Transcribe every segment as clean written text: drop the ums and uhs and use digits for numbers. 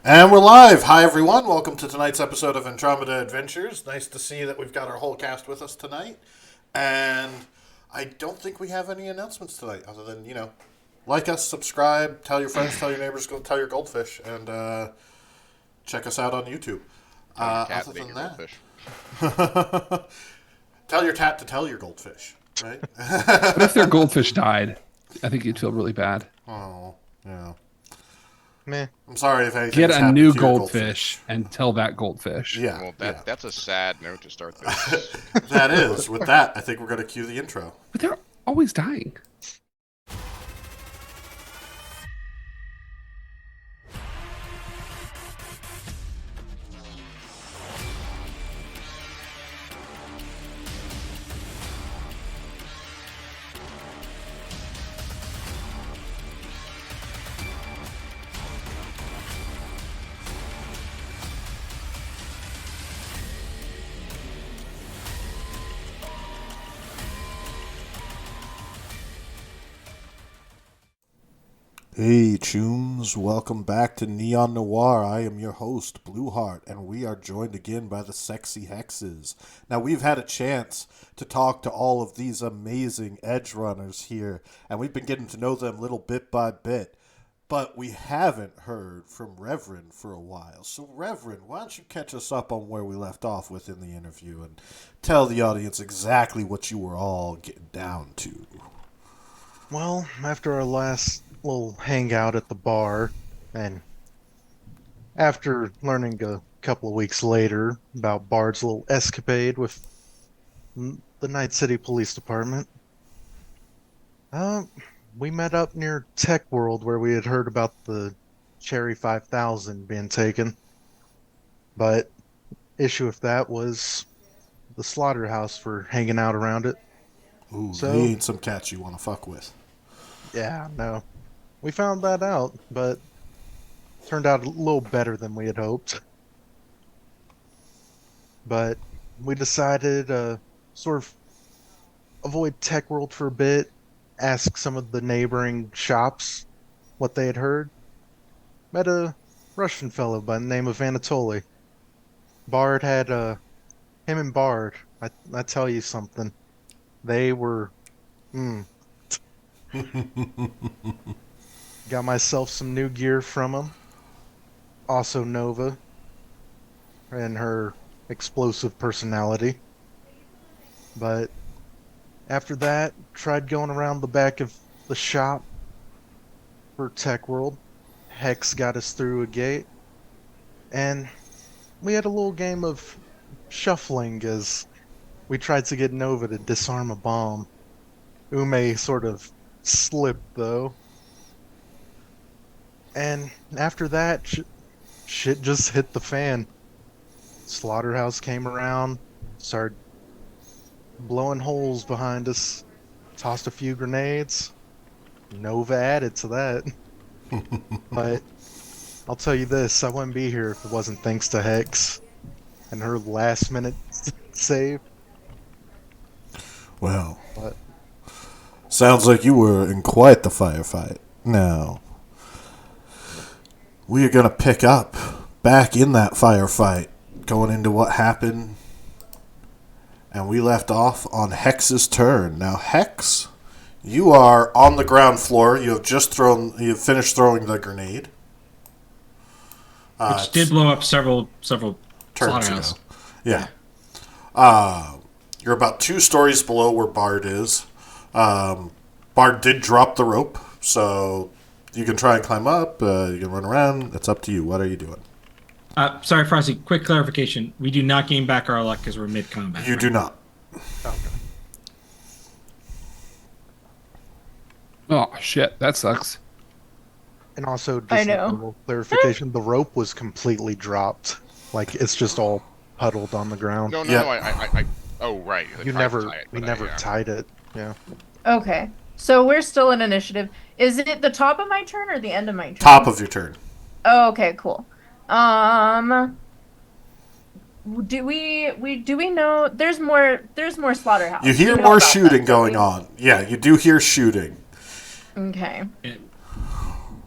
And we're live. Hi, everyone. Welcome to tonight's episode of Andromeda Adventures. Nice to see that we've got our whole cast with us tonight. And I don't think we have any announcements tonight other than, like us, subscribe, tell your friends, tell your neighbors, go tell your goldfish, and check us out on YouTube. Other than that, tell your cat to tell your goldfish, right? But if their goldfish died, I think you'd feel really bad. Oh, yeah. Meh. I'm sorry if anything Get a happened new to your goldfish and tell that goldfish. Yeah. Well, yeah. that's a sad note to start this. That is. With that, I think we're going to cue the intro. But they're always dying. Hey, Tunes. Welcome back to Neon Noir. I am your host, Blueheart, and we are joined again by the sexy hexes. Now, we've had a chance to talk to all of these amazing edge runners here, and we've been getting to know them little bit by bit, but we haven't heard from Reverend for a while. So, Reverend, why don't you catch us up on where we left off within the interview and tell the audience exactly what you were all getting down to? Well, after our last little hangout at the bar, and after learning a couple of weeks later about Bard's little escapade with the Night City Police Department, we met up near Tekworld where we had heard about the Cherry 5000 being taken. But issue with that was the slaughterhouse for hanging out around it. Ooh, So- they ain't some cats you want to fuck with. Yeah, no. We found that out, but turned out a little better than we had hoped. But we decided sort of avoid Tekworld for a bit, ask some of the neighboring shops what they had heard. Met a Russian fellow by the name of Anatoly. Bard had him and Bard, I tell you something. They were got myself some new gear from them. Also Nova and her explosive personality. But after that, tried going around the back of the shop for Tekworld. Hex got us through a gate. And we had a little game of shuffling as we tried to get Nova to disarm a bomb. Ume sort of slipped, though. And after that, shit just hit the fan. Slaughterhouse came around, started blowing holes behind us, tossed a few grenades. Nova added to that. But I'll tell you this, I wouldn't be here if it wasn't thanks to Hex and her last minute save. Well, But sounds like you were in quite the firefight. Now, we are going to pick up back in that firefight, going into what happened. And we left off on Hex's turn. Now, Hex, you are on the ground floor. You have finished throwing the grenade. Which did blow up several turns slaughterhouses. ago. Yeah. You're about 2 stories below where Bard is. Bard did drop the rope, so you can try and climb up. You can run around. It's up to you. What are you doing? Sorry, Frosty, quick clarification. We do not gain back our luck because we're mid-combat. You do not. okay. Oh, shit. That sucks. And also, I just know. a little clarification, the rope was completely dropped. Like, it's just all puddled on the ground. No, Yeah. I oh, right. They You tried to never, tie it, we but never yeah. tied it. Yeah. Okay. So we're still in initiative. Is it the top of my turn or the end of my turn? Top of your turn. Oh, okay, cool. Do we know there's more slaughterhouse? You hear know more about shooting that, don't going we? on. Yeah, you do hear shooting. Okay. It-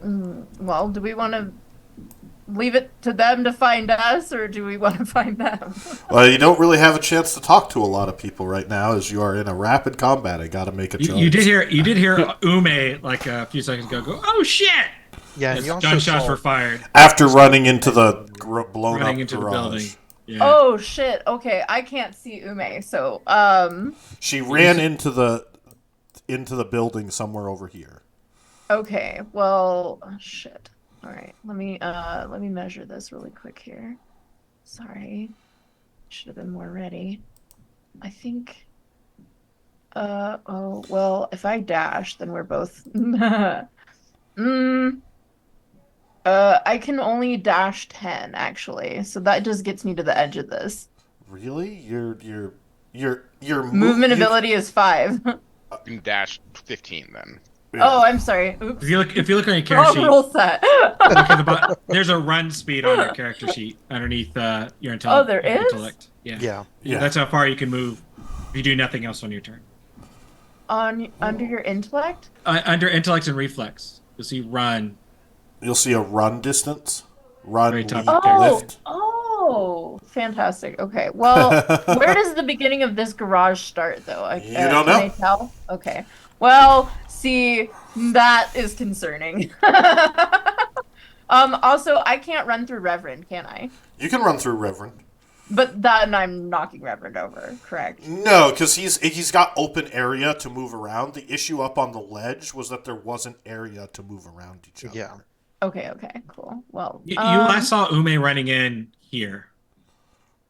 Well, do we want to leave it to them to find us, or do we want to find them? Well, you don't really have a chance to talk to a lot of people right now, as you are in a rapid combat. I got to make a choice. You did hear Ume like a few seconds ago go, "Oh shit!" Yeah, and As you also gunshots saw, were fired, After running into the blown running up into the garage. building. Yeah. Oh shit. Okay, I can't see Ume. So She ran into the building somewhere over here. okay. Well, shit. All right. Let me measure this really quick here. Sorry. Should have been more ready. I think oh, well, if I dash, then we're both I can only dash 10 actually. So that just gets me to the edge of this. Really? Your Movement ability is 5. You can dash 15 then. Oh, I'm sorry. Oops. If you look on your character Wrong sheet, rule set. look at the there's a run speed on your character sheet underneath your intellect. Oh, there is? Intellect. Yeah. yeah, Yeah. That's how far you can move if you do nothing else on your turn. Under your intellect? Under intellect and reflex, you'll see run. You'll see a run distance. Run, Very leap, top. lift. Oh, fantastic. Okay. Well, where does the beginning of this garage start, though? You don't know. Can I tell? Okay. Well, see, that is concerning. Also, I can't run through Reverend, can I? You can run through Reverend. But then I'm knocking Reverend over, correct? No, because he's got open area to move around. The issue up on the ledge was that there wasn't area to move around each other. yeah. Okay, cool. Well, You last saw Ume running in here.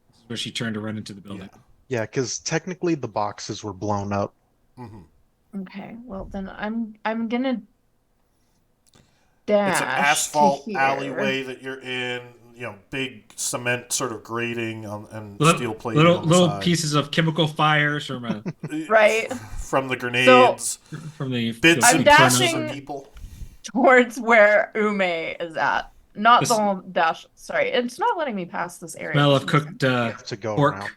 This is where she turned to run into the building. Yeah, because technically the boxes were blown up. Mm-hmm. okay. Well, then I'm gonna dash It's an asphalt to here. alleyway that you're in. You know, big cement sort of grating and steel plating Little on the side. pieces of chemical fires from Right. From the grenades, from the bits I'm and dashing- pieces of people. Towards where Ume is at. Not This- the whole dash. Sorry, it's not letting me pass this area. smell for of some cooked You have to go pork. around.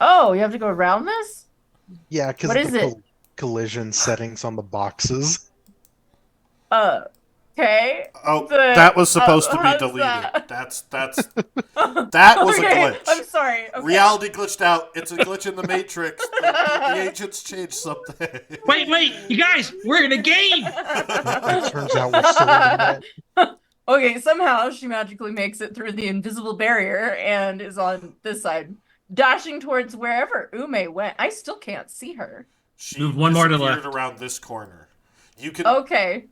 Oh, you have to go around this? Yeah, because What of is the it? collision settings on the boxes. Okay. Oh, The- that was supposed to be how's deleted. that? That was a Okay, glitch. I'm sorry. Okay. Reality glitched out. It's a glitch in the Matrix. The agents changed something. Wait, you guys, we're in a game. It turns out we're still in the net. Okay, somehow she magically makes it through the invisible barrier and is on this side, dashing towards wherever Ume went. I still can't see her. She Move one more to the disappeared left. around this corner. You can. Okay.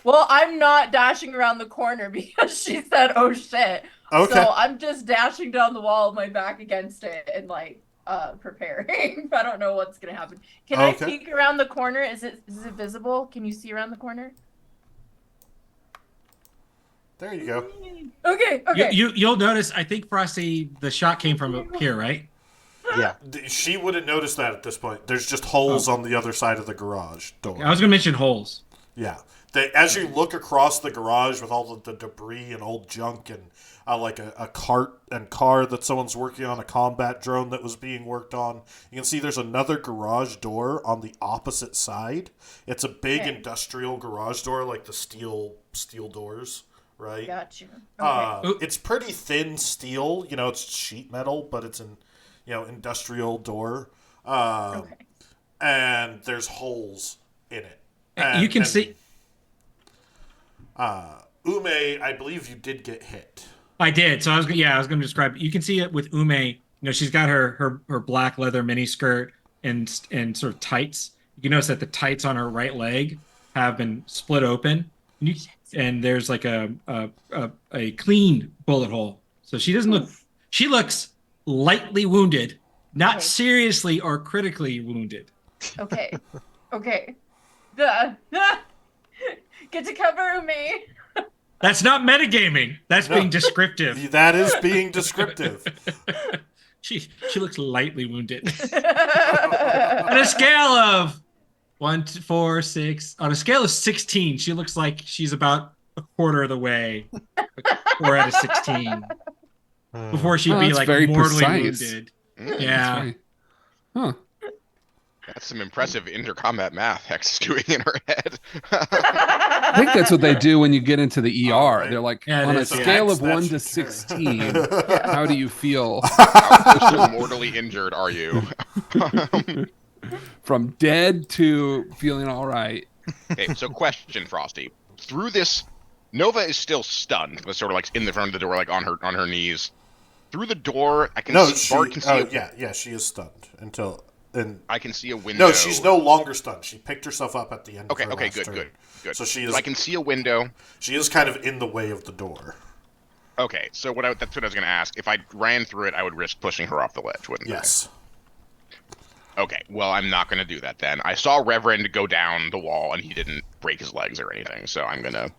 Well, I'm not dashing around the corner because she said, "Oh shit." Okay. So I'm just dashing down the wall, my back against it, and like preparing. I don't know what's gonna happen. Can I Okay. peek around the corner? Is it visible? Can you see around the corner? There you go. Okay. You'll notice. I think Frosty, the shot came from up here, right? Yeah. She wouldn't notice that at this point. There's just holes on the other side of the garage door. I was gonna mention holes. Yeah. As you look across the garage with all of the debris and old junk and like a cart and car that someone's working on, a combat drone that was being worked on, you can see there's another garage door on the opposite side. It's a big Okay. industrial garage door, like the steel doors, right? Got you. Okay. It's pretty thin steel. You know, it's sheet metal, but it's an industrial door. Okay. And there's holes in it. You can see. Ume, I believe you did get hit. I did. So I was going to describe. You can see it with Ume. You know, she's got her black leather mini skirt and sort of tights. You can notice that the tights on her right leg have been split open, and there's like a clean bullet hole. So she doesn't look. She looks lightly wounded, not Okay. seriously or critically wounded. Okay. Get to cover me. That's not metagaming. That's No. being descriptive. That is being descriptive. She looks lightly wounded. On a scale of 1 to 4, 6, on a scale of 16, she looks like she's about a quarter of the way, or at a 16, before she'd Oh, be that's like very mortally precise. wounded. Mm, Yeah. Right. Huh. That's some impressive intercombat math Hex is doing in her head. think that's what they do when you get into the ER. right. They're like, Yeah, it on a is, yeah. scale of That 1 should to turn. 16, Yeah. how do you feel? How close to mortally injured are you? From dead to feeling all right. Okay, so question, Frosty. Through this, Nova is still stunned, but sort of like in the front of the door, like on her knees. Through the door, I can No, see Bard can see. yeah, she is stunned until and I can see a window. no, she's no longer stunned. She picked herself up at the end. Okay, of her okay, last good, turn. good. So she So is. I can see a window. She is kind of in the way of the door. Okay, so that's what I was going to ask. If I ran through it, I would risk pushing her off the ledge, wouldn't Yes. I? Okay, well, I'm not going to do that then. I saw Reverend go down the wall, and he didn't break his legs or anything, so I'm gonna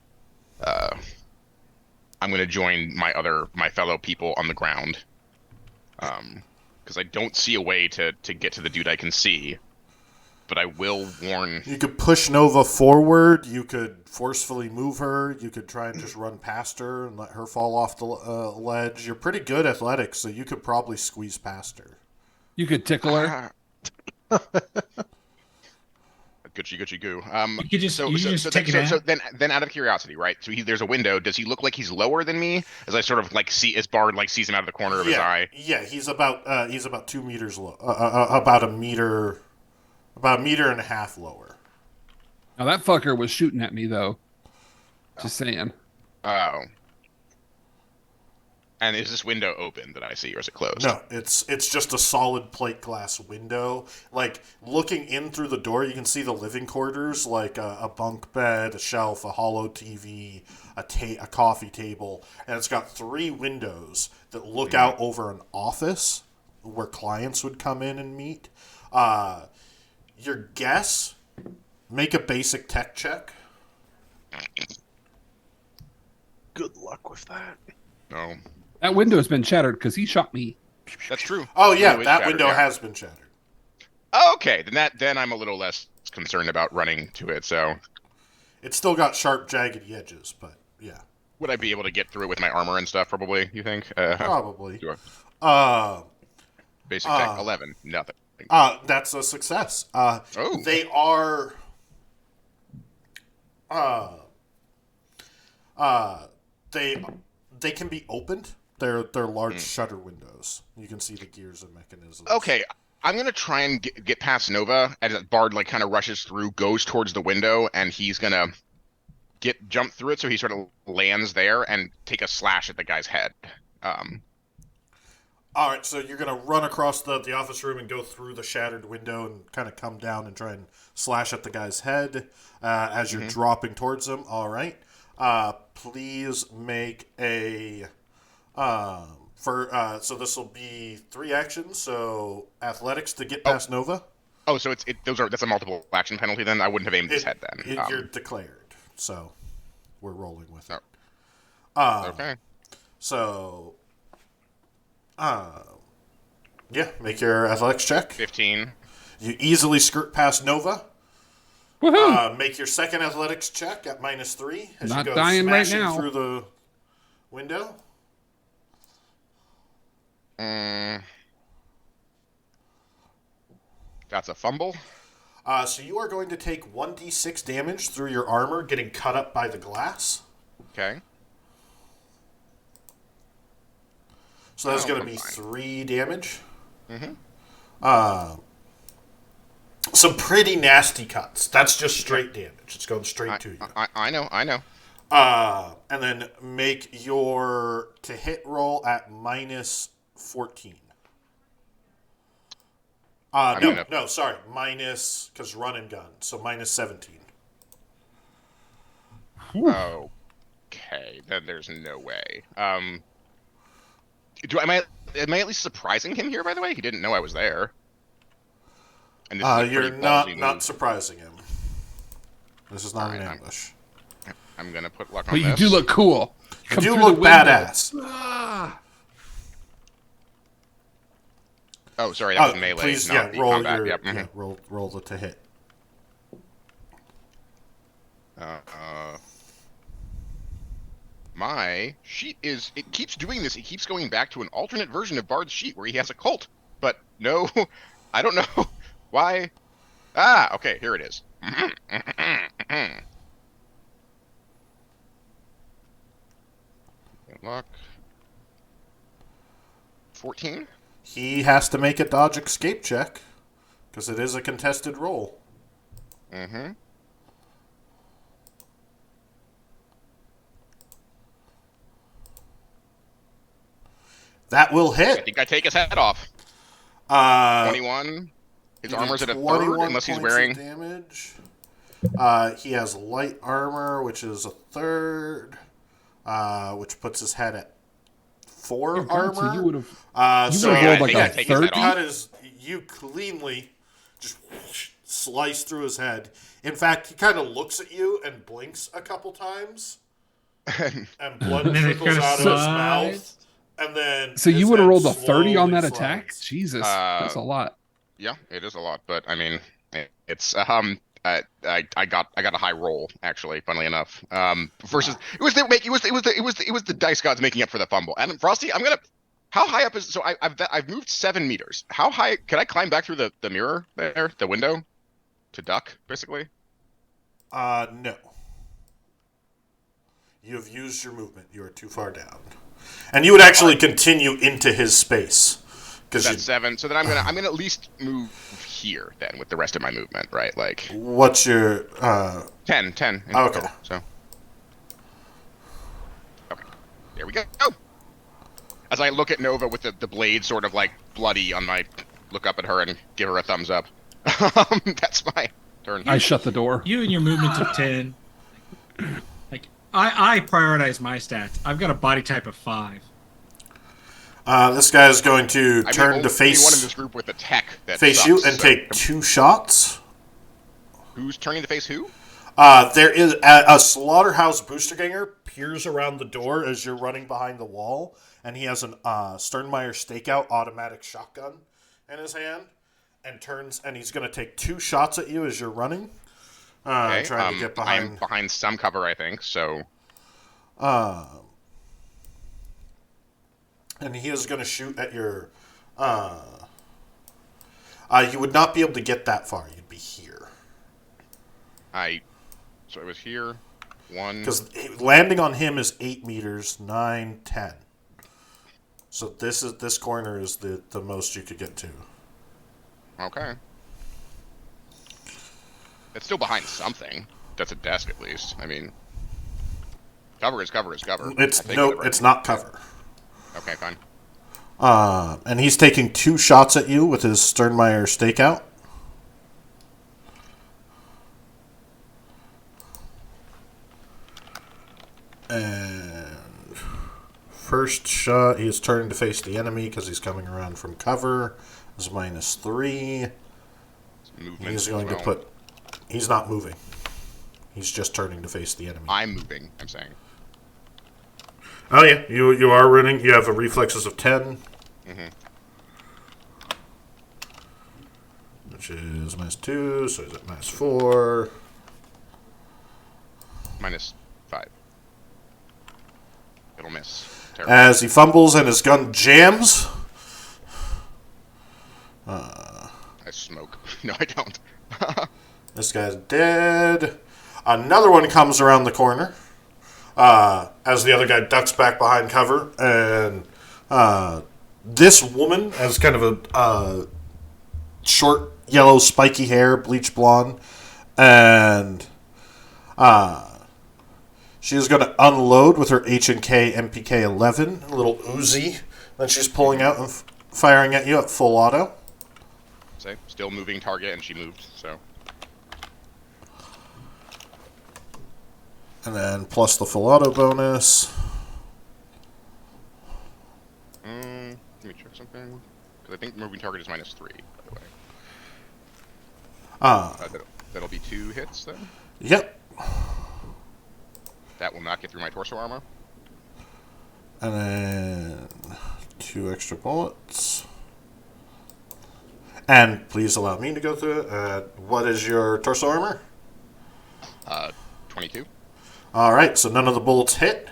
join my fellow people on the ground, because I don't see a way to get to the dude I can see, but I will warn. You could push Nova forward. You could forcefully move her. You could try and just run past her and let her fall off the ledge. You're pretty good athletics, so you could probably squeeze past her. You could tickle her. Gucci goo. You could just take it so out. then out of curiosity, right? So there's a window. Does he look like he's lower than me? As I sort of like see, as Bard like sees him out of the corner of his eye. Yeah, he's about 2 meters low, about a meter and a half lower. Now that fucker was shooting at me though. Just saying. Oh. And is this window open that I see, or is it closed? No, it's just a solid plate glass window. Like, looking in through the door, you can see the living quarters, like a bunk bed, a shelf, a hollow TV, a coffee table, and it's got 3 windows that look out over an office where clients would come in and meet. Your guess, make a basic tech check. Good luck with that. No. That window has been shattered because he shot me. That's true. Oh, yeah, is that shattered, window yeah. has been shattered. Okay, then I'm a little less concerned about running to it, so It's still got sharp, jagged edges, but yeah. would I be able to get through it with my armor and stuff, probably, you think? Probably. Do Uh, basic tech, 11, nothing. that's a success. Oh. They are. They can be opened. They're large shutter windows. You can see the gears and mechanisms. Okay, I'm gonna try and get past Nova as Bard like kind of rushes through, goes towards the window, and he's gonna jump through it so he sort of lands there and take a slash at the guy's head. All right, so you're gonna run across the office room and go through the shattered window and kind of come down and try and slash at the guy's head as you're dropping towards him. All right. Please make a so this will be 3 actions. So athletics to get past Nova. Oh, so that's a multiple action penalty then? I wouldn't have aimed his head then. You're declared, so we're rolling with it. Okay. So, yeah, make your athletics check. 15. You easily skirt past Nova. Woohoo! Make your second athletics check at -3 as Not you go dying right smashing now. through the window. That's a fumble. So you are going to take 1d6 damage through your armor, getting cut up by the glass. Okay. So that's going to I'm be fine. 3 damage. Some pretty nasty cuts. That's just straight damage. It's going straight to you. I know. And then make your to hit roll at -14. Sorry. Minus, because run and gun. So -17. Okay, then there's no way. Am I at least surprising him here? By the way, he didn't know I was there. And this is a You're pretty ballsy not move. surprising him. This is not an Alright, ambush. I'm gonna put luck on But you this. do look cool. You Come do through look the window. badass. Oh, sorry, that was melee, Please, not the roll combat. your Yep. mhm. roll the to hit. My sheet it keeps doing this. It keeps going back to an alternate version of Bard's sheet where he has a cult. But no, I don't know why. Okay, here it is. Luck. 14. He has to make a dodge escape check because it is a contested roll. Mm-hmm. That will I hit. think I take his head off. 21. His you do armor's at a third, 21 unless he's points wearing. of damage. He has light armor, which is a third, which puts his head at 4 Dear God, armor. so you would have So rolled I like think I a take his head 30. off. cut his, you cleanly just slice through his head. In fact, he kind of looks at you and blinks a couple times, and blood And then it trickles kinda out of his slides. mouth, and then So his you would have head rolled a 30 on slowly that attack? slides. Jesus, that's a lot. Yeah, it is a lot, but I mean, it's I got a high roll actually. Funnily enough, versus it was the dice gods making up for the fumble. And Frosty, how high up is so I've moved 7 meters. How high can I climb back through the mirror there, the window, to duck basically? No. You have used your movement. You are too far down, and you would actually continue into his space because That's 7. So then I'm gonna at least move here then with the rest of my movement, right? Like what's your 10 in okay. total. So okay, there we go. As I look at Nova with the blade sort of like bloody on my, look up at her and give her a thumbs up. That's my turn. I shut the door. You and your movement of 10. Like I prioritize my stats. I've got a body type of 5. This guy is going to I'm turn the to only one in face this group with a tech that face sucks, you and so- take 2 shots. Who's turning to face who? There is a slaughterhouse boosterganger peers around the door as you're running behind the wall, and he has an Sternmeyer stakeout automatic shotgun in his hand, and turns, and he's going to take 2 shots at you as you're running, Okay, trying to get I'm behind. behind some cover, I think. So And he is going to shoot at your. You would not be able to get that far. You'd be here. So I was here. 1. Because landing on him is 8 meters, 9, 10. So this corner is the most you could get to. Okay. It's still behind something. That's a desk at least. I mean, cover is cover is cover. It's I take no, whatever. it's not cover. Okay, fine. And he's taking 2 shots at you with his Sternmeyer stakeout. And first shot, he is turning to face the enemy because he's coming around from cover. Is -3. Movement He's going as well. to put. He's not moving. He's just turning to face the enemy. I'm moving. I'm saying. Oh yeah, you are running. You have a reflexes of 10, which is -2, so he's at -4. -5. It'll miss. Terrible. As he fumbles and his gun jams. I smoke. No, I don't. This guy's dead. Another one comes around the corner. As the other guy ducks back behind cover, and this woman has kind of a short yellow spiky hair, bleach blonde, and she is going to unload with her H&K MPK 11, a little Uzi that she's pulling out and firing at you at full auto. Say, still moving target, and she moved. So And then plus the full auto bonus. let me check something. Because I think moving target is -3, by the way. That'll be 2 hits then. Yep. That will not get through my torso armor. And then 2 extra bullets. And please allow me to go through it. What is your torso armor? 22. All right, so none of the bullets hit.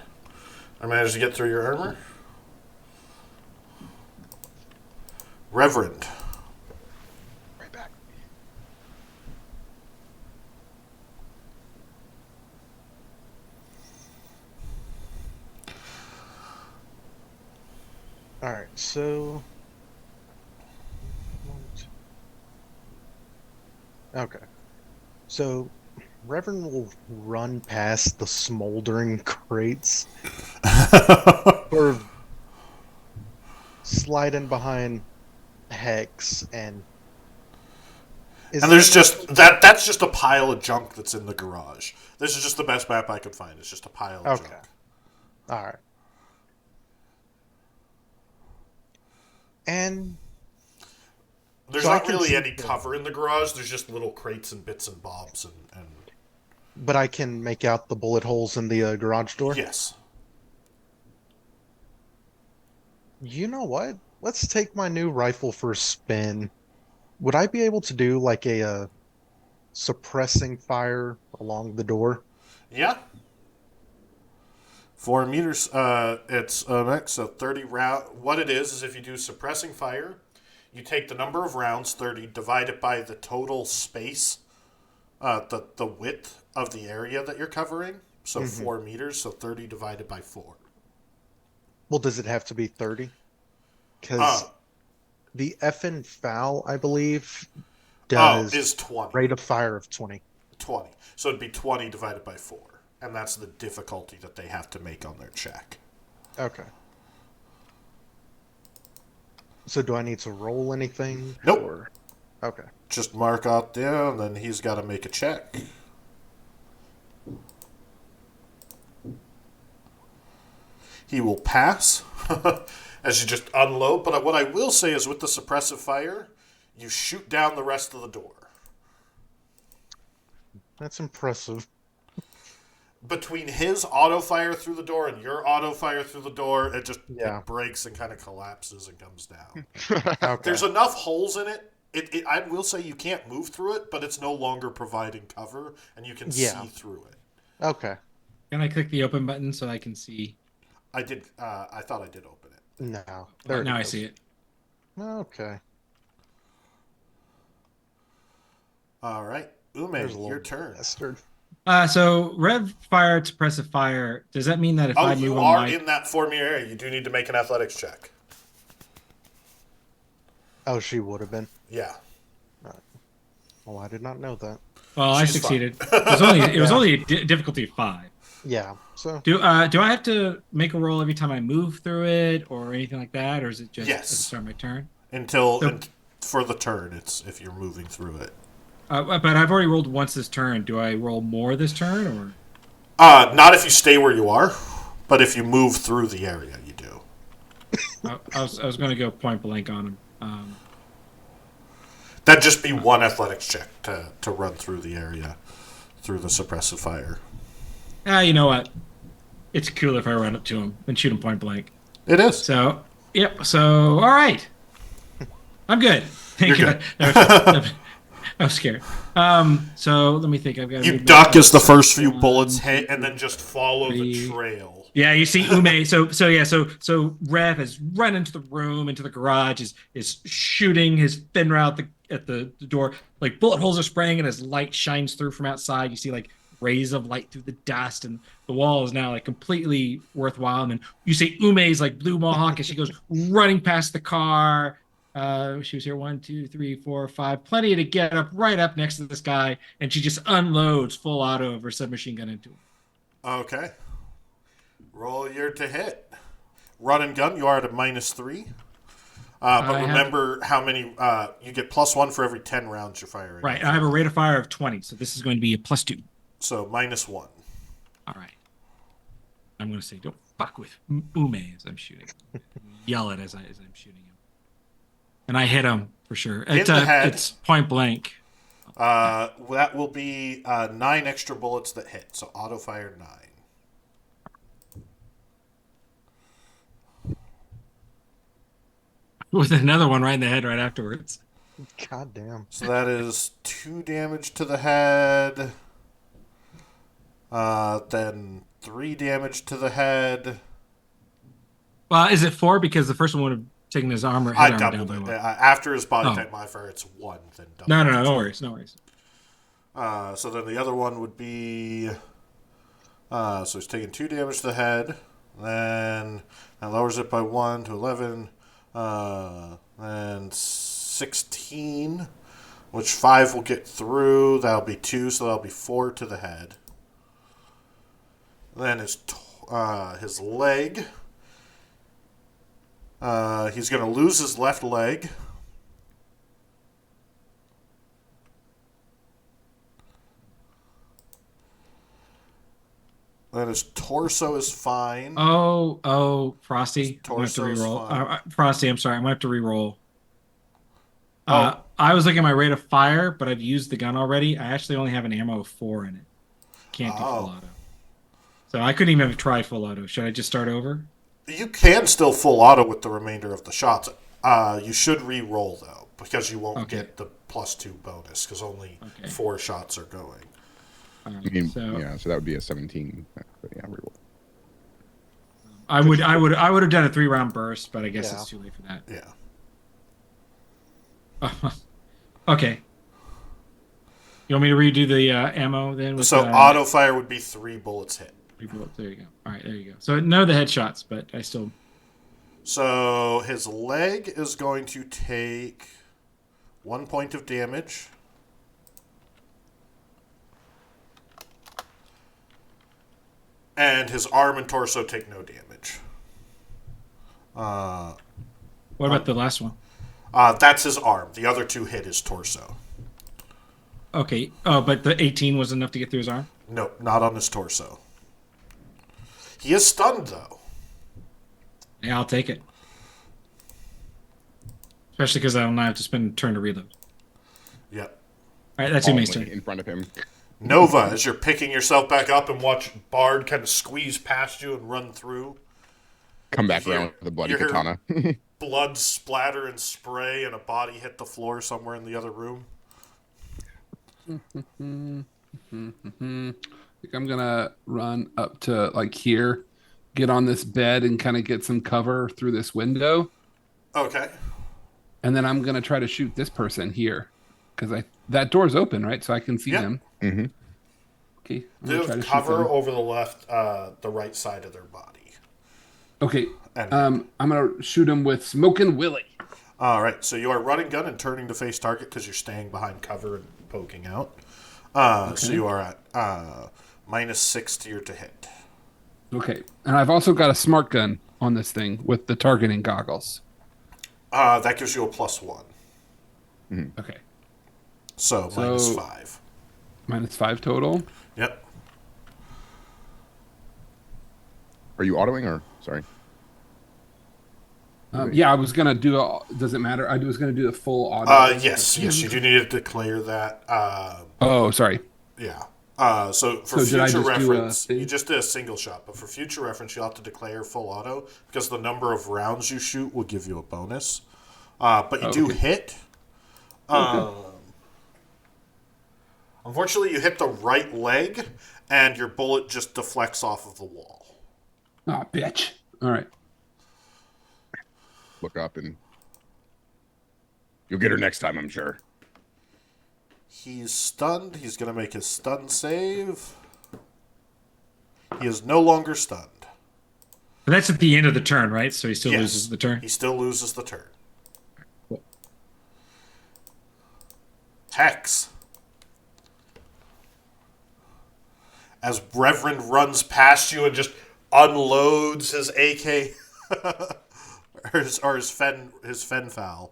I managed to get through your armor. Reverend. Right back. All right, so okay, so Reverend will run past the smoldering crates, sort of slide in behind Hex, and And there's just that's just a pile of junk that's in the garage. This is just the best map I could find. It's just a pile of okay. junk. All right, and There's so I not can really see any cover in the garage. There's just little crates and bits and bobs and but I can make out the bullet holes in the garage door. yes. You know what? Let's take my new rifle for a spin. Would I be able to do like a suppressing fire along the door? Yeah. 4 meters. It's a mix of 30 round. What it is if you do suppressing fire, you take the number of rounds, 30, divide it by the total space, the width of the area that you're covering. So 4 meters. So 30 divided by 4. Well, does it have to be 30? Because the effing foul, I believe, does Is 20. rate of fire of 20. 20. So it'd be 20 divided by 4. And that's the difficulty that they have to make on their check. Okay. So do I need to roll anything? Nope. Or... Okay. Just mark out there, and then he's got to make a check. He will pass as you just unload. But what I will say is with the suppressive fire, you shoot down the rest of the door. That's impressive. Between his auto fire through the door and your auto fire through the door, it just Yeah. it breaks and kind of collapses and comes down. Okay. There's enough holes in it. I will say you can't move through it, but it's no longer providing cover, and you can Yeah. see through it. Okay. Can I click the open button so I can see? I did. I thought I did open it. No. There it Now I goes. see it. Okay. All right, Ume, There's a your little turn. bastard. So rev fire, suppressive fire. Does that mean that if Oh, I you move are on my in that 4-meter area. You do need to make an athletics check. Oh, she would have been. Yeah. Oh, I did not know that. well, I She's succeeded. It was only a difficulty of 5. Yeah. So Do I have to make a roll every time I move through it or anything like that, or is it just Yes. at the start of my turn? For the turn, it's if you're moving through it. But I've already rolled once this turn. Do I roll more this turn or? Not if you stay where you are, but if you move through the area, you do. I was going to go point blank on him. That'd just be one athletics check to run through the area through the suppressive fire. You know what? It's cooler if I run up to him and shoot him point blank. It is. So, yep. So, all right. I'm good. Thank You're you. good. I was scared. So let me think. I've got. You duck as the first few bullets hit, and then just follow the trail. Yeah, you see Ume. So Rev has run into the room, into the garage, is shooting his Finra at the door. Like bullet holes are spraying, and as light shines through from outside, you see like rays of light through the dust, and the wall is now like completely worthwhile. And then you see Ume's like blue mohawk as she goes running past the car. She was here 1, 2, 3, 4, 5. Plenty to get up right up next to this guy, and she just unloads full auto of her submachine gun into him. Okay. Roll your to hit. Run and gun, you are at a -3. But remember how many you get +1 for every 10 rounds you're firing. Right. I have a rate of fire of 20, so this is going to be a +2. So -1. All right. I'm going to say, don't fuck with Ume as I'm shooting. Yell it as I'm shooting him. And I hit him for sure. It's point blank. That will be 9 extra bullets that hit. So auto fire 9. With another one right in the head right afterwards. God damn. So that is 2 damage to the head. Then 3 damage to the head. Well, is it 4 because the first one would have taken his armor? I Head armor doubled down it. by 1. After his body type modifier, it's 1. Then double. No worries. So then the other one would be. So he's taking 2 damage to the head. Then that lowers it by 1 to 11. And 16, which 5 will get through. That'll be 2, so that'll be 4 to the head. Then his leg. He's going to lose his left leg. Then his torso is fine. Frosty. I'm gonna have to torso is re-roll. fine. Frosty, I'm sorry. I'm gonna have to re-roll. Oh. I was looking at my rate of fire, but I've used the gun already. I actually only have an ammo of 4 in it. Can't do full auto. So I couldn't even have tried full auto. Should I just start over? You can still full auto with the remainder of the shots. You should re-roll, though, because you won't get the +2 bonus, because only 4 shots are going. So that would be a 17. But yeah, reroll. I would have done a 3-round burst, but I guess it's too late for that. Yeah. Okay. You want me to redo the ammo then? So auto fire would be 3 bullets hit. 3 bullets. There you go. All right, there you go. So none of the headshots, but I still. So his leg is going to take 1 point of damage. And his arm and torso take no damage. What about the last one? That's his arm. The other 2 hit his torso. Okay. Oh, but the 18 was enough to get through his arm? No, not on his torso. He is stunned, though. Yeah, I'll take it. Especially because I don't have to spend a turn to reload. Yep. All right, that's Ume's turn. In front of him. Nova, as you're picking yourself back up and watch Bard kind of squeeze past you and run through. Come back around with the bloody katana. Blood splatter and spray and a body hit the floor somewhere in the other room. I think I'm going to run up to like here, get on this bed and kind of get some cover through this window. Okay. And then I'm going to try to shoot this person here. Because that door's open, right? So I can see them. Mm-hmm. Okay. They have cover over the right side of their body. Okay. I'm going to shoot him with Smokin' Willie. All right. So you are running gun and turning to face target because you're staying behind cover and poking out. So you are at -6 to your to hit. Okay. And I've also got a smart gun on this thing with the targeting goggles. That gives you a +1. Mm-hmm. Okay. So -5. -5 total? Yep. Are you autoing or sorry? Yeah, I was gonna do does it matter? I was gonna do the full auto. Yes, you do need to declare that. Oh, sorry. Yeah. So for future reference, you just did a single shot, but for future reference, you'll have to declare full auto because the number of rounds you shoot will give you a bonus. But you do hit. Unfortunately, you hit the right leg, and your bullet just deflects off of the wall. Oh, bitch. All right. Look up and you'll get her next time, I'm sure. He's stunned. He's going to make his stun save. He is no longer stunned. But that's at the end of the turn, right? So he still loses the turn? He still loses the turn. Cool. Hex. As Reverend runs past you and just unloads his AK or his Fenfowl.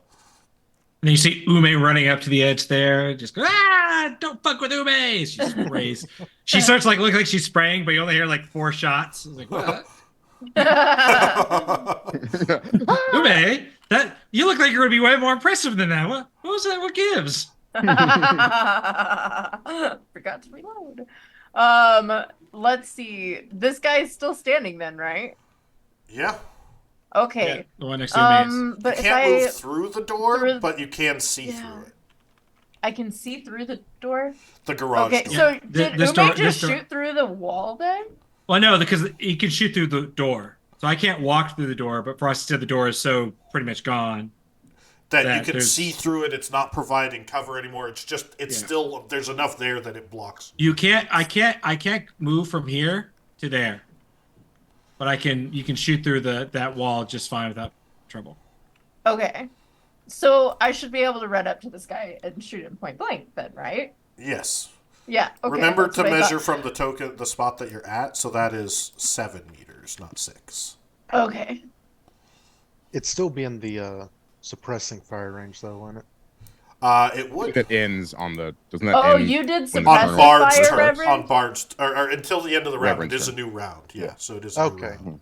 And then you see Ume running up to the edge there, just go, don't fuck with Ume! She sprays. She starts like look like she's spraying, but you only hear like 4 shots. It's like, what? Ume, that you look like you're gonna be way more impressive than that. What was that? What gives? Forgot to reload. Let's see. This guy's still standing then, right? Yeah. Okay. Yeah, the one next to Ume. But you if can't move through the door, through- but you can see through it. I can see through the door? The garage door. So did this Ume door- just this door- shoot through the wall then? Well, no, because he can shoot through the door. So I can't walk through the door, but Frosty said the door is so pretty much gone. That you can see through it. It's not providing cover anymore. It's just, still, there's enough there that it blocks. I can't move from here to there. but you can shoot through that wall just fine without trouble. Okay. So I should be able to run up to this guy and shoot him point blank then, right? Yes. Yeah. Okay. Remember that's to what I measure thought. from the spot that you're at, so that is 7 meters, not 6. Okay. It'd still be in the suppressing fire range, though, wouldn't it? It would. It ends on the. Doesn't that Oh, end you did when the On suppress turn- Bard's fire, turn. Reverend? On Bard's, or until the end of the round. Reverend's It is a turn. new round. Yeah, so it is a new Okay. round.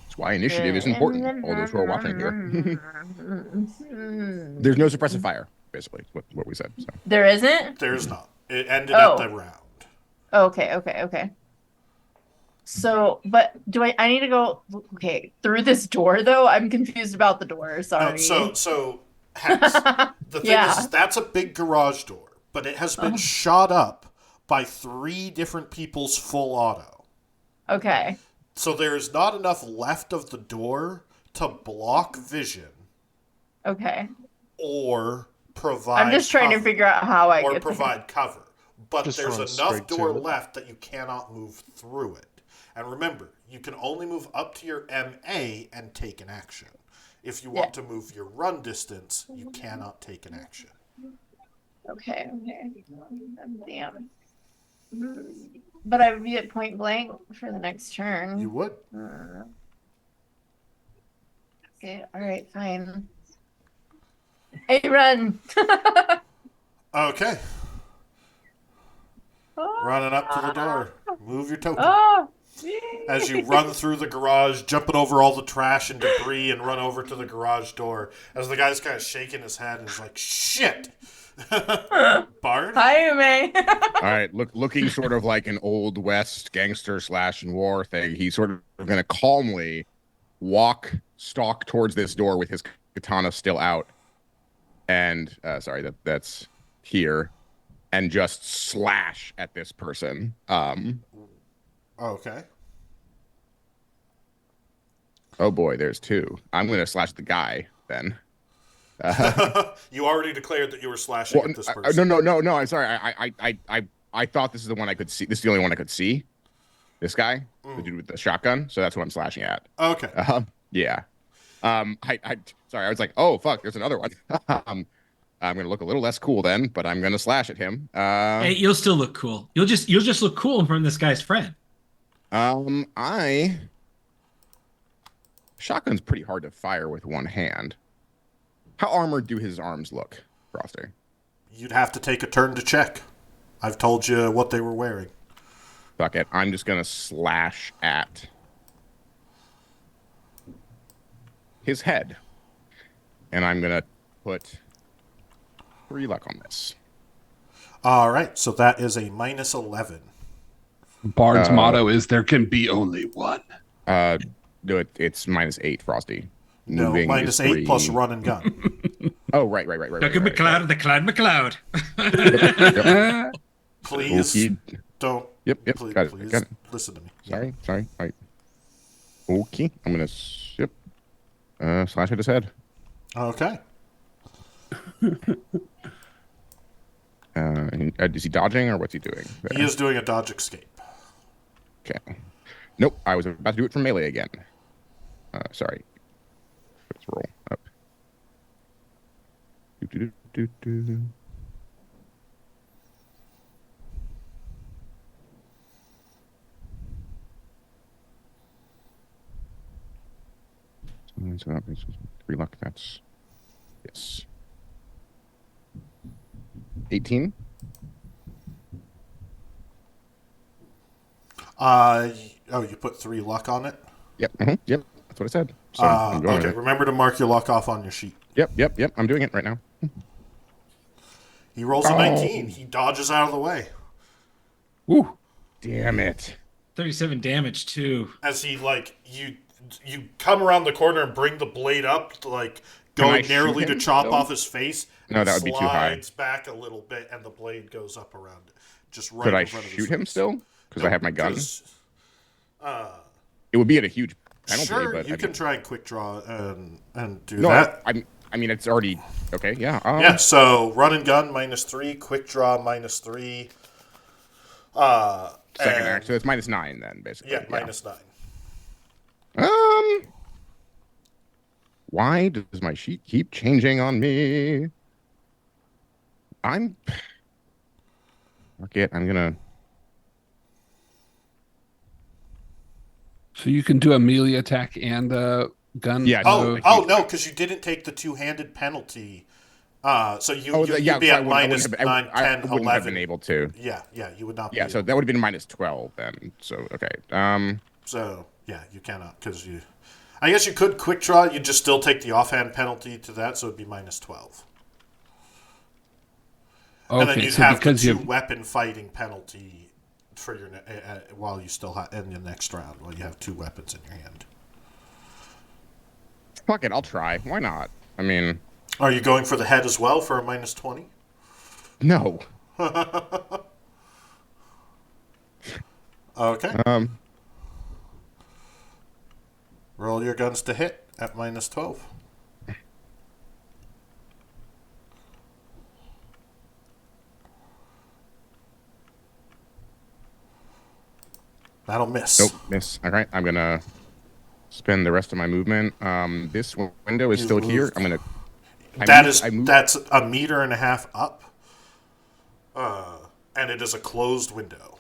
That's why initiative is important. All those who are watching here. There's no suppressive fire, basically, what we said. So. There isn't? There's not. It ended Oh. at the round. Okay. So, but I need to go, okay, through this door, though? I'm confused about the door, No, sorry. so Hex. The thing Yeah. is, that's a big garage door, but it has been shot up by 3 different people's full auto. Okay. So there is not enough left of the door to block vision Okay. or provide I'm just trying to cover. figure out how I Or get provide cover. But Just there's run enough straight to door it. left that you cannot move through it. And remember, you can only move up to your MA and take an action. If you want to move your run distance, you cannot take an action. Okay. Damn. But I would be at point blank for the next turn. You would. Okay, alright, fine. Hey, run! Okay. Running up to the door. Move your token. Oh! As you run through the garage, jumping over all the trash and debris and run over to the garage door. As the guy's kind of shaking his head and is like, shit! Bard? Hi, Ume! All right, looking sort of like an old west gangster / war thing. He's sort of going to calmly stalk towards this door with his katana still out, and that's here, and just slash at this person. Okay. Oh boy, there's 2. I'm going to slash the guy then. You already declared that you were slashing at this person. No. I'm sorry. I thought this is the one I could see. This is the only one I could see. This guy, the dude with the shotgun. So that's what I'm slashing at. Okay. Yeah. Sorry. I was like, oh fuck, there's another one. I'm gonna look a little less cool then, but I'm gonna slash at him. Hey, you'll still look cool. You'll just look cool in front of this guy's friend. Shotgun's pretty hard to fire with one hand. How armored do his arms look, Frosty? You'd have to take a turn to check. I've told you what they were wearing. Fuck it. I'm just gonna slash at his head. And I'm gonna put 3 luck on this. All right, so that is a minus 11. Bard's motto is there can be only one. No, it's minus 8, Frosty. No, Moving minus is 8 3. plus run and gun. Oh, right. Ducky McCloud, the Cloud McCloud. Yep. Please Okay. don't. Yep. Please, Got it. please Got it. listen to me. Sorry. All right. Okay. I'm gonna slash at his head. Okay. Is he dodging or what's he doing? He is doing a dodge escape. Okay. Nope. I was about to do it from melee again. Sorry. Let's roll up. Do. So that makes 3 luck. That's yes. 18. You put 3 luck on it? Yep. Yep. That's what I said. So I'm going Okay, with it. remember to mark your luck off on your sheet. Yep. I'm doing it right now. He rolls a 19. He dodges out of the way. Woo. Damn it. 37 damage too. As he, you come around the corner and bring the blade up, Can I going shoot narrowly to him chop still? off his face. No, that would be too high. Slides back a little bit, and the blade goes up around it. Just right Could I in front of his shoot him face. still? Because I have my gun. 'Cause, It would be at a huge penalty, sure, but you I can mean, try and quick draw and do no, that. I mean, it's already okay. Yeah. Yeah, so run and gun -3, quick draw -3. Second act, so it's -9 then, basically. Yeah, -9. Why does my sheet keep changing on me? Fuck it. I'm gonna. So you can do a melee attack and a gun. Yeah, Oh, a oh huge no, attack. because you didn't take the two-handed penalty. So Yeah, you'd be so at minus 9, I 10, wouldn't have been 11. able to. Yeah, you would not be Yeah, so able. that would have been minus 12 then. So okay. So yeah, you cannot because you. I guess you could quick draw. You'd just still take the offhand penalty to that, so it'd be minus 12. And then Okay, you'd so have the because you two have weapon fighting penalty for your while you still have in the next round while you have two weapons in your hand. Fuck it, I'll try. Why not? I mean, Are you going for the head as well for a minus 20? no. Okay. Um, Roll your guns to hit at minus 12. That'll miss. nope, miss. All right, I'm gonna spend the rest of my movement. This window is You've still here. moved. I'm gonna. That's a meter and a half up, and it is a closed window.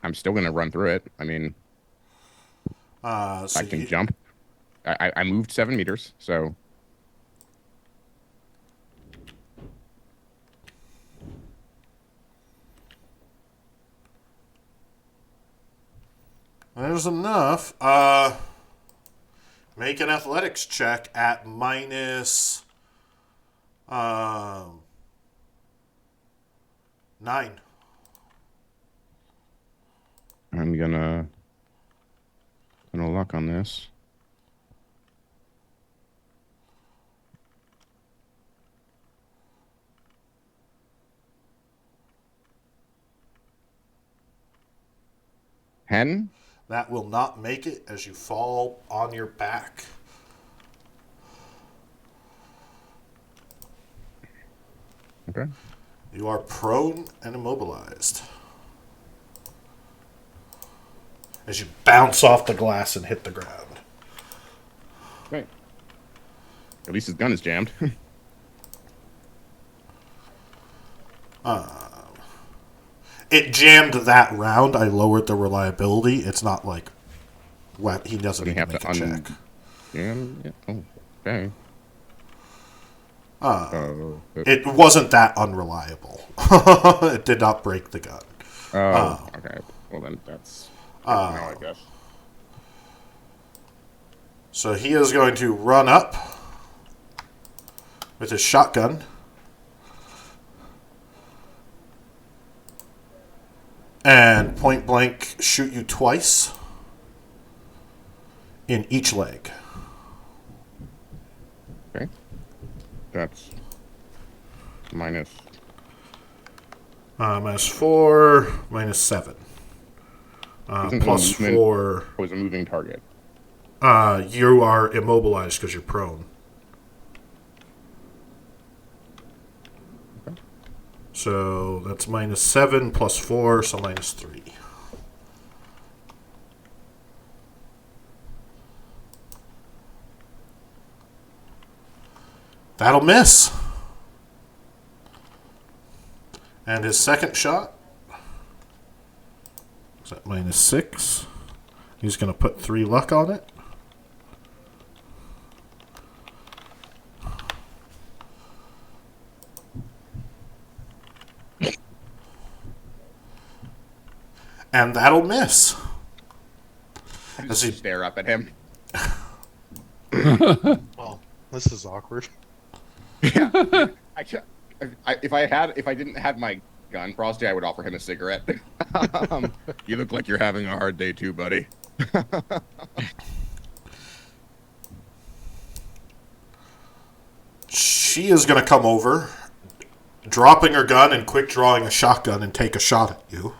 I'm still gonna run through it. I mean, So I can jump. I moved 7 meters, so there's enough. Make an athletics check at minus 9. I'm gonna luck on this. Hen? That will not make it as you fall on your back. Okay. You are prone and immobilized. As you bounce off the glass and hit the ground. Right. At least his gun is jammed. It jammed that round. I lowered the reliability. It's not like he doesn't You need to have make to a check. Yeah. Oh, okay. It wasn't that unreliable. It did not break the gun. Okay. Well, then that's no, I guess. So he is going to run up with his shotgun. And point blank shoot you twice in each leg. Okay. That's minus. Minus 4, minus 7. Isn't Plus movement 4. Was a moving target. You are immobilized because you're prone. Okay. So that's minus 7 plus 4, so minus 3. That'll miss. And his second shot is at minus 6. He's going to put 3 luck on it. And that'll miss. I As just he stare up at him. Well, this is awkward. If I didn't have my gun, Frosty, I would offer him a cigarette. You look like you're having a hard day too, buddy. She is going to come over, dropping her gun and quick drawing a shotgun and take a shot at you.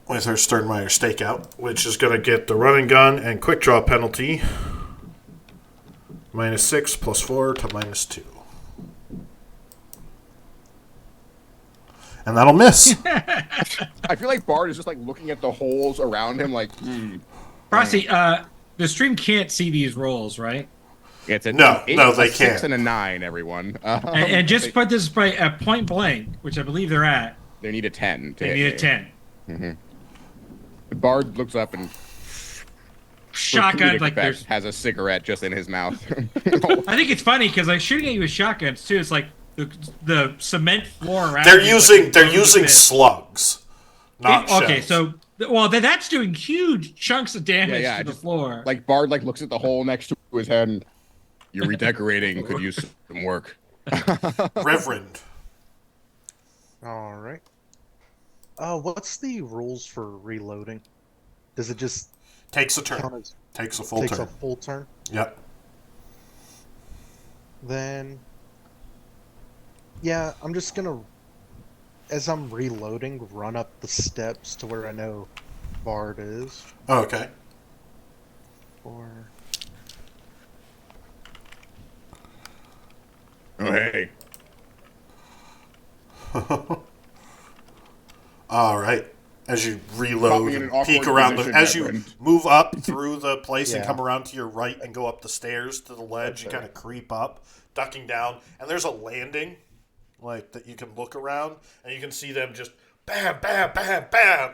With her Sternmeyer stakeout, which is going to get the running gun and quick draw penalty. Minus 6 plus 4 to minus 2. And that'll miss. I feel like Bard is just like looking at the holes around him, like, Frosty, the stream can't see these rolls, right? It's a No, eight, no, they a 6, can't. and a 9. Everyone, And just put this by at point blank, which I believe they're at. they need a 10. They need a 10. The Bard looks up and Shotgun, like effect, there's. has a cigarette just in his mouth. I think it's funny because like shooting at you with shotguns too. It's like the cement floor around. They're you, using like, they're using slugs, not okay, shells. so well then that's doing huge chunks of damage to the floor. Like Bard like looks at the hole next to his head and your redecorating could use some work. Reverend. All right. What's the rules for reloading? Does it just Takes a turn. count as Takes a full takes turn. a full turn? Yep. Then, yeah, I'm just gonna, as I'm reloading, run up the steps to where I know Bard is. Oh, okay. Or Oh hey. All right. As you Caught me in reload, an awkward peek around position, as you Reverend. move up through the place and Yeah. come around to your right and go up the stairs to the ledge, you kind of creep up, ducking down, and there's a landing, like that you can look around and you can see them just bam, bam, bam, bam.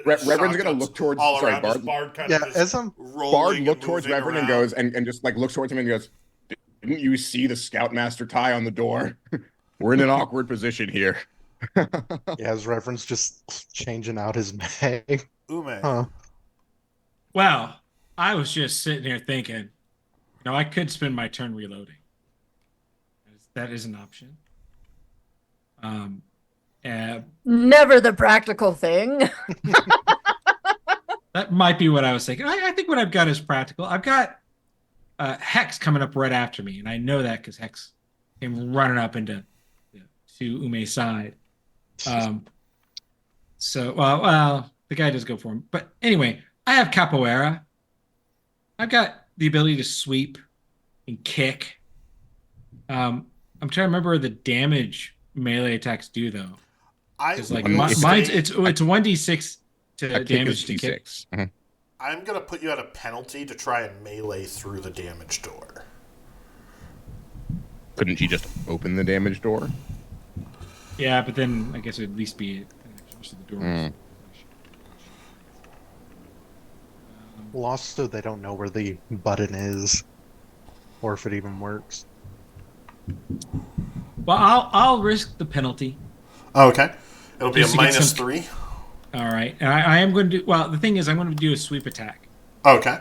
Reverend's gonna look towards all sorry, around. Bard. This Bard kind yeah, of just as I'm rolling Bard and looks towards moving Reverend and around. goes and just like looks towards him and goes, "Didn't you see the Scoutmaster tie on the door? We're in an awkward position here." as Reverend's just changing out his bag. Ume. Huh. Wow, I was just sitting here thinking, I could spend my turn reloading. That is an option. Never the practical thing. That might be what I was thinking. I think what I've got is practical. I've got Hex coming up right after me, and I know that because Hex came running up into to Ume's side. So, well, the guy does go for him. But anyway, I have Capoeira. I've got the ability to sweep and kick. I'm trying to remember the damage melee attacks do, though. Because like mine's it's 1d6 to damage to kick. Mm-hmm. I'm gonna put you at a penalty to try and melee through the damage door. Couldn't you just open the damage door? Yeah, but then I guess it would at least be close to the doors. Well, also they don't know where the button is, or if it even works. Well, I'll risk the penalty. Oh, okay. It'll be Just a to get minus some- 3. All right, and I am going to do. Well, the thing is, I'm going to do a sweep attack. Okay.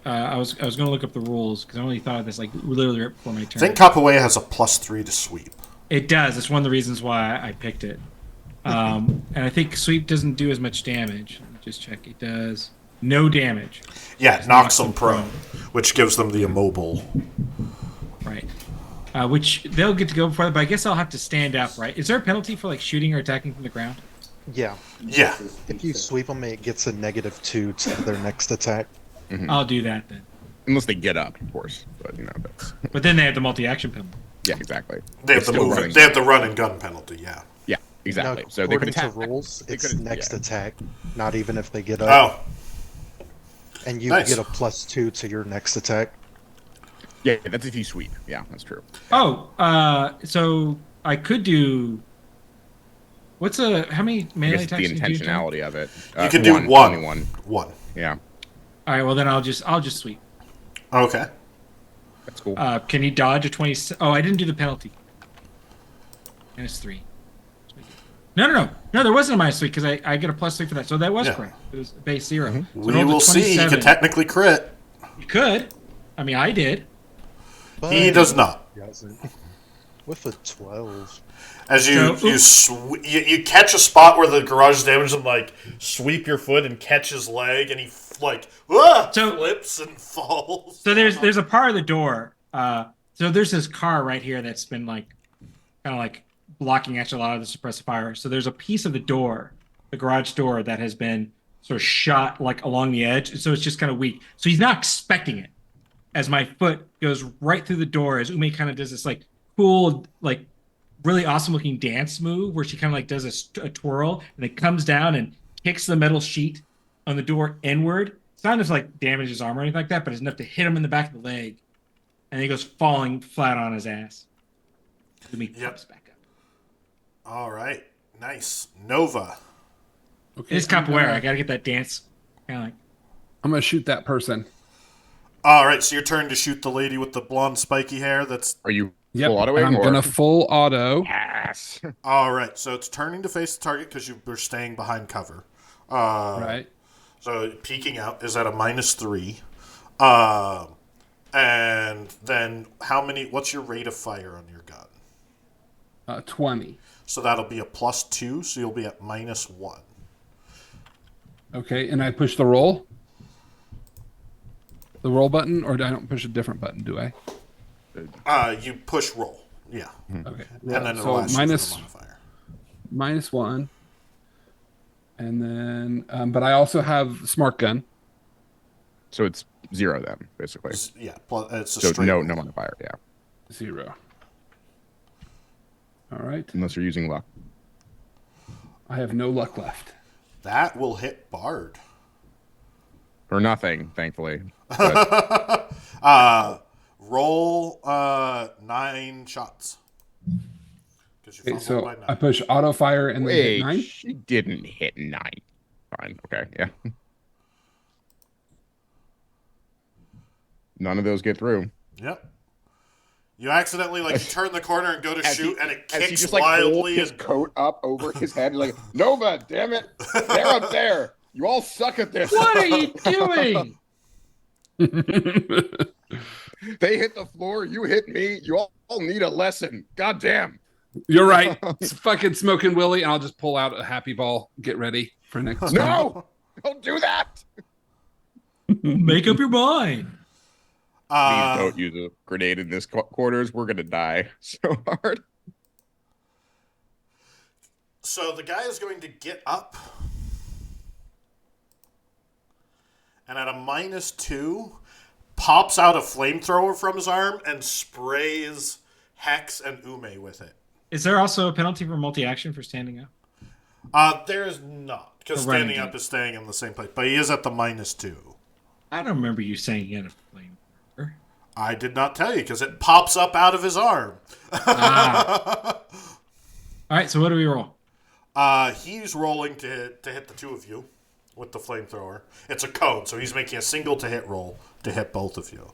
I was going to look up the rules because I only thought of this like literally right before my I turn. think Capoeira has a +3 to sweep. It does. It's one of the reasons why I picked it. And I think sweep doesn't do as much damage. Let me just check. It does no damage. Yeah, it knocks them prone, which gives them the immobile. Right. Which they'll get to go before, but I guess I'll have to stand up, right? Is there a penalty for like shooting or attacking from the ground? Yeah. Yeah. If you sweep them, it gets a -2 to their next attack. I'll do that then. Unless they get up, of course. But that's But then they have the multi-action penalty. yeah, exactly. They have It's the still move. running. They have the run and gun penalty. Yeah. Yeah, exactly. No, So they could according attack. to rules, They it's could- next yeah. attack, not even if they get up. Oh. And you Nice. get a +2 to your next attack. Yeah, that's if you sweep. Yeah, that's true. Oh, so I could do. How many I melee guess attacks? the can you do? intentionality of it. You can do one. Only one. One. Yeah, All right, well then I'll just sweep. Okay. that's cool. Can he dodge a 20? Oh, I didn't do the penalty. -3. No. There wasn't a -3 because I get a +3 for that. So that was Yeah. correct. It was base 0. So We rolled a will see. He 27. could technically crit. You could. I mean, I did. But He does not. he doesn't. With a 12. As you So- you catch a spot where the garage is damaged and like sweep your foot and catch his leg and he flips and falls. So there's a part of the door. So there's this car right here that's been like kind of like blocking actually a lot of the suppressive fire. So there's a piece of the door, the garage door, that has been sort of shot like along the edge. So it's just kind of weak. So he's not expecting it. As my foot goes right through the door, as Ume kind of does this like cool like really awesome looking dance move where she kind of like does a twirl and it comes down and kicks the metal sheet on the door inward. It's not enough to like damage his armor or anything like that, but it's enough to hit him in the back of the leg, and he goes falling flat on his ass. Umi pops back up. All right. Nice. Nova. Okay, It's capoeira. I gotta get that dance. Kind of like. I'm gonna shoot that person. All right. So your turn to shoot the lady with the blonde spiky hair. That's Are you Yep, full and autoing I'm or gonna full auto. yes? all right. So it's turning to face the target because you were staying behind cover. Right. So peeking out is at a -3. And then what's your rate of fire on your gun? 20. So that'll be a +2, so you'll be at -1. Okay, and I push the roll. The roll button, or I don't push a different button, do I? You push roll. Yeah. Okay. And then so it'll minus modifier. -1. And then, but I also have smart gun. So it's 0 then, basically. Yeah, it's a So straight no roll. modifier, yeah. 0. All right. Unless you're using luck. I have no luck left. That will hit Bard. Or nothing, thankfully. But Roll 9 shots. Okay, so I push auto fire and then hit wait, 9. she didn't hit 9. Fine, okay, yeah. None of those get through. Yep. You accidentally you turn the corner and go to shoot, and it As he kicks just holds wildly. his coat up over his head, like Nova, damn it, they're up there. You all suck at this. What are you doing? They hit the floor, you hit me. You all need a lesson. God damn. You're right. It's fucking Smoking Willie, and I'll just pull out a happy ball. Get ready for next time. No, don't do that. Make up your mind. Please don't use a grenade in this quarters. We're gonna die so hard. So the guy is going to get up, and at a -2, pops out a flamethrower from his arm and sprays Hex and Ume with it. Is there also a penalty for multi-action for standing up? There is not, because For running standing up is staying in the same place, but he is at the -2. I don't remember you saying he had a flame. I did not tell you, because it pops up out of his arm. All right, so what do we roll? He's rolling to hit the two of you with the flamethrower. It's a cone, so he's making a single to hit roll to hit both of you.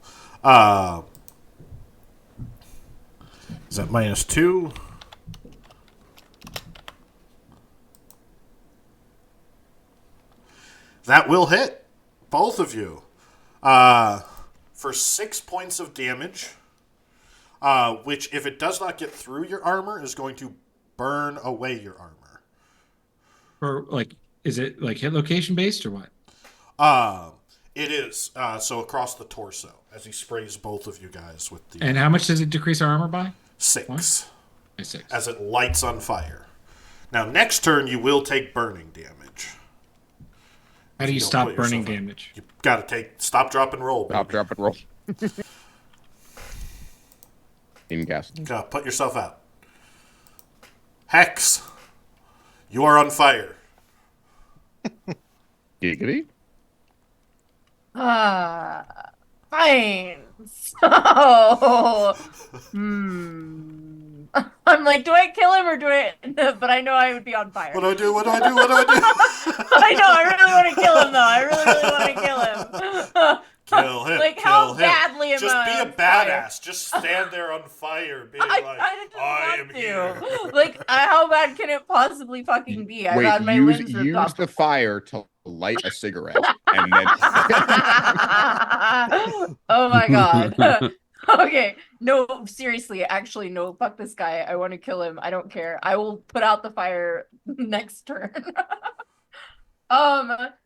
Is that -2? That will hit both of you for 6 points of damage, which, if it does not get through your armor, is going to burn away your armor. Or is it like hit location based or what? It is. So across the torso, as he sprays both of you guys with the And how much does it decrease our armor by? 6. By 6. As it lights on fire. Now, next turn, you will take burning damage. How do you don't stop put burning yourself out. damage? You got to stop, drop, and roll. Stop, drop, and roll. In gas. Put yourself out. Hex, you are on fire. Giggity. Fine. So, I'm like, do I kill him or do I? But I know I would be on fire. What do I do? What do I do? What do I do? I know. I really want to kill him, though. I really, really want to kill him. Kill him. Like, kill how him. badly am Just I be a on fire? badass. Just stand there on fire, being I like, kind of just I am want to. here. Like, how bad can it possibly fucking be? I've Wait, had my use wins ripped off. the fire to light a cigarette, and then Oh my god. Okay, no, seriously, actually, no, fuck this guy. I want to kill him. I don't care. I will put out the fire next turn.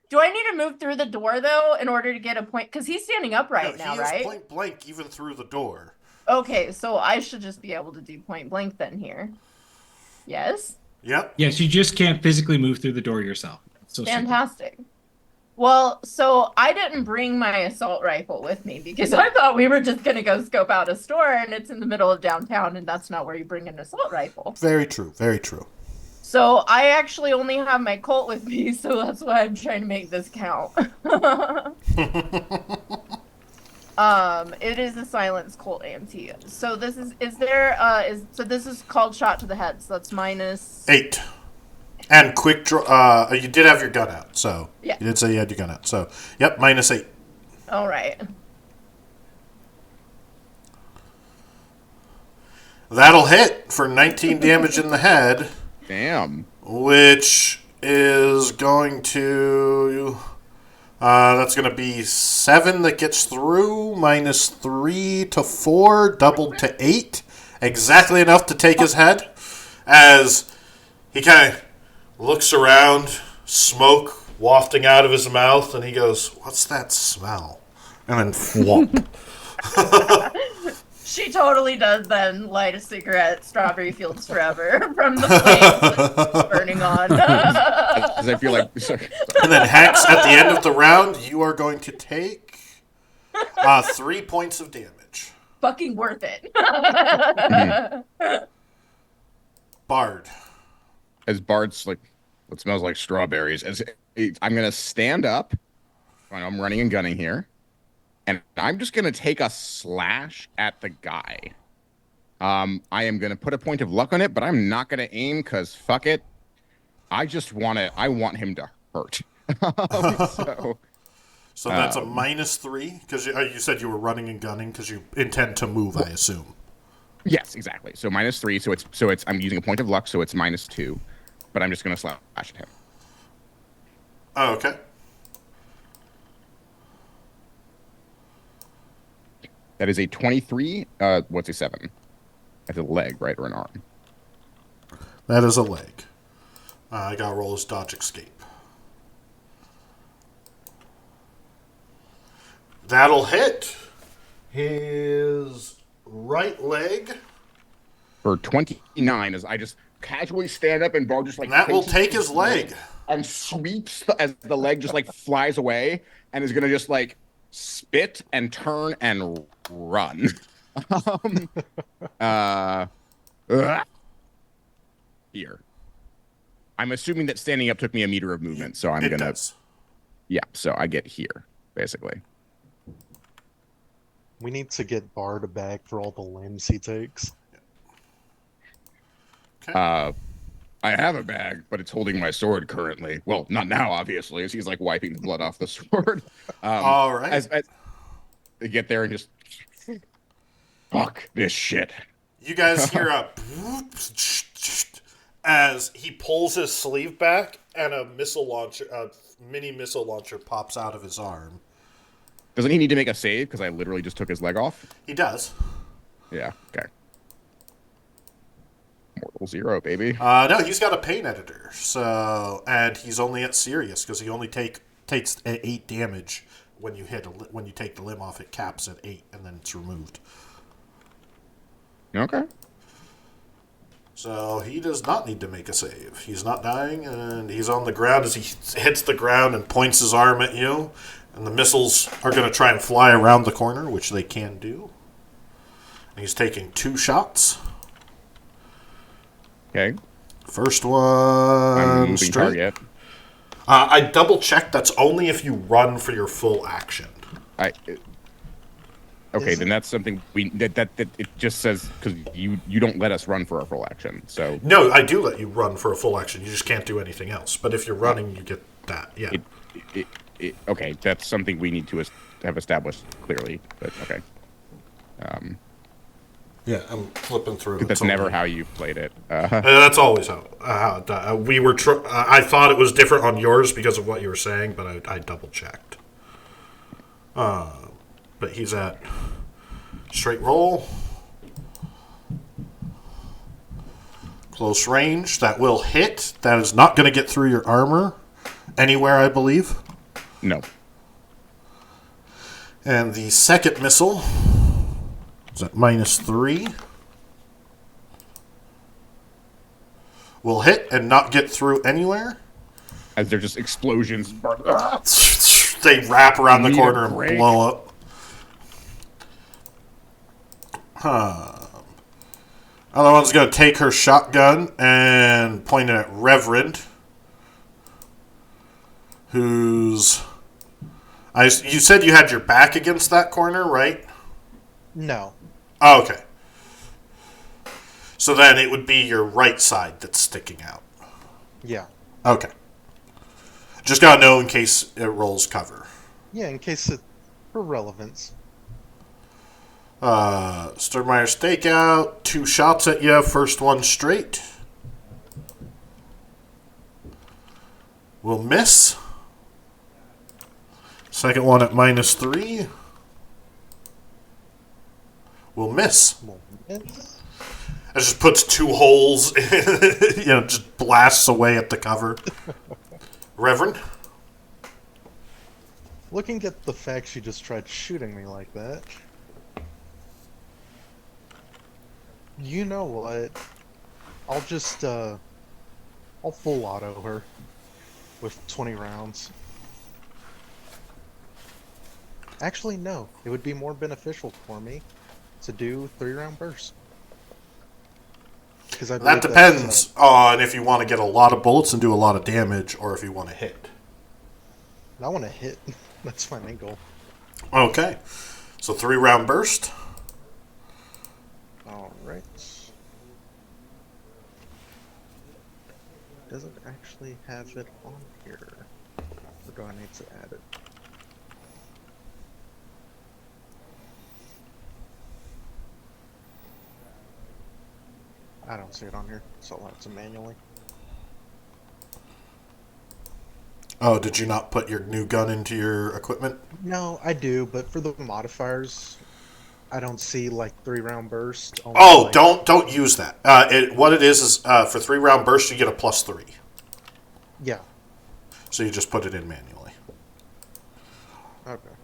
Do I need to move through the door though in order to get a point? Because he's standing upright now, he right? is point blank even through the door. Okay, so I should just be able to do point blank then here. Yes? Yep. Yes, you just can't physically move through the door yourself. So Fantastic. Well, so I didn't bring my assault rifle with me because I thought we were just gonna go scope out a store and it's in the middle of downtown and that's not where you bring an assault rifle. Very true. Very true. So I actually only have my Colt with me, so that's why I'm trying to make this count. It is a silenced Colt AMT. So this this is called shot to the head, so that's -8. And quick draw. You did have your gun out, so Yeah. you did say you had your gun out. So yep, -8. All right. That'll hit for 19 damage in the head, Damn. which is going to. That's going to be 7 that gets through, -3 to 4, doubled to 8. Exactly enough to take his head. As he kind of looks around, smoke wafting out of his mouth, and he goes, "What's that smell?" And then whomp. She totally does then light a cigarette, Strawberry Fields Forever, from the flames that's burning on. Because I feel like. And then Hex, at the end of the round, you are going to take 3 points of damage. Fucking worth it. Bard. As Bard's like, what smells like strawberries. I'm gonna stand up. I'm running and gunning here, and I'm just gonna take a slash at the guy. I am gonna put a point of luck on it, but I'm not gonna aim because fuck it. I want him to hurt. So that's a -3 because you said you were running and gunning because you intend to move, I assume. Yes, exactly. So -3. So it's I'm using a point of luck, so it's -2. But I'm just gonna slash at him. Oh, okay. That is a 23. What's a 7? That's a leg, right, or an arm? That is a leg. I got to roll his dodge escape. That'll hit his right leg. For 29, as I just casually stand up and Bard just like. And that will take his leg. And sweeps as the leg just like flies away and is gonna just like spit and turn and run. Here. I'm assuming that standing up took me a meter of movement, so I'm It gonna. does. Yeah, so I get here basically. We need to get Bard a bag for all the limbs he takes. Okay. I have a bag, but it's holding my sword currently. Well, not now, obviously, as he's like wiping the blood off the sword. All right. As they get there and just fuck this shit. You guys hear a as he pulls his sleeve back and a mini missile launcher pops out of his arm. Doesn't he need to make a save? Because I literally just took his leg off. He does. Yeah. Okay. Mortal 0, baby. No, he's got a pain editor. And he's only at serious because he only takes 8 damage when you when you take the limb off. It caps at 8 and then it's removed. Okay. So he does not need to make a save. He's not dying, and he's on the ground as he hits the ground and points his arm at you. And the missiles are going to try and fly around the corner, which they can do. And he's taking 2 shots. Okay. First I'm one moving straight. target. I double checked. That's only if you run for your full action. Okay, then that's something that it just says because you don't let us run for our full action. So No, I do let you run for a full action. You just can't do anything else. But if you're running, you get that. Yeah. Okay, that's something we need to have established clearly. But okay. Yeah, I'm flipping through. That's never how you played it. That's always how we were. I thought it was different on yours because of what you were saying, but I double checked. But he's at straight roll, close range. That will hit. That is not going to get through your armor anywhere, I believe. No. And the second missile is at -3. Will hit and not get through anywhere. as they're just explosions. They wrap around the Need a corner and break. blow up. Other one's going to take her shotgun and point it at Reverend, who's... you said you had your back against that corner, right? No. Oh, okay. So then it would be your right side that's sticking out. Yeah. Okay. Just gotta know in case it rolls cover. Yeah, in case it... for relevance. Sternmeyer stakeout. 2 shots at you. First one straight. Will miss. Second one at -3. Will miss. Moments. It just puts 2 holes, just blasts away at the cover. Reverend? Looking at the fact she just tried shooting me like that. You know what? I'll just, I'll full auto her with 20 rounds. Actually, no. It would be more beneficial for me to do 3-round burst. Because That depends on if you want to get a lot of bullets and do a lot of damage, or if you want to hit. I want to hit. That's my main goal. Okay. So 3-round burst. Alright. Does it actually have it on here? Or do I need to add it? I don't see it on here, so I'll have to manually. Oh, did you not put your new gun into your equipment? No, I do, but for the modifiers, I don't see like 3-round burst. Only Oh, like... don't use that. What it is for 3-round burst, you get a +3. Yeah. So you just put it in manually. Okay.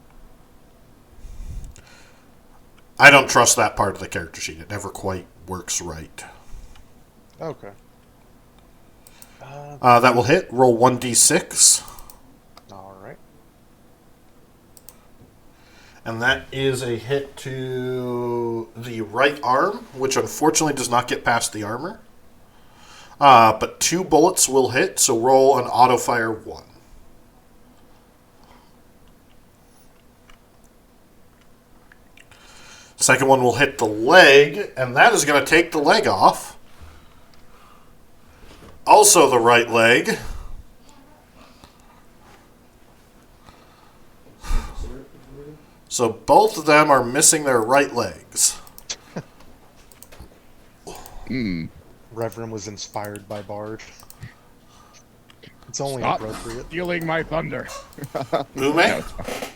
I don't trust that part of the character sheet. It never quite works right. Okay. That will hit. Roll 1d6. Alright. And that is a hit to the right arm, which unfortunately does not get past the armor. But 2 bullets will hit, so roll an auto fire 1. Second one will hit the leg, and that is going to take the leg off. Also the right leg. So both of them are missing their right legs. Reverend was inspired by Bard. It's only Stop appropriate. stealing my thunder. Ume? No, it's fine.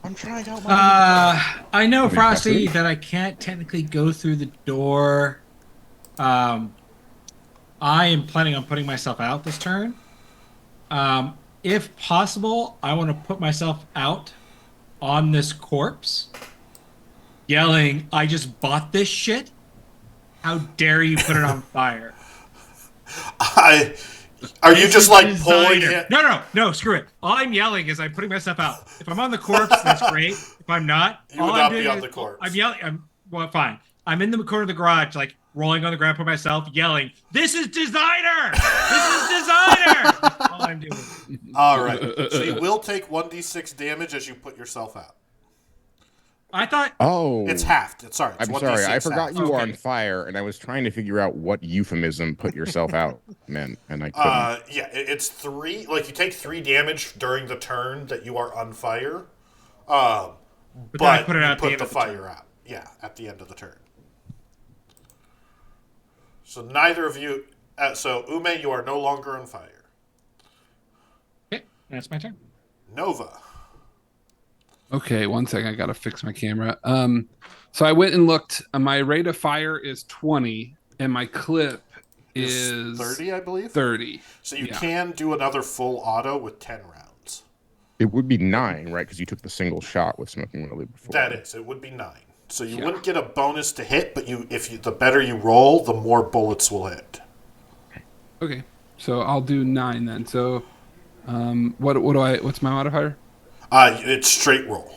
I'm trying out my... I know, Wait, Frosty, that's that I can't technically go through the door. I am planning on putting myself out this turn. If possible, I want to put myself out on this corpse, yelling, "I just bought this shit. How dare you put it on fire?" Are you This just is like designer. pulling it? No, screw it. All I'm yelling is I'm putting myself out. If I'm on the corpse, that's great. If I'm not, You all would I'm not doing be on is the corpse. I'm yelling. Fine. I'm in the corner of the garage, like rolling on the ground for myself, yelling, "This is designer! This is designer!" That's all I'm doing. All right. So you will take 1d6 damage as you put yourself out. I thought Oh. It's halved. It's 1d6 I'm sorry, I forgot halved. you were Okay. on fire, and I was trying to figure out what euphemism put yourself out meant, and I couldn't. Yeah, it's 3. Like, you take 3 damage during the turn that you are on fire. But then I put it you out at the put end the of the fire turn. out. Yeah, at the end of the turn. So neither of you... so, Ume, you are no longer on fire. okay, that's my turn. Nova. Okay, one second. I gotta fix my camera. So I went and looked. My rate of fire is 20, and my clip is 30, I believe. 30. So you Yeah. can do another full auto with 10 rounds. It would be 9, right? Because you took the single shot with Smoking Lily before. That is. It would be 9. So you Yeah. wouldn't get a bonus to hit, but the better you roll, the more bullets will hit. Okay, so I'll do 9 then. So What's my modifier? It's straight roll.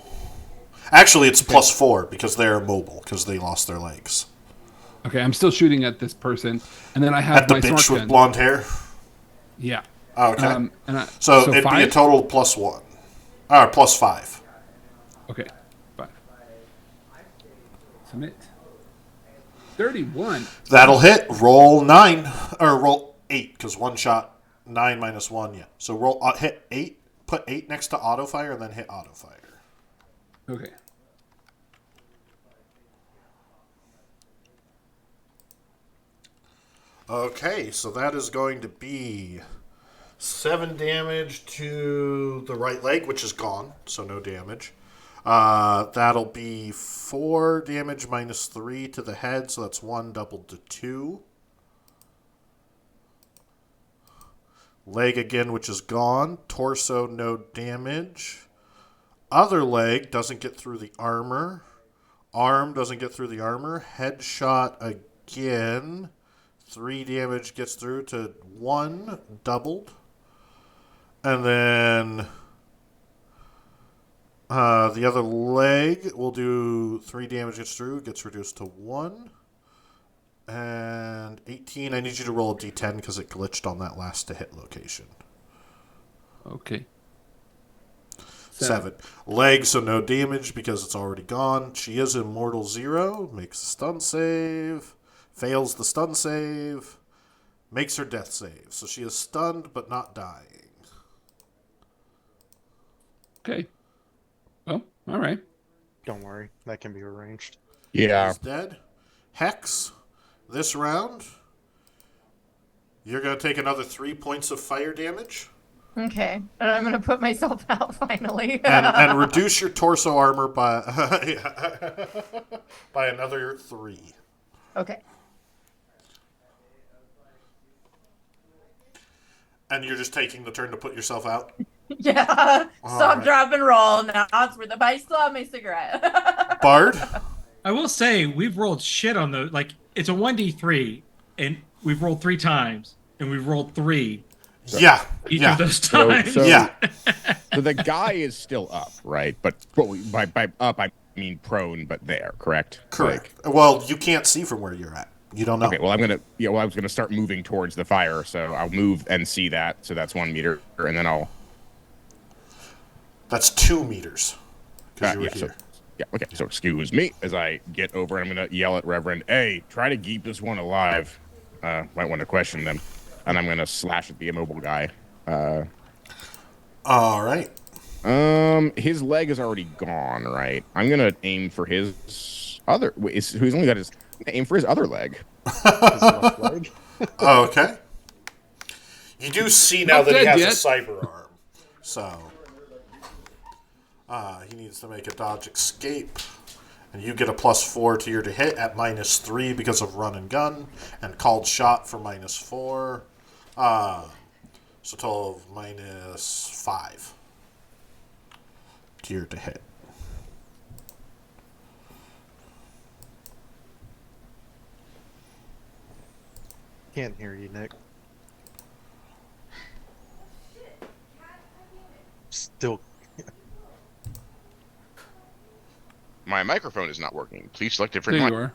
Actually, it's +4 because they're immobile because they lost their legs. Okay, I'm still shooting at this person, and then I have At the my bitch smart with gun. blonde hair. Yeah. Okay. So it'd be a 5? total +1. Or +5. Okay, 5. Submit. 31. That'll hit. Roll 9. Or roll 8, because one shot, 9 minus 1, yeah. So roll hit 8, put 8 next to auto fire, and then hit auto fire. Okay. Okay, so that is going to be 7 damage to the right leg, which is gone, so no damage. That'll be 4 damage minus 3 to the head, so that's 1 doubled to 2. Leg again, which is gone. Torso, no damage. Other leg doesn't get through the armor. Arm doesn't get through the armor. Headshot again. 3 damage gets through to 1, doubled. And then the other leg will do 3 damage gets through, gets reduced to 1. And 18, I need you to roll a d10 because it glitched on that last to hit location. Okay. 7. Leg, so no damage because it's already gone. She is immortal 0, makes a stun save, fails the stun save, makes her death save. So she is stunned but not dying. Okay. Well, all right. Don't worry, that can be arranged. Yeah. She's dead. Hex, this round, you're going to take another 3 points of fire damage. Okay, and I'm gonna put myself out finally. and reduce your torso armor by by another 3. Okay. And you're just taking the turn to put yourself out? Yeah. Stop, right. drop, and roll. Now it's for the. But I still have my cigarette. Bard? I will say we've rolled shit on the like. It's a 1d3, and we've rolled 3 times, and we've rolled 3 Yeah. each yeah. of those times. Yeah. So the guy is still up, right? But by up I mean prone, but there, correct? Correct. Well, you can't see from where you're at. You don't know. Okay, well I was gonna start moving towards the fire, so I'll move and see that. So that's 1 meter, and then I'll. That's 2 meters. Because you were yeah, here. okay. So excuse me as I get over, and I'm gonna yell at Reverend, "Hey, try to keep this one alive." Might want to question them, and I'm gonna slash at the immobile guy. All right. His leg is already gone, right? I'm gonna aim for his other. He's only got his. I'm gonna aim for his other leg. His left leg. Okay. You do see now Not that he dead has yet. a cyber arm. So he needs to make a dodge escape. And you get a +4 to your to hit at -3 because of run and gun, and called shot for -4. So total of -5 to your to hit. Can't hear you, Nick. Still. My microphone is not working. Please select There different. you are.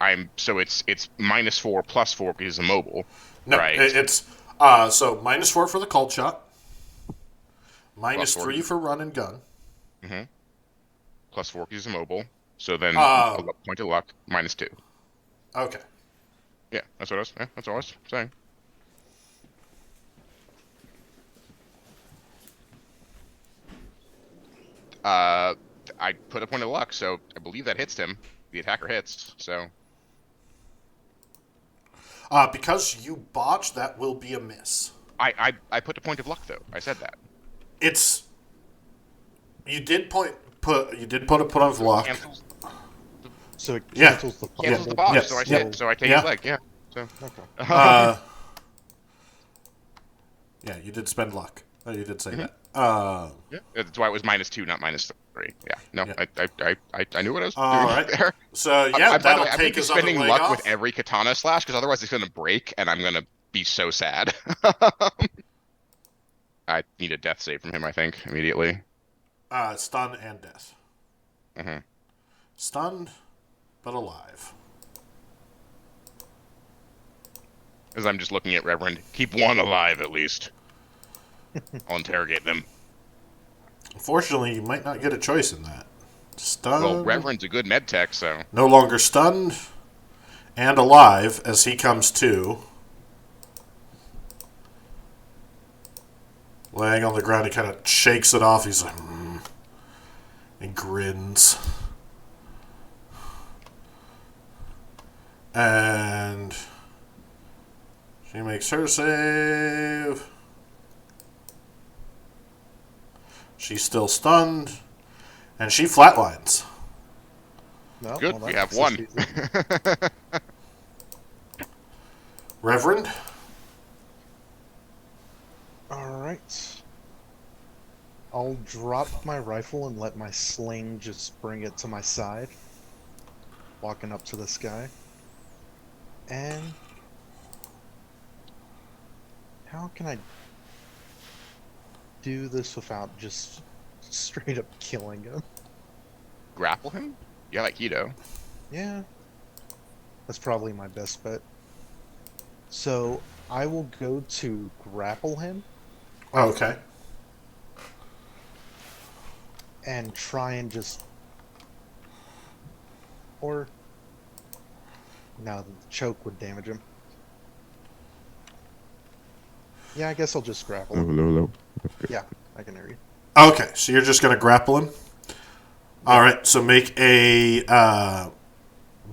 I'm so it's -4 +4 because it's immobile. No, right. it's so -4 for the cold shot, -3 for run and gun. +4 because it's immobile. So then point of luck -2. Okay. Yeah, that's what I was saying. I put a point of luck, so I believe that hits him. The attacker hits, so Because you botched, that will be a miss. I put a point of luck though. I said that. It's you did put a point of luck. Cancels, So it Yeah. cancels the cancels the possible- box, Yes. so I Yeah. said so I take Yeah. his leg. Yeah. So Okay. Yeah, you did spend luck. Oh, you did say that. yeah. That's why it was -2, not -3. Yeah. No, Yeah. I knew what I was All doing right. there. So yeah, By the way, that'll I'm gonna take be his other spending leg luck off. with every katana slash because otherwise it's gonna break and I'm gonna be so sad. I need a death save from him, I think, immediately. Stun and death. Mm-hmm. Stunned, but alive. As I'm just looking at Reverend. Keep one alive, at least. I'll interrogate them. Unfortunately, you might not get a choice in that. Stunned. Well, Reverend's a good med tech, so... No longer stunned and alive as he comes to. Laying on the ground, he kind of shakes it off. He's like, and grins. And she makes her save. She's still stunned. And she flatlines. No, Good, well, we that have makes one. this easy. Reverend? Alright. I'll drop my rifle and let my sling just bring it to my side. Walking up to this guy. And... how can I do this without just straight up killing him? Grapple him? Yeah, like Keto. Yeah. That's probably my best bet. So, I will go to grapple him Oh, okay. and try and just... or... no, the choke would damage him. Yeah, I guess I'll just grapple him. Low. Yeah, I can hear you. Okay, so you're just going to grapple him? All right, so make a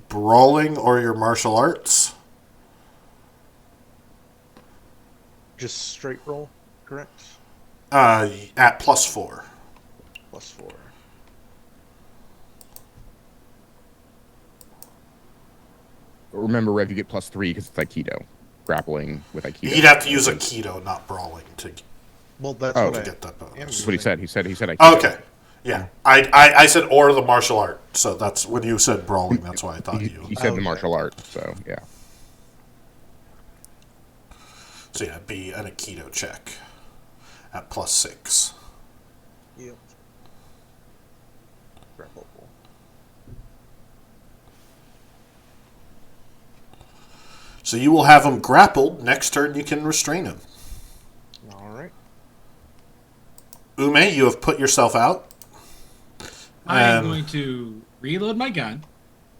brawling or your martial arts. Just straight roll, correct? At +4. +4. Remember, Rev, you get +3 because it's Aikido. Grappling with Aikido. You'd have to use Aikido, not brawling, to Well, that's Oh, what to I get that bonus. am That's what he said. He said Aikido. Okay. Yeah. I said or the martial art, so that's when you said brawling, that's why I thought He you. said Okay. the martial art, so yeah. So yeah, it'd be an Aikido check at +6. Yep. Grapple. So you will have him grappled. Next turn you can restrain him. Alright. Ume, you have put yourself out. I'm Um, going to reload my gun.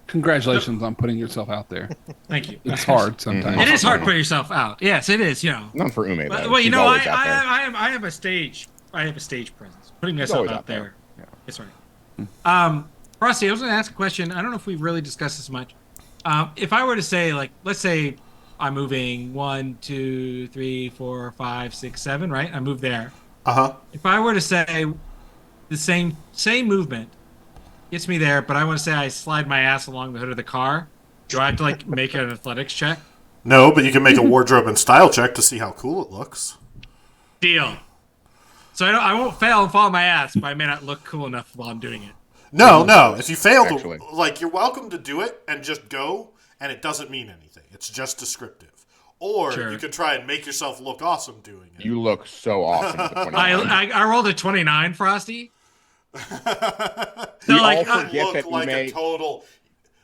Congratulations on putting yourself out there. Thank you. It's hard sometimes. It is hard to put yourself out. Yes, it is. You know. Not for Ume, though. Well, you He's know, always out there. I have a stage. I have a stage presence. Putting myself always out out there. there. Yeah. It's right. Frosty, I was going to ask a question. I don't know if we've really discussed this much. If I were to say, like, let's say I'm moving 1, 2, 3, 4, 5, 6, 7, right? I move there. If I were to say the same movement gets me there, but I want to say I slide my ass along the hood of the car, do I have to like make an athletics check? No, but you can make a wardrobe and style check to see how cool it looks. Deal. So I won't fail and fall on my ass, but I may not look cool enough while I'm doing it. No. If you fail Actually. to, like, you're welcome to do it and just go, and it doesn't mean anything. It's just descriptive. Or Sure. you could try and make yourself look awesome doing it. You look so awesome with the 29. I rolled a 29, Frosty. We So all like, forget look that like a Ume... total,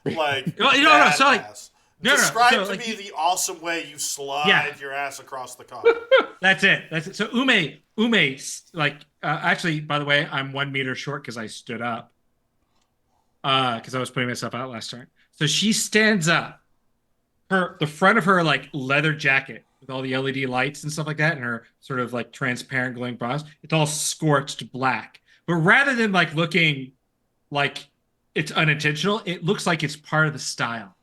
like, No, so, like, badass. no, Describe so, to like, me the awesome way you slide Yeah. your ass across the car. that's it. So Ume, like, actually, by the way, I'm 1 meter short because I stood up. Because I was putting myself out last turn. So she stands up. The front of her like leather jacket with all the LED lights and stuff like that, and her sort of like transparent glowing bras, it's all scorched black. But rather than like looking like it's unintentional, it looks like it's part of the style.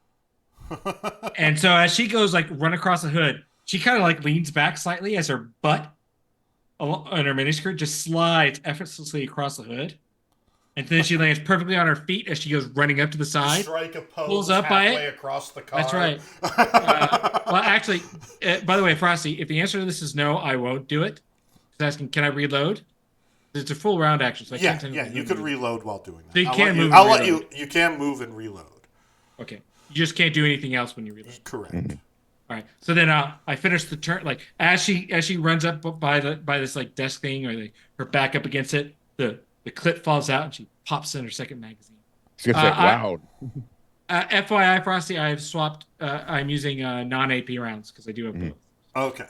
And so as she goes like run across the hood, she kind of like leans back slightly as her butt on her miniskirt just slides effortlessly across the hood. And then she lands perfectly on her feet as she goes running up to the side. Strike a pose Pulls up by halfway it. across the car. That's right. Well, actually, by the way, Frosty, if the answer to this is no, I won't do it. It's asking, can I reload? It's a full round action, so I can't. Yeah, you could reload while doing that. So you can move and I'll let reload. you can move and reload. Okay. You just can't do anything else when you reload. Correct. Mm-hmm. All right. So then I finish the turn. Like as she runs up by this like desk thing or her back up against it, the clip falls out and she pops in her second magazine. I was gonna say, wow. FYI, Frosty, I've swapped. I'm using non-AP rounds because I do have both. Okay.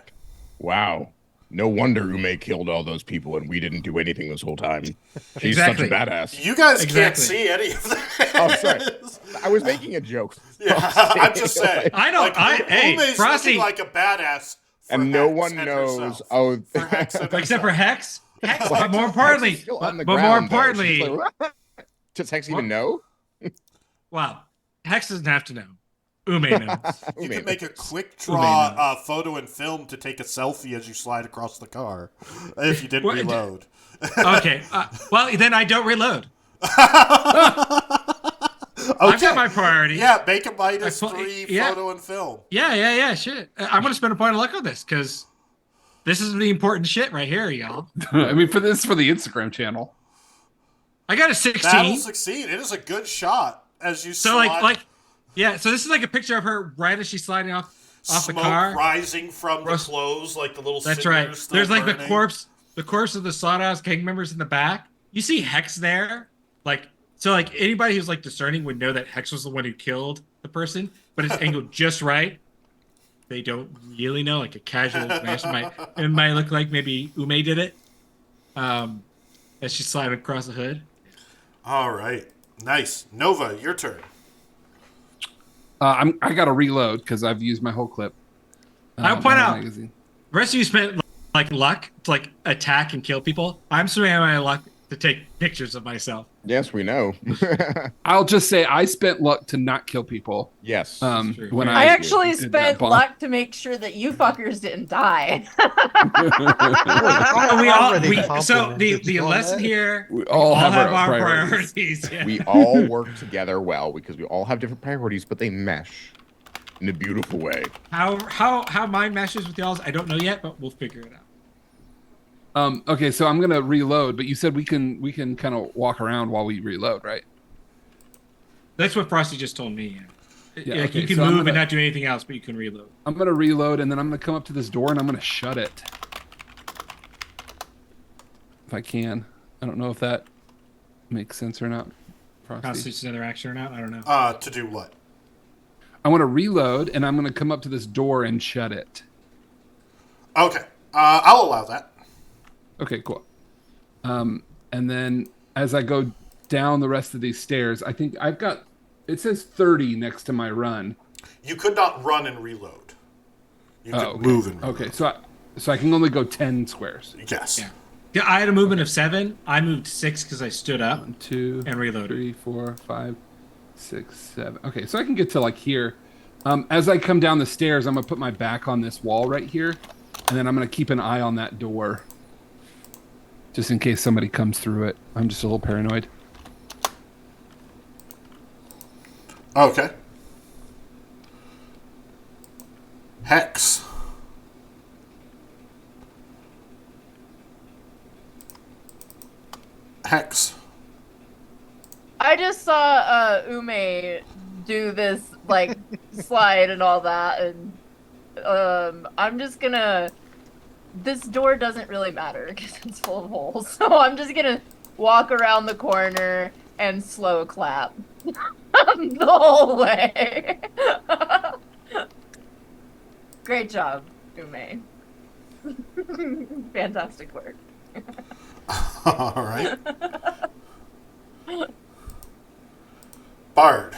Wow. No wonder Ume killed all those people and we didn't do anything this whole time. She's Exactly. such a badass. You guys can't Exactly. see any of that. Oh, sorry. I was making a joke. Yeah, I'm just saying. I don't. Hey, Ume's Frosty. looking like a badass. For And no Hex one and knows. herself. Oh, For Hex and Except for herself. Hex. But more importantly, Hex is still on the but more ground, though. importantly, She's like, does Hex even know? wow, Hex doesn't have to know. Ume knows. You can make a quick Ume draw photo and film to take a selfie as you slide across the car if you didn't What- reload. Okay. Well, then I don't reload. Okay. I've got my priority. Yeah, make a minus I put- 3 yeah. photo and film. Yeah. Shit. I'm gonna spend a point of luck on this because this is the important shit right here, y'all. I mean, for the Instagram channel. I got a That'll 16. succeed. It is a good shot as you So slide. yeah. So this is like a picture of her right as she's sliding off the Smoke car. rising from the Roast- clothes, like the little. That's cinders right. still There's like burning. the corpse of the Sawdust gang members in the back. You see Hex there, like so. Like anybody who's like discerning would know that Hex was the one who killed the person, but it's angled just right. They don't really know. Like a casual glance it might look like maybe Ume did it. As she's sliding across the hood. All right, nice. Nova, your turn. I got to reload because I've used my whole clip. I'll point my out- magazine. The rest of you spent like luck to like attack and kill people. I'm spending my luck to take pictures of myself. Yes, we know. I'll just say I spent luck to not kill people. Yes. true. When I I actually did that spent bomb. luck to make sure that you fuckers didn't die. Oh, Already so the complimented on lesson that. here, We all have our priorities. priorities. Yeah. We all work together well because we all have different priorities, but they mesh in a beautiful way. How mine meshes with y'all's, I don't know yet, but we'll figure it out. Okay, so I'm gonna reload, but you said we can kind of walk around while we reload, right? That's what Frosty just told me. Yeah. Yeah, Like okay, you can so I'm move gonna- and not do anything else, but you can reload. I'm gonna reload, and then I'm gonna come up to this door, and I'm gonna shut it if I can. I don't know if that makes sense or not. Frosty. Constitutes another action or not? I don't know. To do what? I want to reload, and I'm gonna come up to this door and shut it. Okay, I'll allow that. Okay, cool. And then as I go down the rest of these stairs, I think I've got. It says 30 next to my run. You could not run and reload. You could okay. move and reload. Okay, so I can only go 10 squares. Yes. Yeah. Yeah, I had a movement of 7. I moved 6 because I stood up 1, 2, and reloaded. 3, 4, 5, 6, 7. Okay, so I can get to like here. As I come down the stairs, I'm gonna put my back on this wall right here, and then I'm gonna keep an eye on that door, just in case somebody comes through it. I'm just a little paranoid. Okay. Hex. Hex. I just saw Ume do this like slide and all that, and I'm just gonna. This door doesn't really matter because it's full of holes, so I'm just gonna walk around the corner and slow clap the whole way. Great job, Ume. Fantastic work. All right. Bard.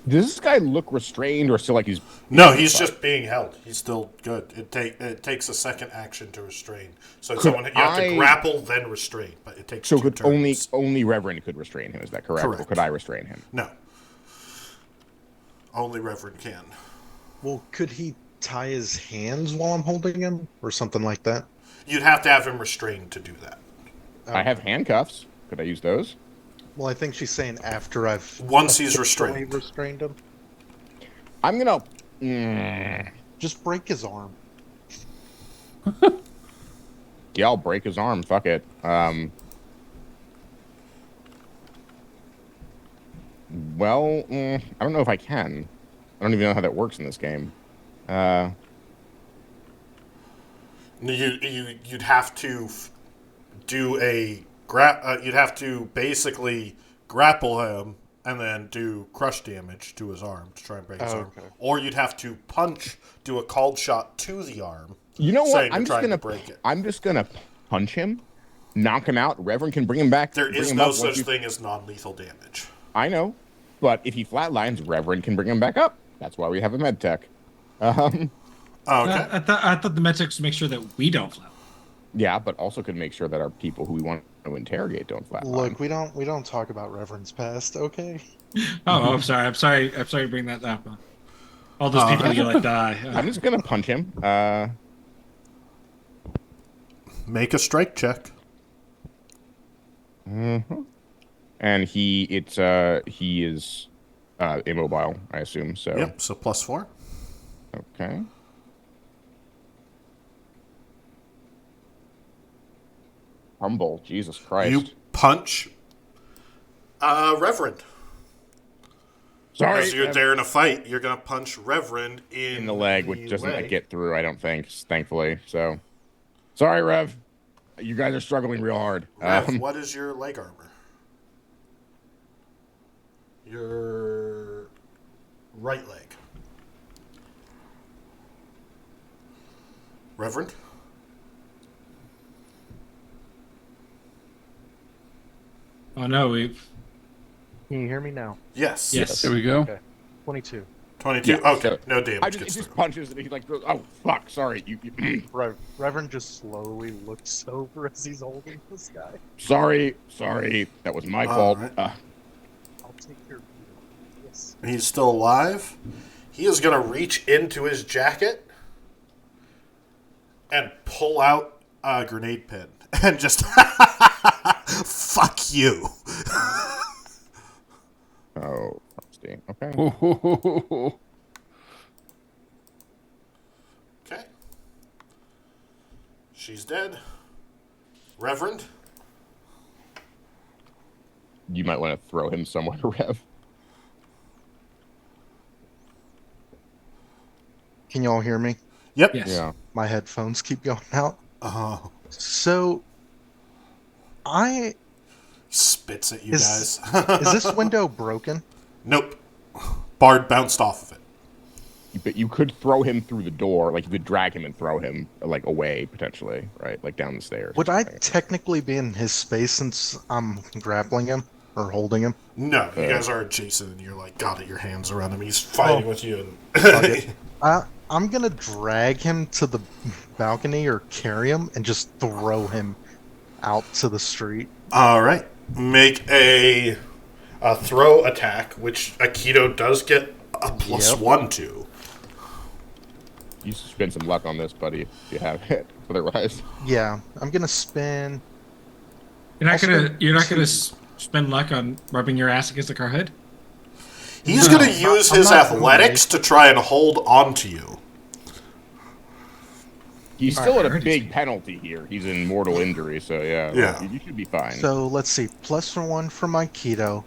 Does this guy look restrained or still like he's... No, he's just being held. He's still good. It takes a second action to restrain. So Could someone you have to I- grapple then restrain, but it takes So 2 could turns. only Reverend could restrain him, is that correct? Or Correct. could I restrain him? No. Only Reverend can. Well, could he tie his hands while I'm holding him, or something like that? You'd have to have him restrained to do that. I have handcuffs. Could I use those? Well, I think she's saying after I've Once he's officially restrained. restrained him. I'm gonna... Just break his arm. Yeah, I'll break his arm. Fuck it. Well, I don't know if I can. I don't even know how that works in this game. You'd have to do a you'd have to basically grapple him and then do crush damage to his arm to try and break his arm. Okay. Or you'd have to do a called shot to the arm. You know what? Saying you're trying to break it. I'm just gonna punch him, knock him out. Reverend can bring him back. There is no such thing as non-lethal damage. I know, but if he flatlines, Reverend can bring him back up. That's why we have a med tech. Okay. I thought the metrics make sure that we don't flat. Yeah, but also could make sure that our people who we want to interrogate don't flatline. Look, we don't talk about Reverend's past, okay? Oh, I'm sorry to bring that up. All those people you let die. I'm just gonna punch him. Make a strike check. Mm-hmm. And he is immobile, I assume. So Yep. So +4. Okay. Humble, Jesus Christ! You punch Reverend. Sorry, As you're there in a fight, you're gonna punch Reverend in the leg, which doesn't leg. get through. I don't think, thankfully. So, sorry, Rev. You guys are struggling real hard. Rev, what is your leg armor? Your right leg. Reverend? Oh no, we've. Can you hear me now? Yes. Yes. There we go. Okay. 22. 22? Yeah, okay. so No damage it gets just through. punches and he like goes, oh fuck, sorry. Reverend just slowly looks over as he's holding this guy. Sorry. That was my fault. right. I'll take care of you. Yes. He's still alive. He is going to reach into his jacket and pull out a grenade pin and just fuck you. Oh, frosty. Okay. Okay. She's dead. Reverend? You might want to throw him somewhere, Rev. Can y'all hear me? Yep. Yes. Yeah. My headphones keep going out. Oh. So, Spits at you Is- guys. is this window broken? Nope. Bard bounced off of it. But you could throw him through the door, like you could drag him and throw him like away potentially, right? Like down the stairs. Would I technically be in his space since I'm grappling him or holding him? No, you guys are adjacent and you're like got it, your hands around him. He's fighting with you. Fuck And it. I'm gonna drag him to the balcony or carry him and just throw him out to the street. All right. Make a throw attack, which Aikido does get a +1 to. You spend some luck on this, buddy, if you have it. Otherwise, Yeah, I'm gonna spin. You're not I'll gonna spend spend luck on rubbing your ass against the car hood. He's No, going to use I'm his not athletics to try and hold on to you. he's still at a Alright. big penalty here. He's in mortal injury, so yeah. Yeah. You should be fine. So let's see, +1 from Aikido,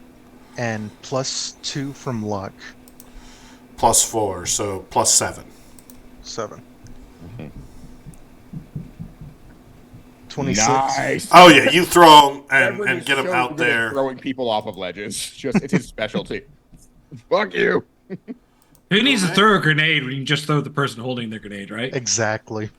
and +2 from luck. +4, so +7. 7. Mm-hmm. 26. Nice. Oh yeah, you throw him Edward and is get him so out good at there. throwing people off of ledges. Just it's his specialty. Fuck you. Who needs to throw a grenade when you can just throw the person holding the grenade, right? Exactly.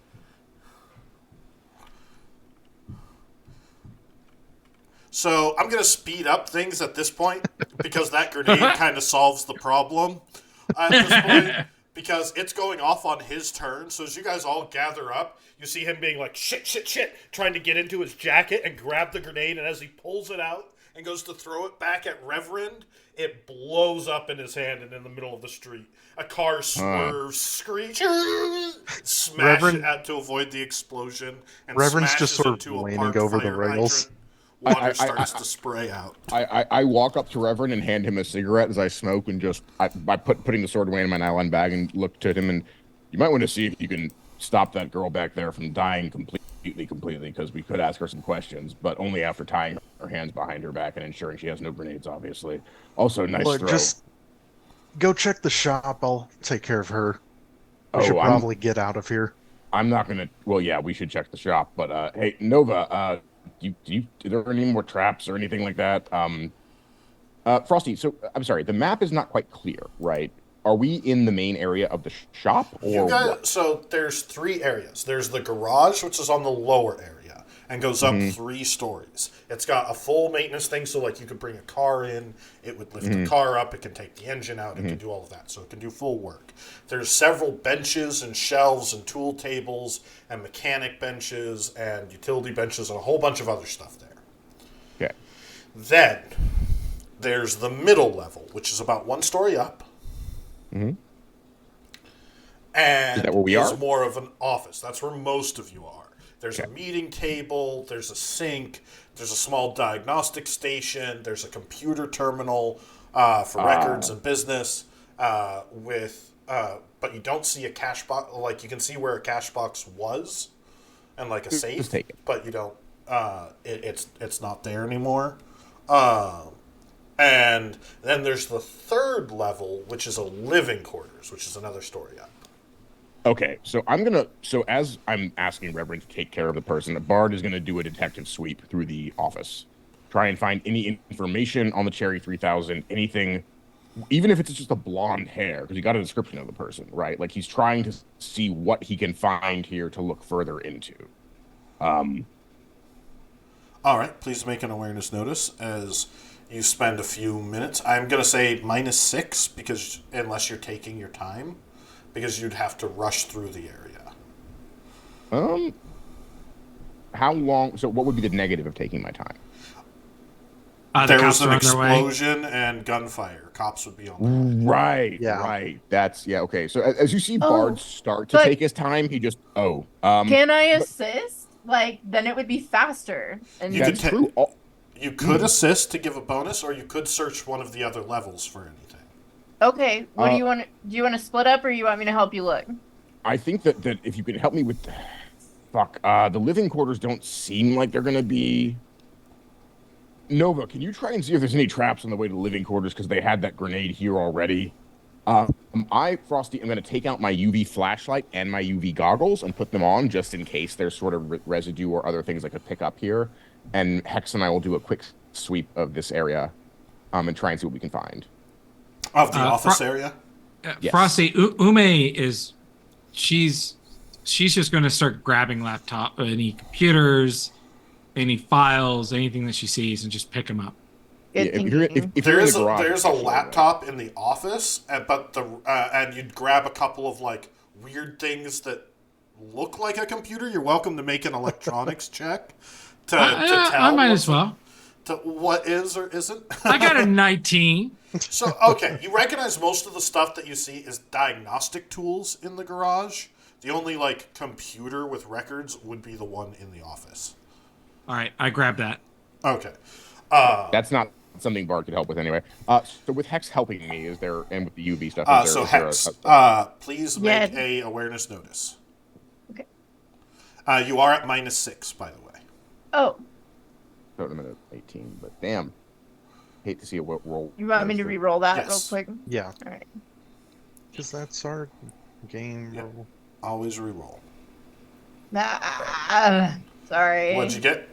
So I'm going to speed up things at this point because that grenade kind of solves the problem at this point because it's going off on his turn. So as you guys all gather up, you see him being like, shit, trying to get into his jacket and grab the grenade. And as he pulls it out and goes to throw it back at Reverend, it blows up in his hand and in the middle of the street. A car swerves, screech, smash Reverend- it out to avoid the explosion, and Reverend's smashes just sort of into a leaning parked over the fire rails. hydrant. Water starts to spray out. I walk up to Reverend and hand him a cigarette as I smoke and just by putting the sword away in my nylon bag and looked at him and you might want to see if you can stop that girl back there from dying completely because we could ask her some questions, but only after tying her hands behind her back and ensuring she has no grenades, obviously. Also, nice Look, throw. just go check the shop. I'll take care of her. We should Oh, probably get out of here. I'm not gonna. Well, yeah, we should check the shop. But hey, Nova, are there any more traps or anything like that? Frosty. So I'm sorry, the map is not quite clear, right? Are we in the main area of the shop You or guys, what? so there's 3 areas. There's the garage, which is on the lower area and goes up 3 stories. It's got a full maintenance thing, so like you could bring a car in, it would lift the car up, it can take the engine out, it can do all of that, so it can do full work. There's several benches and shelves and tool tables and mechanic benches and utility benches and a whole bunch of other stuff there. Okay. Then there's the middle level, which is about 1 story up. Mm-hmm. And is that where we is are? more of an office. That's where most of you are. There's a meeting table, there's a sink, there's a small diagnostic station, there's a computer terminal for records and business but you don't see a cash box. Like, you can see where a cash box was and like a safe, Just take it. but you don't it's not there anymore. And then there's the 3rd level, which is a living quarters, which is another story up. Okay, so as I'm asking Reverend to take care of the person, Bard is gonna do a detective sweep through the office, try and find any information on the Cherry 3000, anything, even if it's just a blonde hair, because he got a description of the person, right? Like, he's trying to see what he can find here to look further into. All right, please make an awareness notice as you spend a few minutes. I'm going to say -6 because unless you're taking your time, because you'd have to rush through the area. How long? So, what would be the negative of taking my time? The There cops was an are on their way. explosion and gunfire. Cops would be on there. Right, Yeah. right. That's okay. So, as you see Oh, Bard start to but- take his time, he just Can I assist? Like, then it would be faster. And You could that's true. You could assist to give a bonus, or you could search one of the other levels for anything. okay, what do you want? Do you want to split up, or you want me to help you look? I think that if you can help me with, the living quarters don't seem like they're gonna be. Nova, can you try and see if there's any traps on the way to the living quarters, because they had that grenade here already. Frosty, I'm gonna take out my UV flashlight and my UV goggles and put them on just in case there's sort of residue or other things I could pick up here. And Hex and I will do a quick sweep of this area, and try and see what we can find. Of the office area? Yes. Frosty, Ume is, she's just going to start grabbing any computers, any files, anything that she sees, and just pick them up. Good Yeah, if you're thinking. in the garage, There's a actually, laptop in the office, but and you'd grab a couple of like weird things that look like a computer. You're welcome to make an electronics check to tell. I might as well. To what is or isn't. I got a 19. So, okay, you recognize most of the stuff that you see is diagnostic tools in the garage. The only, like, computer with records would be the one in the office. All right, I grabbed that. Okay. That's not something Bard could help with anyway. So with Hex helping me, is there, and with the UV stuff, So, Hex, please make a awareness notice. Okay. You are at -6, by the way. Oh, So I'm at 18, but damn. Hate to see a roll. you want me to re-roll that Yes. real quick? Yeah, All right. because that's our game Yeah. roll. Always re-roll. Sorry. What'd you get?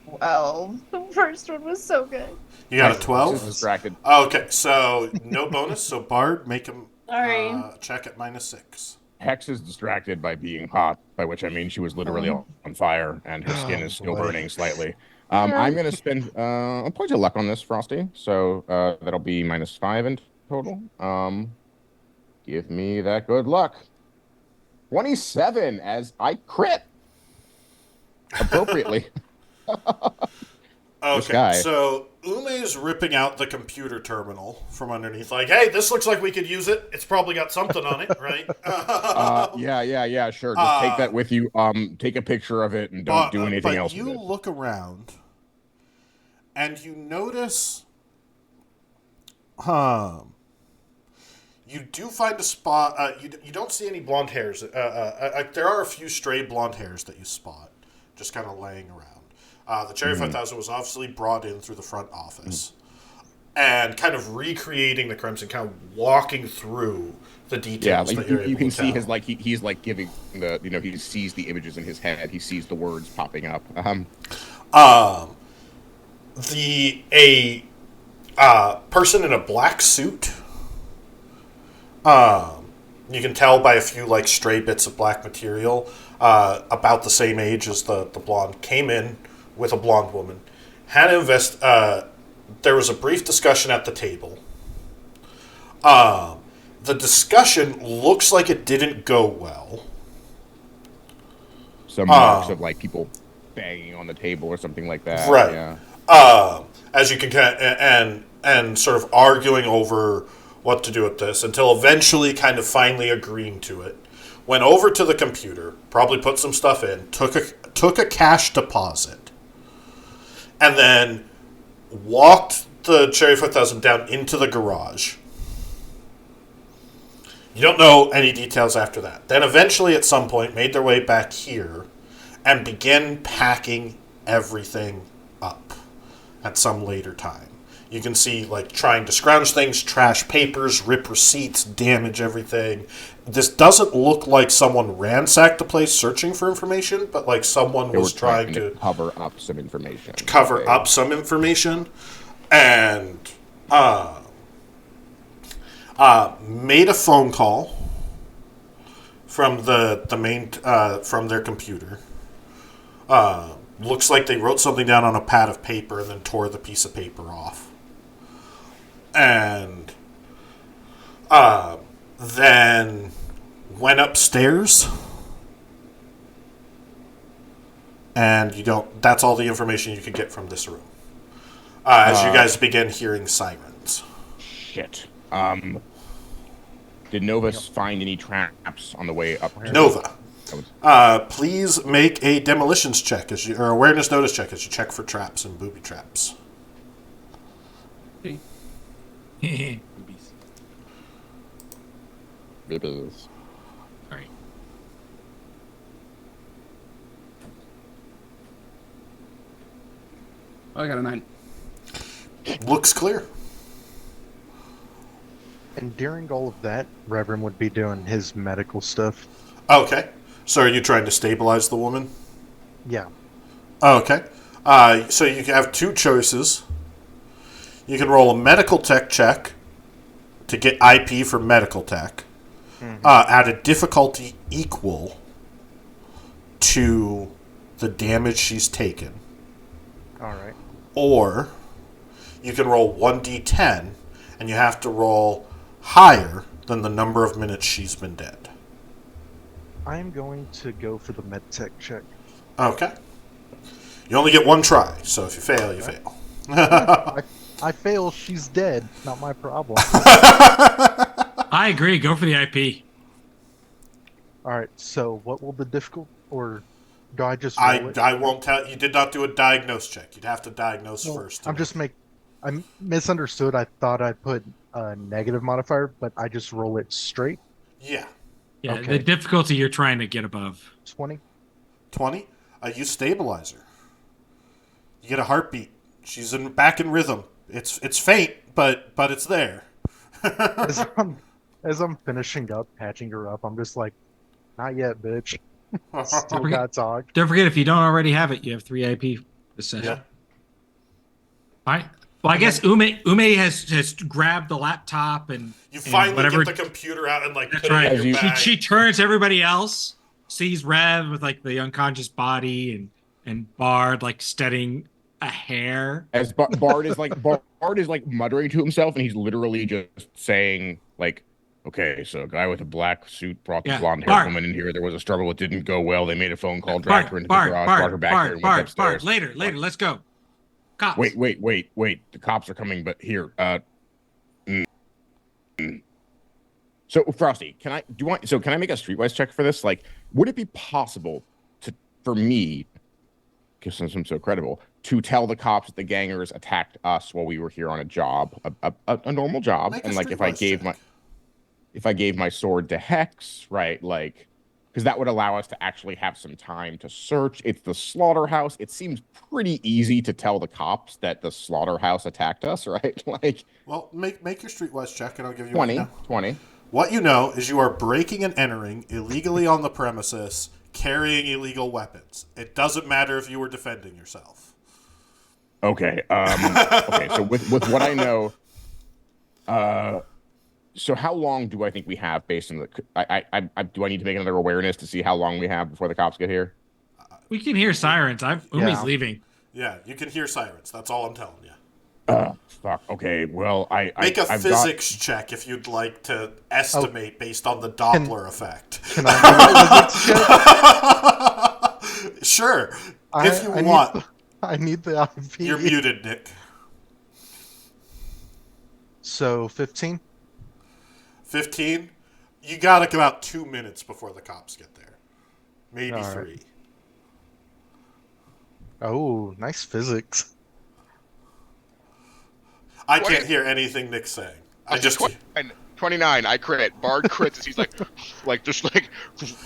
Well, the first one was so good. You got a Just 12? distracted. Okay, so no bonus. So Bard, make him Sorry. check at -6. Hex is distracted by being hot, by which I mean she was literally on fire and her skin is still boy. burning slightly. I'm going to spend a point of luck on this, Frosty. So that'll be -5 in total. Give me that good luck. 27 as I crit appropriately. This guy. Okay, so Ume's ripping out the computer terminal from underneath, like, hey, this looks like we could use it. It's probably got something on it, right? Yeah, sure. Just take that with you. Take a picture of it and don't do anything else you with it. look around, and you notice, you do find a spot. You don't see any blonde hairs. There are a few stray blonde hairs that you spot, just kind of laying around. The Cherry 5000 was obviously brought in through the front office. and kind of recreating the crimes and kind of walking through the Yeah, details like that you're able you can to see tell. his like he's like giving the he sees the images in his head. He sees the words popping up. The a person in a black suit. You can tell by a few like stray bits of black material. About the same age as the blonde came in with a blonde woman. Had invest. There was a brief discussion at the table. The discussion looks like it didn't go well. Some marks of like people banging on the table or something like that. Right. Yeah. As you can and sort of arguing over what to do with this until eventually kind of finally agreeing to it. Went over to the computer, probably put some stuff in, took a cash deposit, and then walked the Cherry 5000 down into the garage. You don't know any details after that. Then eventually at some point made their way back here and began packing everything up at some later time. You can see like trying to scrounge things, trash papers, rip receipts, damage everything. This doesn't look like someone ransacked the place searching for information, but like someone They was were trying to cover up some information. And made a phone call from the main from their computer. Looks like they wrote something down on a pad of paper and then tore the piece of paper off. And then went upstairs. And that's all the information you could get from this room. As you guys begin hearing sirens. Shit. Did Nova find any traps on the way up here? Nova. Please make a demolitions check or awareness notice check as you check for traps and booby traps. Okay. Boobies. Babies. All right. Oh, I got a 9. Looks clear. And during all of that, Reverend would be doing his medical stuff. Okay. So are you trying to stabilize the woman? Yeah. Okay. So you have two choices. You can roll a medical tech check to get IP for medical tech at a difficulty equal to the damage she's taken. All right. Or you can roll 1d10 and you have to roll higher than the number of minutes she's been dead. I'm going to go for the med tech check. Okay. You only get one try, so if you fail, you fail. I fail, she's dead. Not my problem. I agree. Go for the IP. All right, so what will the difficult, or do I just roll it? I won't tell you. Did not do a diagnose check. You'd have to diagnose Well, first. I misunderstood. I thought I put a negative modifier, but I just roll it straight. Yeah. Yeah, Okay. the difficulty you're trying to get above. 20. 20. You stabilize her. You get a heartbeat. She's back in rhythm. It's faint, but it's there. As I'm finishing up, patching her up, I'm just like, not yet, bitch. Still got talk. Don't forget, if you don't already have it, you have 3 IP this session. Yeah. All right. Well, I guess Ume has grabbed the laptop and You and finally whatever. get the computer out and like That's put right. it in your She, bag. she turns everybody else, sees Rev with like the unconscious body and Bard like studying a hair. As Bard is like muttering to himself, and he's literally just saying like, "Okay, so a guy with a black suit brought the Yeah, blonde-haired Bard. woman in here. There was a struggle. It didn't go well. They made a phone call, dragged her into the garage, brought her back here, and went upstairs. Later, let's go. Cops. Wait. The cops are coming, but here. So Frosty, can I make a streetwise check for this? Like, would it be possible for me, because since I'm so credible, to tell the cops that the gangers attacked us while we were here on a job, a normal job, Make a and like if streetwise check. I gave my sword to Hex, right? Like, because that would allow us to actually have some time to search. It's the slaughterhouse. It seems pretty easy to tell the cops that the slaughterhouse attacked us, right? Like, Well, make your streetwise check, and I'll give you 20, what you know. 20. What you know is you are breaking and entering illegally on the premises, carrying illegal weapons. It doesn't matter if you were defending yourself. Okay. Okay. So with what I know, so how long do I think we have based on the? Do I need to make another awareness to see how long we have before the cops get here? We can hear sirens. Umi's leaving. Yeah, you can hear sirens. That's all I'm telling you. Fuck. Okay. Well, Make a physics check if you'd like to estimate based on the Doppler effect. Can I do a physics check? Sure, if you want. I need the IV. You're muted, Nick. So 15. 15. You got about 2 minutes before the cops get there. Maybe All right. 3. Oh, nice physics. I can't hear anything Nick's saying. I just 29. I crit. Bard crits. He's like, just like.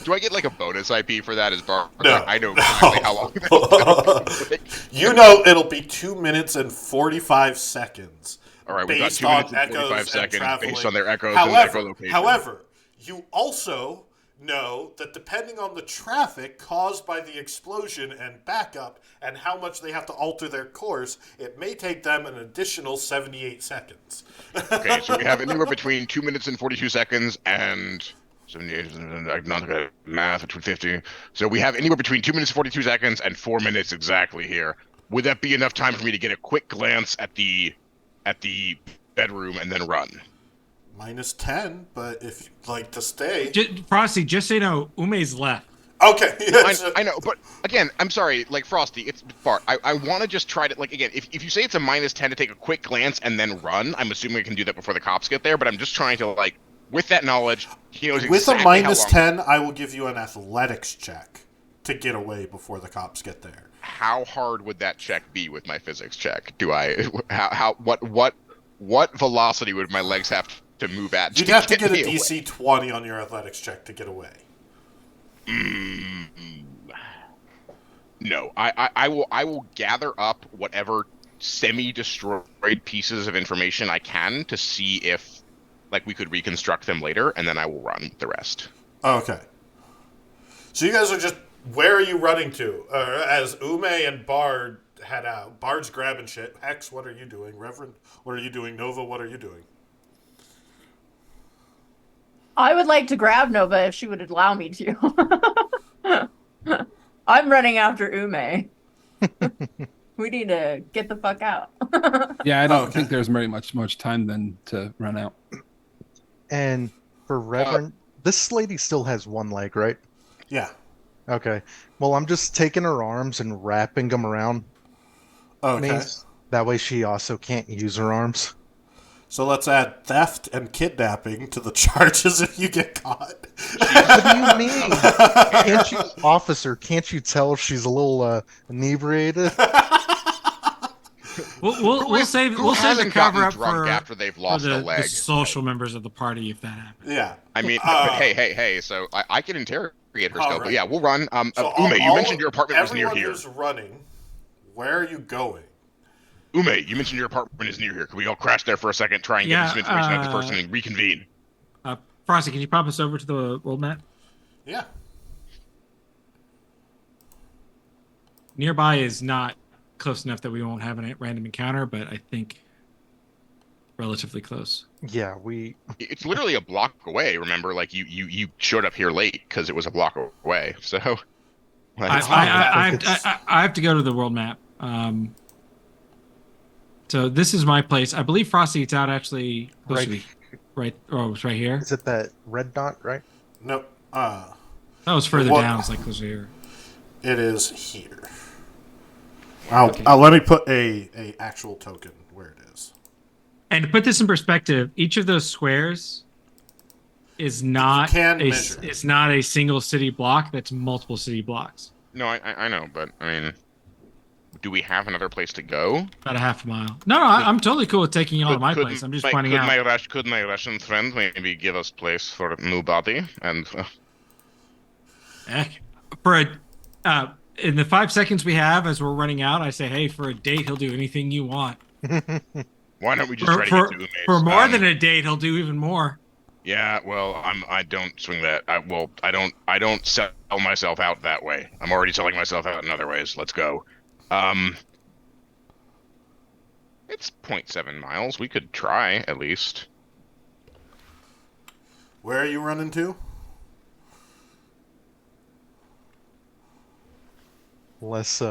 Do I get like a bonus IP for that as Bard? No. I know exactly how long. That's gonna take. You know it'll be 2 minutes and 45 seconds. All right, we've got based 2 minutes on and 45 echoes seconds and based on their echoes however, and echolocation. However, you also know that depending on the traffic caused by the explosion and backup and how much they have to alter their course, it may take them an additional 78 seconds. Okay, so we have anywhere between 2 minutes and 42 seconds and 78. I'm not good at math. 250. So we have anywhere between 2 minutes and 42 seconds and 4 minutes exactly here. Would that be enough time for me to get a quick glance at the bedroom and then run? Minus 10, but if you'd like to stay. Frosty, just so you know, Ume's left. Okay. I know, but again, I'm sorry, like Frosty, it's Bart. I want to just try to, like, again, if you say it's a minus 10 to take a quick glance and then run, I'm assuming I can do that before the cops get there, but I'm just trying to, like, with that knowledge, he knows With exactly a minus how long. 10, I will give you an athletics check to get away before the cops get there. How hard would that check be with my physics check? What velocity would my legs have to move at? You'd have to get a me away? DC 20 on your athletics check to get away. No, I will gather up whatever semi-destroyed pieces of information I can to see if, like, we could reconstruct them later, and then I will run with the rest. Okay. So you guys are just... Where are you running to? As Ume and Bard head out. Bard's grabbing shit. Hex, what are you doing? Reverend, what are you doing? Nova, what are you doing? I would like to grab Nova if she would allow me to. I'm running after Ume. We need to get the fuck out. Yeah, I don't think there's very much time then to run out. And for Reverend, this lady still has one leg, right? Yeah. Okay. Well, I'm just taking her arms and wrapping them around Okay. me. That way she also can't use her arms. So let's add theft and kidnapping to the charges if you get caught. What do you mean? Officer, can't you tell she's a little inebriated? We'll save the hasn't cover gotten up drunk for after they've lost a the leg? social members of the party if that happens. Yeah. I mean, but hey, so I can interrogate her still, right. but yeah, we'll run. So Ume, you mentioned your apartment was near everyone here. who's running, where are you going? Ume, you mentioned your apartment is near here. Could we all crash there for a second, try and get some information out of the person and reconvene? Frosty, can you pop us over to the world map? Yeah. Nearby is not close enough that we won't have a random encounter, but I think relatively close. Yeah, It's literally a block away. Remember, like you showed up here late because it was a block away. So, like, I have to go to the world map. So this is my place. I believe Frosty, it's out actually close to me. Right. Oh, it's right here. is it that red dot, right? Nope. That was further down. It's like closer here. It is here. Let me put a actual token where it is. And to put this in perspective, each of those squares is not measure. it's not a single city block. That's multiple city blocks. no, I know, but I mean, do we have another place to go? About a half a mile. No, I'm totally cool with taking you all to my place. I'm just pointing out. Could my Russian friend maybe give us place for a new body? And For in the 5 seconds we have as we're running out, I say, hey, for a date, he'll do anything you want. Why don't we just try to For, get to Ume's? for more than a date, he'll do even more. Yeah, well, I don't swing that. I don't sell myself out that way. I'm already selling myself out in other ways. Let's go. It's 0.7 miles. We could try at least. Where are you running to? Unless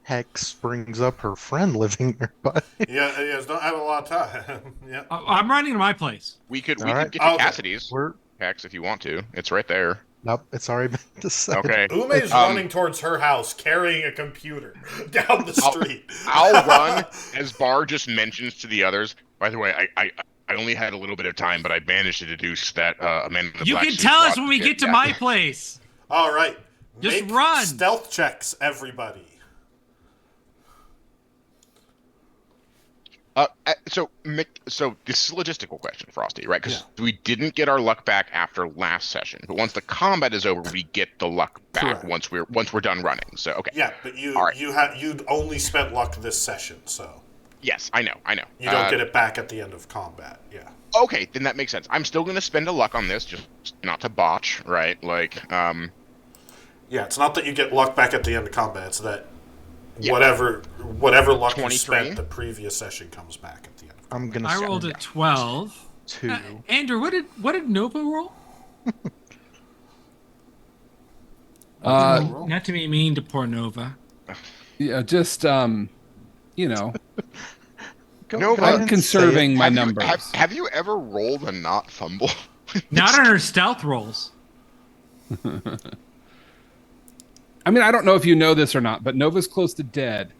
Hex brings up her friend living nearby. Yeah, don't have a lot of time. Yeah. I'm running to my place. We could All right. get to Okay. Cassidy's. We're Hex, if you want to. It's right there. nope. It's already been decided. Okay. Ume's running towards her house carrying a computer down the street. I'll run as Bar just mentions to the others. By the way, I only had a little bit of time, but I managed to deduce that Amanda the You Black can Suit tell us brought when we the get kid. to Yeah. my place. All right. Just Make run. Stealth checks, everybody. So this is a logistical question, Frosty, right? Because we didn't get our luck back after last session, but once the combat is over, we get the luck back Correct. once we're done running. So okay. Yeah, but All right. you'd only spent luck this session, so Yes, I know. you don't get it back at the end of combat. Yeah. Okay, then that makes sense. I'm still going to spend a luck on this, just not to botch, right? Like, Yeah, it's not that you get luck back at the end of combat. It's that Yeah. whatever luck you 23? spent the previous session comes back at the end. I'm gonna. I rolled a 12. 2. Andrew, what did Nova roll? Not to be mean to poor Nova. Yeah, just you know, Go No, ahead I'm and conserving my have you, numbers. have you ever rolled a not fumble? Not on her stealth rolls. I mean, I don't know if you know this or not, but Nova's close to dead,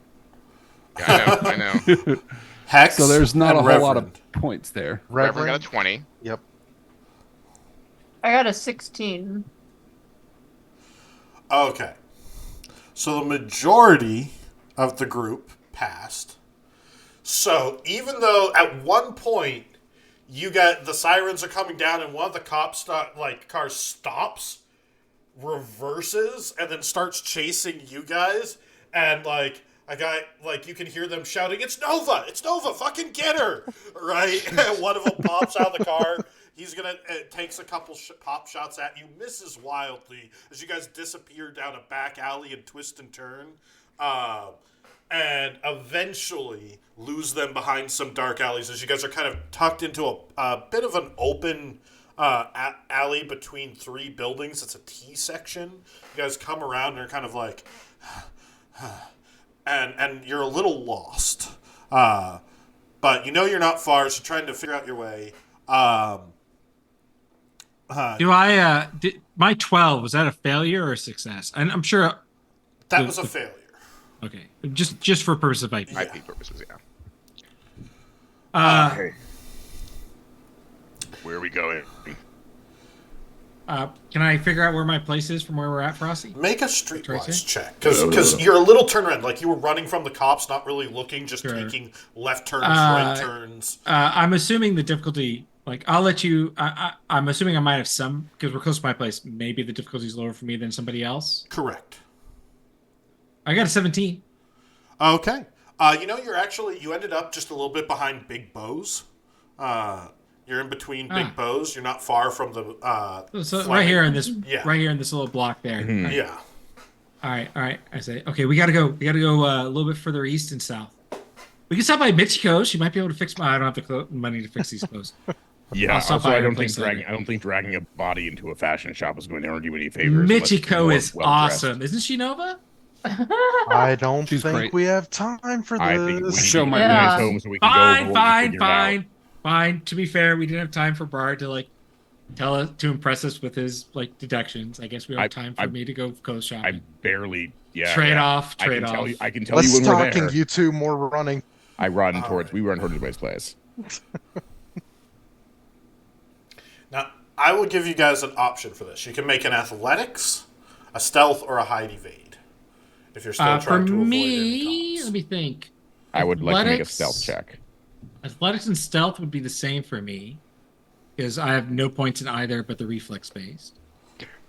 Yeah, I know. Hex. so there's not and a whole lot Reverend. of points there. Reverend got a Reverend. 20. Yep. I got a 16. Okay. So the majority of the group passed. So even though at one point you got the sirens are coming down and one of the cars stops, reverses, and then starts chasing you guys, and a guy, you can hear them shouting, it's Nova, fucking get her, right? And one of them pops out of the car. He's gonna takes a couple pop shots at you, misses wildly as you guys disappear down a back alley and twist and turn, and eventually lose them behind some dark alleys as you guys are kind of tucked into a bit of an open alley between three buildings. It's a T section. You guys come around and are kind of like, and you're a little lost, but you know you're not far, so trying to figure out your way. My 12, was that a failure or a success? And I'm sure That was a failure. okay. Just for purpose of IP. IP purposes, yeah. Okay. Where are we going? Can I figure out where my place is from where we're at, Frosty? Make a streetwise Tracy? check, because you're a little turnaround, like you were running from the cops, not really looking, just Sure. taking left turns, right turns. I'm assuming the difficulty, I'll let you, I'm assuming I might have some, because we're close to my place, maybe the difficulty's lower for me than somebody else. Correct. I got a 17. Okay. You ended up just a little bit behind Big Bo's. You're in between Big Bo's. You're not far from the. So Fleming. right here in this, Yeah. right here in this little block there. Yeah. All right. I say, okay, we gotta go a little bit further east and south. We can stop by Michiko's. She might be able to fix I don't have the money to fix these clothes. Yeah. I'll stop Also, by I your don't think place later. dragging a body into a fashion shop is going to earn you any favors. unless you're Michiko more is well-dressed. awesome. Isn't she, Nova? I don't She's think great. we have time for I think we need this. Show to my get Yeah. these home so we can go over what we Fine. figured out. To be fair, we didn't have time for Bard to tell us to impress us with his deductions. I guess we don't have time for me to go shopping. I barely. Yeah. Trade yeah. off. I can tell you. I can tell Less you when we're talking, there. you two more running. We run towards his place. Now, I will give you guys an option for this. You can make an athletics, a stealth, or a hide evade. If you're still For trying to avoid me, any let cops. me think. I would like to make a Athletics- stealth check. Athletics and stealth would be the same for me, because I have no points in either, but the reflex based.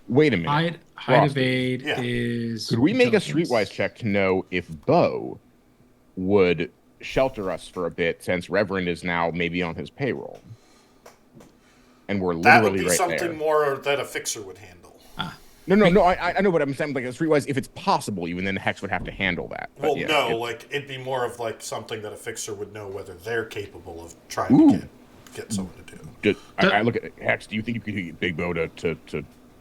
Wait a minute. Hide Ross, evade Yeah. is. Could we make a intelligence. streetwise check to know if Bo would shelter us for a bit, since Reverend is now maybe on his payroll, and we're That would literally be right something there? more that a fixer would handle. No. I know, but I'm saying like a streetwise, if it's possible, even then Hex would have to handle that. But Well, yeah, no, it's- like it'd be more of like something that a fixer would know whether they're capable of trying to get someone to do. I look at Hex. Do you think you could get Big Bo to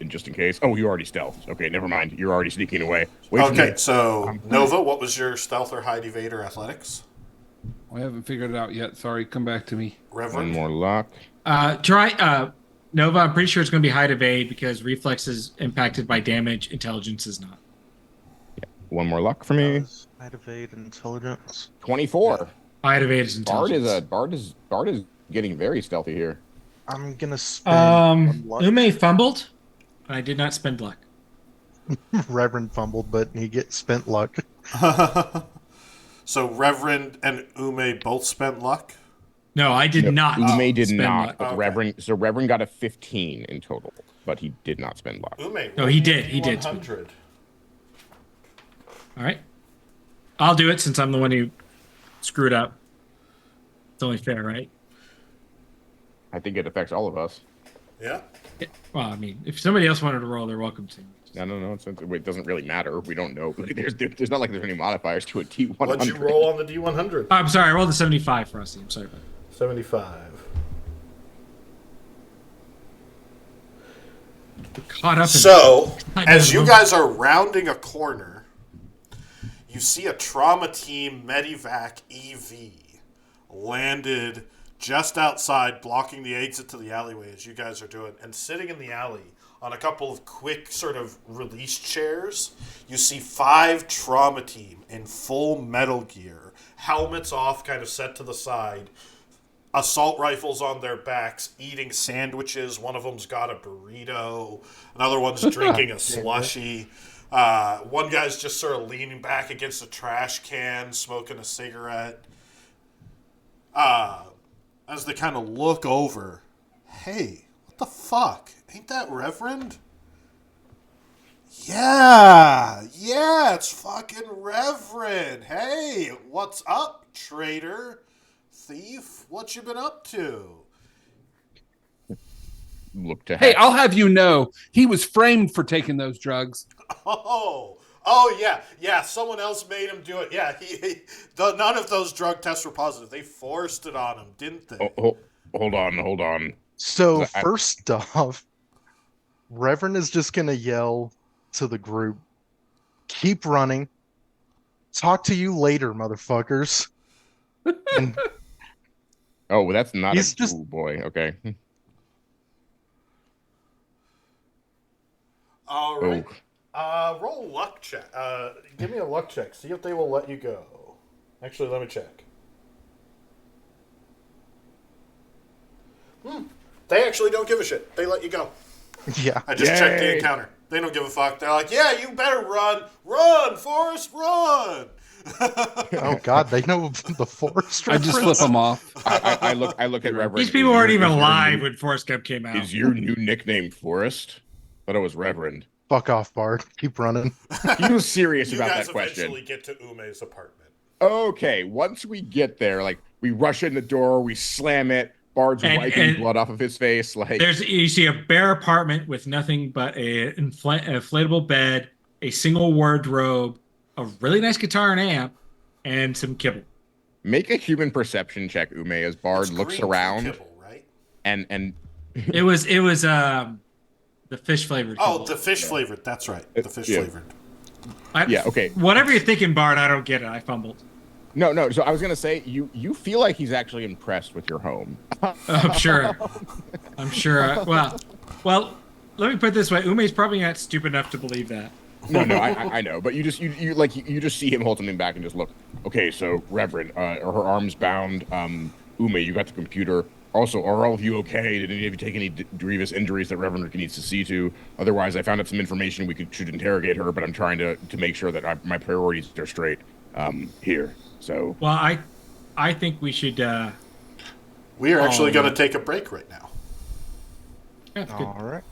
just in case? Oh, you already stealthed. Okay, never mind. You're already sneaking away. Wait for Okay, me. so Nova, what was your stealth or hide evade or athletics? I haven't figured it out yet. Sorry, come back to me. One Reverend? more luck. Try Nova. I'm pretty sure it's going to be hide evade because reflex is impacted by damage. Intelligence is not. One more luck for me. Hide evade intelligence. 24. Hide evade is intelligence. Bard is getting very stealthy here. I'm gonna spend luck. Ume fumbled. I did not spend luck. Reverend fumbled, but he gets spent luck. So Reverend and Ume both spent luck? No, I did not. Ume did spend not. luck. But Okay. Reverend got a 15 in total, but he did not spend luck. Ume, No, he did. He did. 100. All right. I'll do it since I'm the one who screwed up. It's only fair, right? I think it affects all of us. Yeah? Well, I mean, if somebody else wanted to roll, they're welcome to. No. It doesn't really matter. We don't know. There's not like there's any modifiers to a T100. What'd you roll on the D100? I'm sorry, I rolled a 75 for us. I'm sorry about that. 75. Caught up in So, I as don't you know. guys are rounding a corner, you see a trauma team Medivac EV landed just outside, blocking the exit to the alleyway as you guys are doing. And sitting in the alley on a couple of quick sort of release chairs, you see 5 trauma team in full metal gear, helmets off, kind of set to the side, assault rifles on their backs, eating sandwiches. One of them's got a burrito. Another one's drinking a slushy. One guy's just sort of leaning back against a trash can, smoking a cigarette. As they kind of look over, hey, what the fuck? Ain't that Reverend? Yeah, it's fucking Reverend. Hey, what's up, traitor? Thief, what you been up to? Look to Hey, Hex. I'll have you know, he was framed for taking those drugs. Oh, yeah. Someone else made him do it. Yeah, none of those drug tests were positive. They forced it on him, didn't they? Hold on. So I- first off, Reverend is just gonna yell to the group, "Keep running. Talk to you later, motherfuckers." And Oh, well, that's not He's a just- oh boy. Okay. All right. Oh. Roll luck check. Give me a luck check. See if they will let you go. Actually, let me check. They actually don't give a shit. They let you go. yeah, I just checked the Yay. encounter. They don't give a fuck. They're like, yeah, you better run. Run, Forrest, run. oh god, they know the forest. I just flip them off. I look at Reverend. These people Is weren't your- even is your alive new- when Forrest Gump came out. Is your new nickname Forrest? Thought it was Reverend. Fuck off, Bard. Keep running. He was serious You about guys that question. eventually get to Ume's apartment. Okay, once we get there, like we rush in the door, we slam it. Bard's And- wiping and- blood off of his face. Like You see a bare apartment with nothing but a inflatable bed, a single wardrobe, a really nice guitar and amp, and some kibble. make a human perception check, Ume, as Bard It's looks green from around kibble, right? and It was the fish flavored. Oh, kibble. the fish flavored. That's right. The fish Yeah. flavored. yeah, okay. Whatever you're thinking, Bard, I don't get it. I fumbled. No. So I was gonna say you feel like he's actually impressed with your home. I'm sure. I'm sure. Well. Let me put it this way: Ume's probably not stupid enough to believe that. No, I know, but you just see him hold something back and just look. Okay, so Reverend, are her arms bound? Ume, you got the computer. Also, are all of you okay? Did any of you take any grievous injuries that Reverend needs to see to? Otherwise, I found out some information should interrogate her, but I'm trying to make sure that my priorities are straight here. So Well, I think we should. We are actually Oh, going yeah. to take a break right now. Yeah, that's good. All right.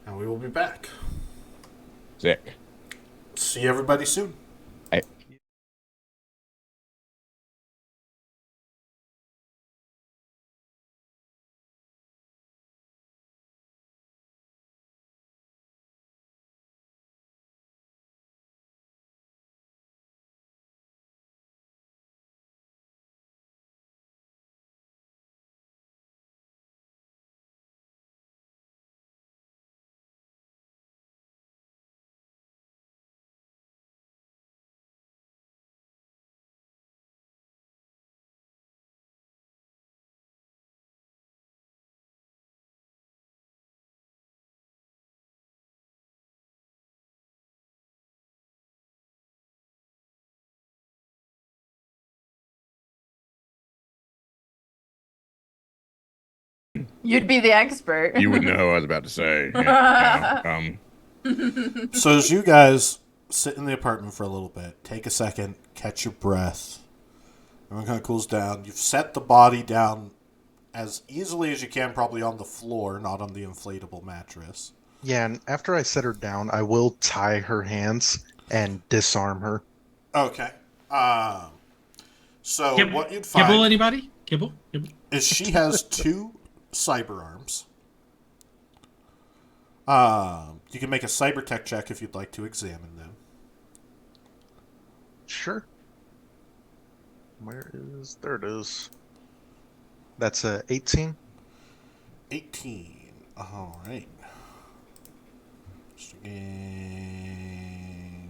And we will be back. Sick. See everybody soon. I, You'd be the expert. you would know who I was about to say. Yeah, So as you guys sit in the apartment for a little bit, take a second, catch your breath. Everyone kind of cools down. You've set the body down as easily as you can, probably on the floor, not on the inflatable mattress. Yeah, and after I set her down, I will tie her hands and disarm her. Okay. So Kibble, what you'd kibble find anybody? Kibble? Kibble? is she has 2 cyber arms. You can make a cyber tech check if you'd like to examine them. Sure. There it is. That's a 18. 18. All right. Just again.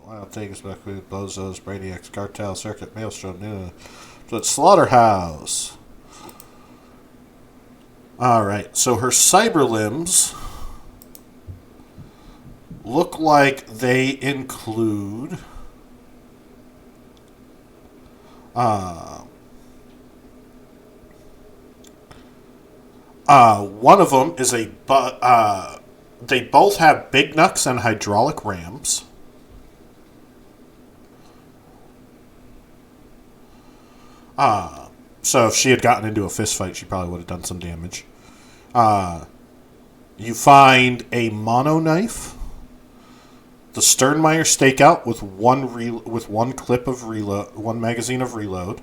Wild Vegas, Buckwheat, Bozos, Brainiacs, Cartel, Circuit, Maelstrom, New. But Slaughterhouse. All right. So her cyber limbs look like they include. One of them is a. They both have big knucks and hydraulic rams. So if she had gotten into a fist fight, she probably would have done some damage. You find a mono knife, the Sternmeyer stakeout with one clip of reload, one magazine of reload.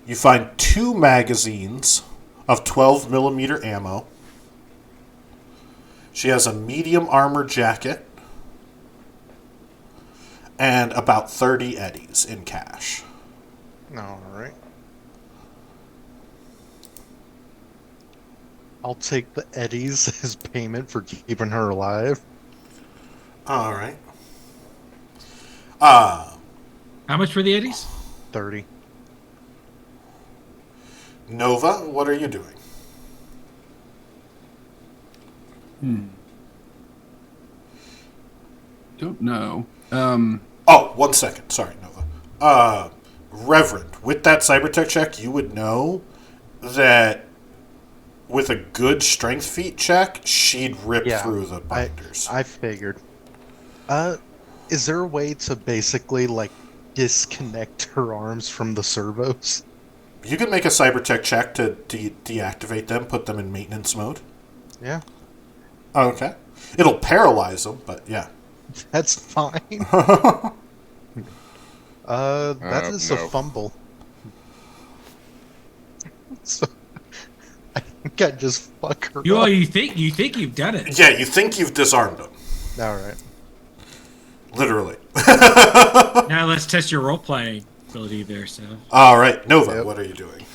You find 2 magazines of 12 millimeter ammo. She has a medium armor jacket and about 30 eddies in cash. All right. I'll take the eddies as payment for keeping her alive. All right. How much for the Eddies? 30. Nova, what are you doing? Don't know. Oh, 1 second. Sorry, Nova. Reverend, with that cybertech check, you would know that with a good strength feat check, she'd rip through the binders. I figured. Is there a way to basically, like, disconnect her arms from the servos? You can make a cybertech check to deactivate them, put them in maintenance mode. Yeah. Okay. It'll paralyze them, but yeah. That's fine. That is no. a fumble. So I think I just fuck her up. You think you've done it? Yeah, you think you've disarmed them. All right. Literally. Now let's test your role playing ability there. So All right, Nova, Yep. what are you doing?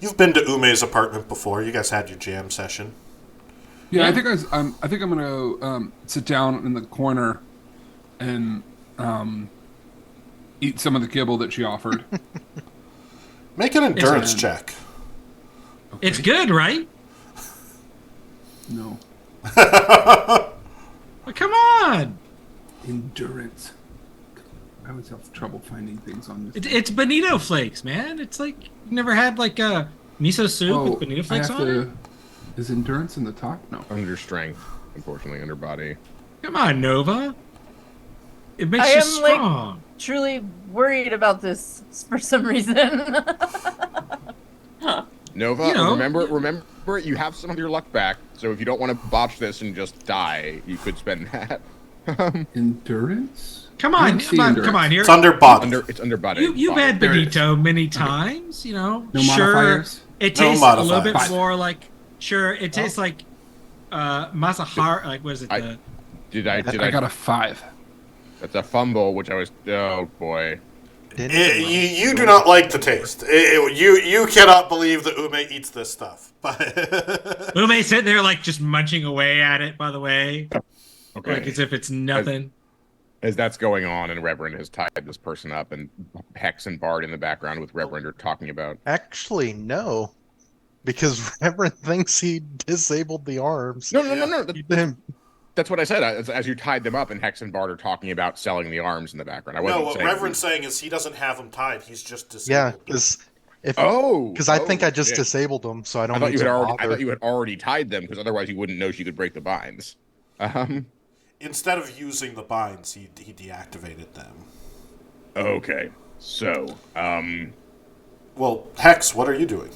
You've been to Ume's apartment before. You guys had your jam session. Yeah, I think I'm gonna sit down in the corner and eat some of the kibble that she offered. Make an endurance It's- check. it's good, right? No Well, come on. endurance. I always have trouble finding things on this. It's bonito flakes, man. It's like you never had like a miso soup with bonito flakes on it. Is endurance in the top? No. under strength, unfortunately, under body. Come on, Nova. It makes I you am, strong. truly worried about this for some reason. Nova, You know, remember, you have some of your luck back. So if you don't want to botch this and just die, you could spend that. Endurance? come I on, don't see come on, endurance. come on. It's under body. It's under body. You've had There it is. Benito many times, you know. No sure, modifiers? it No tastes a little bit modifiers. more like. Sure, it tastes like Masahara. Like, what is it? Did I I got a 5. That's a fumble, which I was. Oh boy. You do not like the taste. You cannot believe that Ume eats this stuff. But Ume's sitting there like just munching away at it. By the way, Okay. like as if it's nothing. As that's going on, and Reverend has tied this person up, and Hex and Bard in the background with Reverend are talking about. Actually, no. Because Reverend thinks he disabled the arms. No. Then That's what I said. As you tied them up, and Hex and Bard are talking about selling the arms in the background. I wasn't no, what saying Reverend's saying is he doesn't have them tied. He's just yeah, disabled. because I think I just shit. disabled them, so I I don't thought need you to had already. I bother. thought you had already tied them, because otherwise you wouldn't know she could break the binds. Instead of using the binds, he deactivated them. Okay. So, Well, Hex, what are you doing?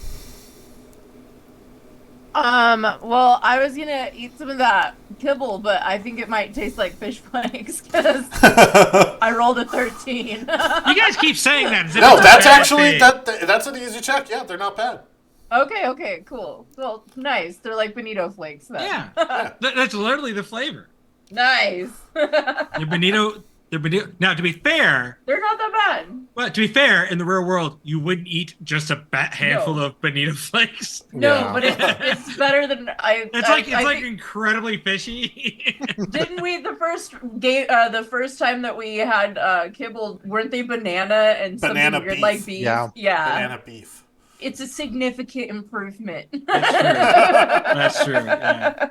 Well, I was gonna eat some of that kibble, but I think it might taste like fish flakes because I rolled a 13. You guys keep saying that. As if No, it's a that's bad actually thing. that's an easy check. Yeah, they're not bad. Okay, cool. Well, nice. They're like bonito flakes then. Yeah, that's literally the flavor. Nice. They're bonito. Now, to be fair, They're not that bad. well, to be fair, in the real world, you wouldn't eat just a handful of bonito flakes. No, Yeah. but it's better than I. It's I like think- incredibly fishy. Didn't we the first time that we had kibble? Weren't they banana and Banana something weird beef. like beef? Yeah. Banana beef. It's a significant improvement. That's true. Yeah.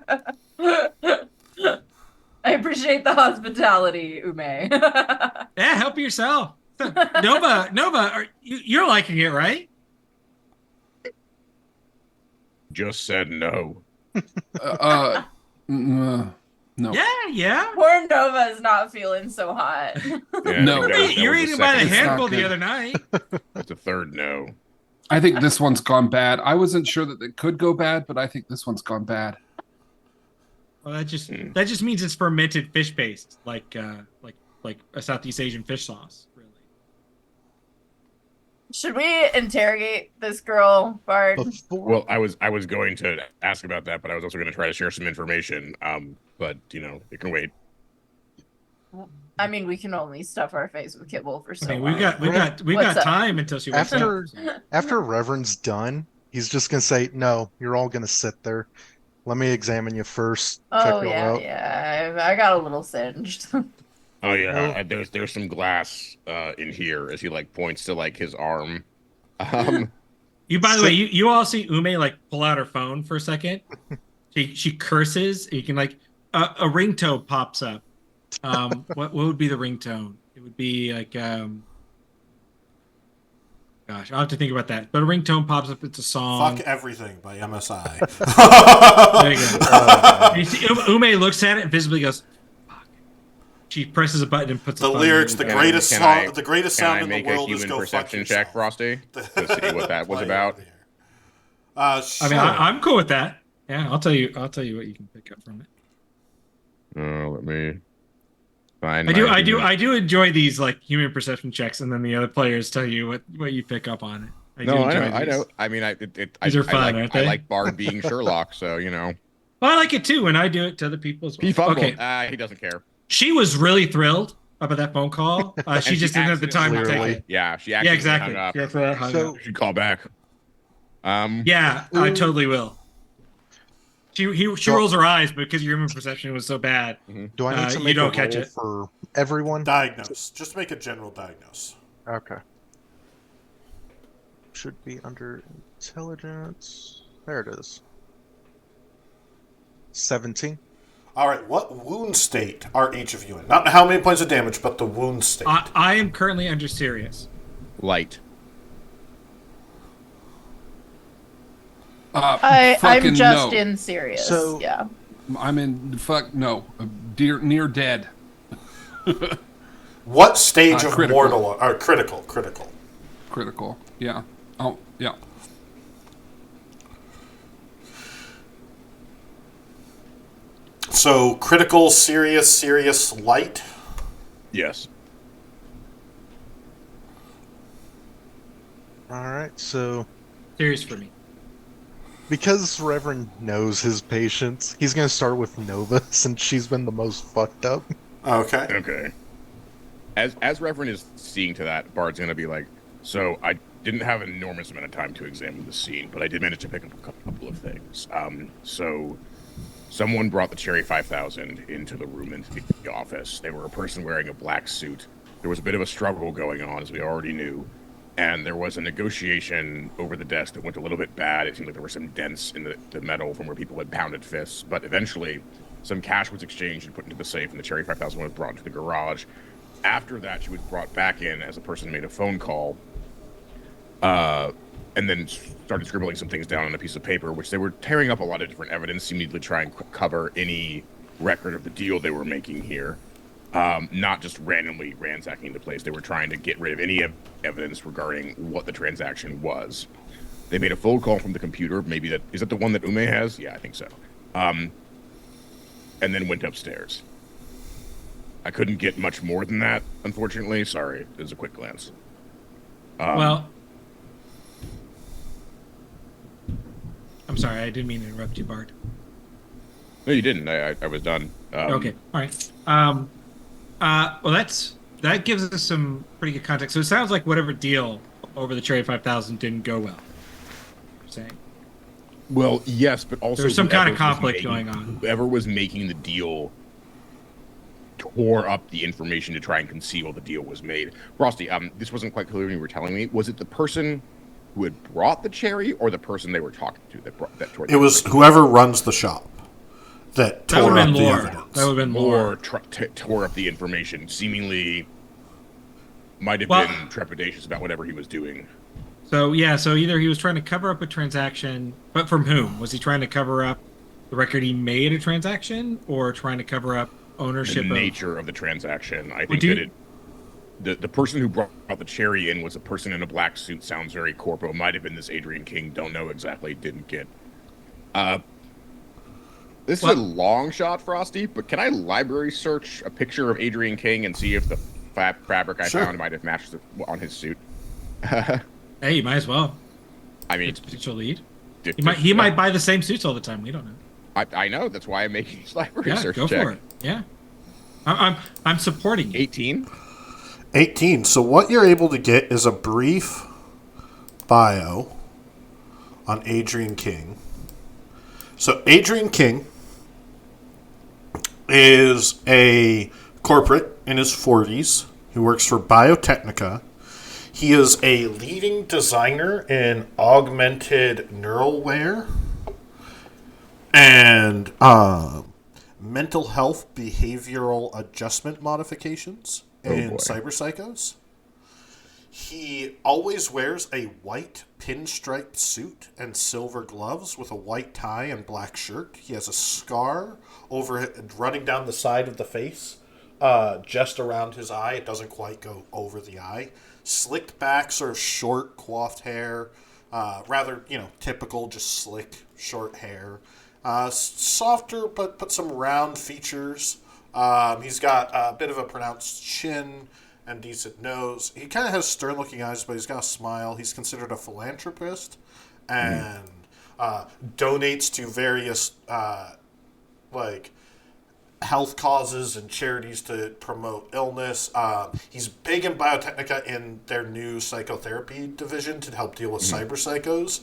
I appreciate the hospitality, Ume. Yeah, help yourself. Nova, you're liking it, right? just said no. No. Yeah. Poor Nova is not feeling so hot. Yeah, No. I think that You're was eating by the second- It's not handful the good. other night. That's a third no. I think this one's gone bad. I wasn't sure that it could go bad, but I think this one's gone bad. Well, that just means it's fermented fish paste, like a Southeast Asian fish sauce. Really. Should we interrogate this girl, Bard? Well, I was going to ask about that, but I was also going to try to share some information. But it can wait. I mean, we can only stuff our face with kibble for so I mean, long. we've What's got up? time until she wakes After up. after Reverend's done, he's just gonna say, "No, you're all gonna sit there. Let me examine you first. Oh check you yeah, out." yeah. I got a little singed. Oh yeah, Oh. there's some glass in here as he points to his arm. By the way, you all see Ume pull out her phone for a second. She curses. You can a ringtone pops up. What would be the ringtone? It would be gosh, I'll have to think about that. But a ringtone pops up. It's a song. Fuck Everything by MSI. There you go. And you see, Ume looks at it and visibly goes, "Fuck." She presses a button and puts The phone lyrics, in. the Can greatest can song, I- the greatest Can sound I in the make a world is human go fuck perception yourself. check, Frosty, to see what that was Play about? over here. I Sure. mean, I'm cool with that. Yeah, I'll tell you what you can pick up from it. Let me find. I do enjoy these human perception checks, and then the other players tell you what you pick up on it. No, I enjoy know. I these. know. I mean, These are fun, aren't I they? like Bard being Sherlock, so Well, I like it too when I do it to other people as well. he fumbled. Okay, He doesn't care. she was really thrilled about that phone call. She And just didn't have the time to take accidentally- it. Yeah, she Yeah, actually exactly. hung up. That's why I hung So- up. You should call back. Yeah, I totally will. She rolls her eyes because your human perception was so bad. Do I need to You make don't a catch roll it. for everyone? Diagnose. Just make a general diagnose. Okay. Should be under intelligence. There it is. 17. All right. What wound state are each of you in? Not how many points of damage, but the wound state. I am currently under serious. Light. I'm fucking just no. in serious. So- yeah. I'm in near dead. What stage of Critical. mortal or critical? Critical. Yeah. Oh, yeah. So critical, serious, light. Yes. All right, so Serious for me. because Reverend knows his patients, he's gonna start with Nova since she's been the most fucked up. Okay. Okay. As Reverend is seeing to that, Bard's gonna be like, so I didn't have an enormous amount of time to examine the scene, but I did manage to pick up a couple of things. So someone brought the Cherry 5000 into the room, into the office. They were a person wearing a black suit. There was a bit of a struggle going on, as we already knew, and there was a negotiation over the desk that went a little bit bad. It seemed like there were some dents in the metal from where people had pounded fists, but eventually some cash was exchanged and put into the safe, and the Cherry 5000 was brought into the garage. After that, she was brought back in as a person made a phone call, and then started scribbling some things down on a piece of paper, which they were tearing up a lot of different evidence, seemingly to try and cover any record of the deal they were making here. Not just randomly ransacking the place. They were trying to get rid of any evidence regarding what the transaction was. They made a phone call from the computer. Maybe is that the one that Ume has? Yeah, I think so. And then went upstairs. I couldn't get much more than that, unfortunately. Sorry, it was a quick glance. Well, I'm sorry, I didn't mean to interrupt you, Bart. No, you didn't. I was done. Okay, all right. Well, that gives us some pretty good context. So it sounds like whatever deal over the Cherry 5000 didn't go well. You're saying. Well, yes, but also There's some kind of whoever was conflict making- going on. Whoever was making the deal tore up the information to try and conceal the deal was made. Frosty, this wasn't quite clear when you were telling me. Was it the person who had brought the cherry, or the person they were talking to that tore? It was whoever runs the shop that That tore would up have the been Lore. evidence. That would have been Or Lore. tore up the information. Seemingly, might have Well- been trepidatious about whatever he was doing. So yeah, so either he was trying to cover up a transaction, but from whom? Was he trying to cover up the record he made a transaction, or trying to cover up ownership The of? nature of the transaction. I think do that the person who brought the cherry in was a person in a black suit. Sounds very corpo. Might have been this Adrian King. Don't know exactly. Didn't get. This is a long shot, Frosty. But can I library search a picture of Adrian King and see if the fabric I Sure. found might have matched on his suit? Hey, you might as well. I mean, It's a potential lead. He might buy the same suits all the time. We don't know. I know. That's why I'm making this library Yeah, search go check. for it. Yeah, I'm supporting you. 18. 18. So what you're able to get is a brief bio on Adrian King. So Adrian King is a corporate in his 40s who works for Biotechnica. He is a leading designer in augmented neuralware and mental health behavioral adjustment modifications in boy. cyberpsychos. He always wears a white pinstriped suit and silver gloves with a white tie and black shirt. He has a scar running down the side of the face, just around his eye. It doesn't quite go over the eye. Slicked back, sort of short, coiffed hair. Rather, typical, just slick, short hair. Softer, but some round features. He's got a bit of a pronounced chin and decent nose. He kind of has stern-looking eyes, but he's got a smile. He's considered a philanthropist and donates to various health causes and charities to promote illness. He's big in Biotechnica in their new psychotherapy division to help deal with cyberpsychos.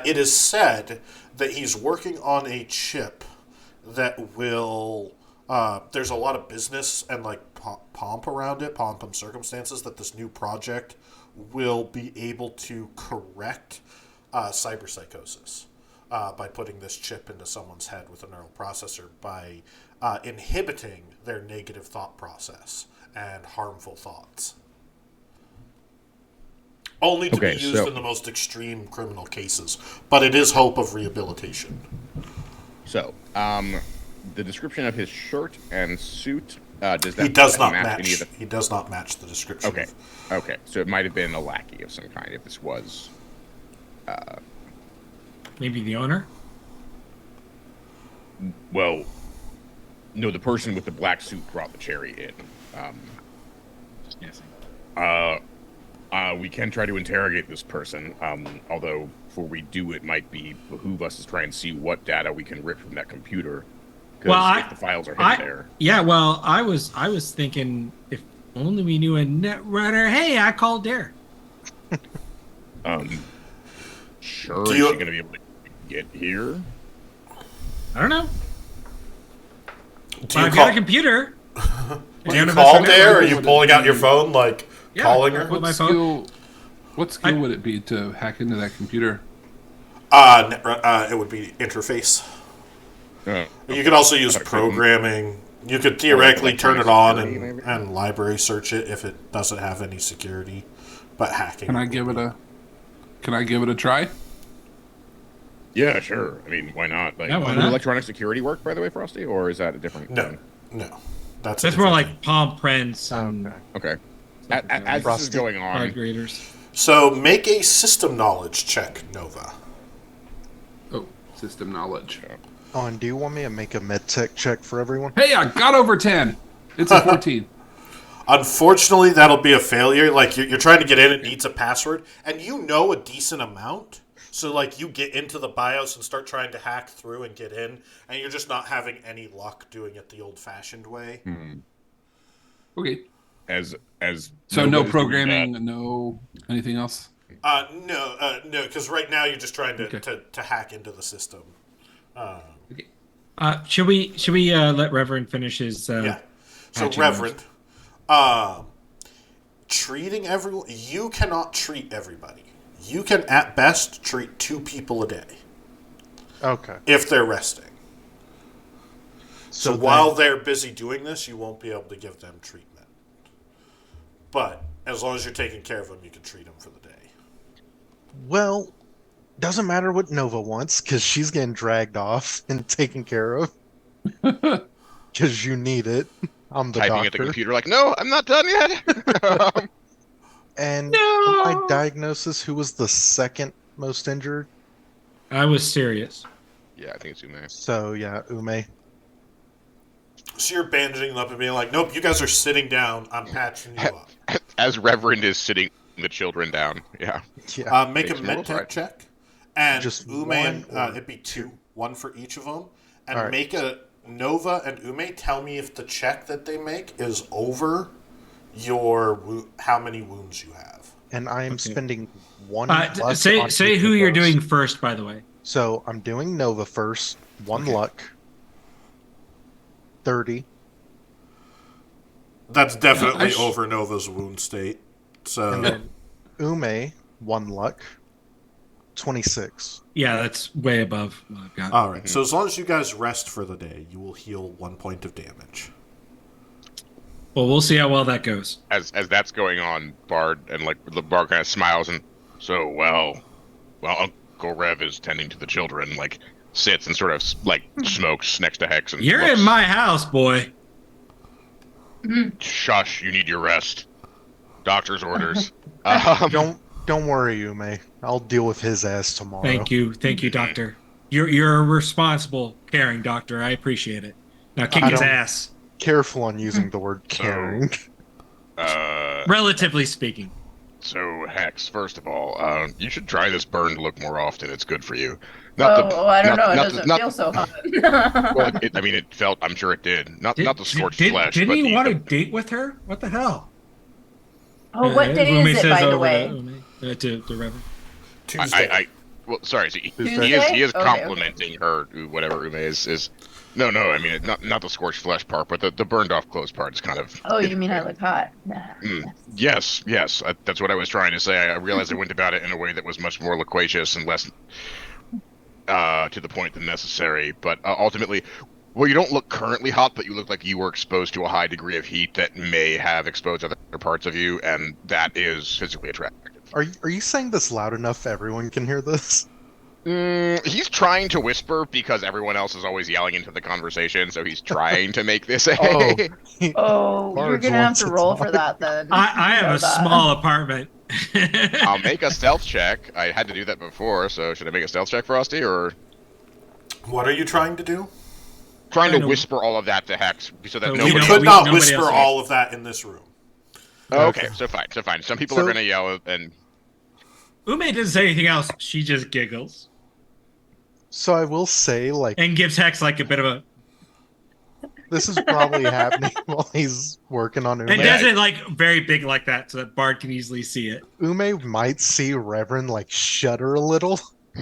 It is said that he's working on a chip that will... there's a lot of business and pomp around it, pomp and circumstances, that this new project will be able to correct cyberpsychosis by putting this chip into someone's head with a neural processor by inhibiting their negative thought process and harmful thoughts. Only to be used in the most extreme criminal cases, but it is hope of rehabilitation. So, the description of his shirt and suit Does that He does not match match. any of the? He does not match the description. Okay. Okay. So it might have been a lackey of some kind if this was. Maybe the owner. Well, no, the person with the black suit brought the cherry in. Just guessing. We can try to interrogate this person. Although before we do, it might behoove us to try and see what data we can rip from that computer. Because if the files are hidden there. Yeah, well, I was thinking if only we knew a net runner. Hey, I called Dare. Sure. Do Is you- she going to be able to get here? I don't know. Do you I've call, got a computer. do you call Dare, or are you pulling out your phone, like, Yeah, calling I her? put my What phone. skill would it be to hack into that computer? It would be interface. You could also use programming. You could theoretically turn it on and library search it if it doesn't have any security. But hacking. Can I give it a try? Yeah, sure. I mean, why not? Like, Yeah, why would not? electronic security work, by the way, Frosty, or is that a different? No, thing? no. That's That's more like palm prints and Okay. As this is going on, card graders. So make a system knowledge check, Nova. Oh, system knowledge. Oh, and do you want me to make a med tech check for everyone? Hey, I got over 10. It's a 14. Unfortunately, that'll be a failure. Like, you're trying to get in, it needs a password, and you know a decent amount. So, like, you get into the BIOS and start trying to hack through and get in, and you're just not having any luck doing it the old-fashioned way. Okay. as So no nobody's doing programming, that, no anything else? No, because right now you're just trying to, Okay. to hack into the system. Okay. Should we let Reverend finish his? Yeah. So, patching Reverend, treating everyone, you cannot treat everybody. You can, at best, treat 2 people a day Okay. if they're resting. So then- while they're busy doing this, you won't be able to give them treatment. But as long as you're taking care of them, you can treat them for the day. Well, doesn't matter what Nova wants because she's getting dragged off and taken care of. Because you need it. I'm the Typing at the doctor. computer like, no, I'm not done yet. And No! my diagnosis, who was the second most injured? I was serious. Yeah, I think it's Ume. So yeah, Ume. So you're bandaging them up and being like, nope, you guys are sitting down. I'm patching you up. As Reverend is sitting the children down. Yeah. Yeah. Make a Takes more med pride. tech check. And Just Ume one and or it'd be 2. 1 for each of them. And All right. make a Nova and Ume tell me if the check that they make is over your how many wounds you have. And I am spending 1 luck Say on each who of you're those. doing first, by the way. So I'm doing Nova first. 1 luck. 30. That's definitely I sh- over Nova's wound state. So And then Ume, 1 luck. 26. Yeah, that's way above what I've got. all right. So as long as you guys rest for the day, you will heal 1 point of damage. Well, we'll see how well that goes. As that's going on, Bard and like the Bard kind of smiles and so well Uncle Rev is tending to the children, like sits and sort of like smokes next to Hex and You're looks, in my house, boy. shush, you need your rest. Doctor's orders. Don't worry, Ume. I'll deal with his ass tomorrow. Thank you, Doctor. You're a responsible, caring doctor. I appreciate it. Now kick I his don't- ass. Careful on using the word caring. Relatively speaking. So Hex, first of all, you should try this burn to look more often. It's good for you. I don't know. It not doesn't the- feel so hot. Well, I mean, it felt. I'm sure it did. Not the scorched flesh. Didn't but he the- want to date with her? What the hell? Oh, what day Umi is it, says by the over way? To Umi, to Reverend. Tuesday. Well, sorry. So he Tuesday? is Okay, complimenting her, whatever Ume is. No. I mean, not the scorched flesh part, but the burned off clothes part is kind of. Oh, you mean I look hot? Nah. Yes. That's what I was trying to say. I realized I went about it in a way that was much more loquacious and less to the point than necessary. But ultimately, well, you don't look currently hot, but you look like you were exposed to a high degree of heat that may have exposed other parts of you, and that is physically attractive. Are you saying this loud enough everyone can hear this? He's trying to whisper because everyone else is always yelling into the conversation, so he's trying to make this a. Oh, Oh, you're Bards gonna have wants to to roll talk. for that then. I You have know a that. small apartment. I'll make a stealth check. I had to do that before, so should I make a stealth check, Frosty, or What are you trying to do? trying to Trying to- whisper all of that to Hex so that So we You nobody don't- could else? not nobody whisper else all of that in this room. Okay, so fine. Some people are So- gonna yell, and Ume doesn't say anything else. She just giggles So I will say, like, and gives Hex like a bit of a. this is probably happening while he's working on Ume. And does it like very big like that so that Bard can easily see it. Ume might see Reverend like shudder a little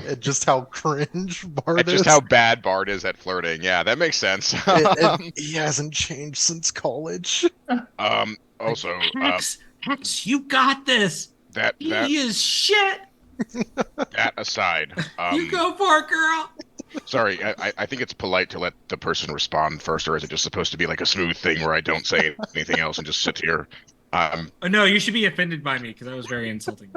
at just how cringe Bard that's is. just how bad Bard is at flirting. Yeah, that makes sense. He hasn't changed since college. Also, Hex, you got this. that He is shit. that aside, You go for it, girl. sorry, I think it's polite to let the person respond first, or is it just supposed to be like a smooth thing where I don't say anything else and just sit here? Oh, no, you should be offended by me because that was very insulting.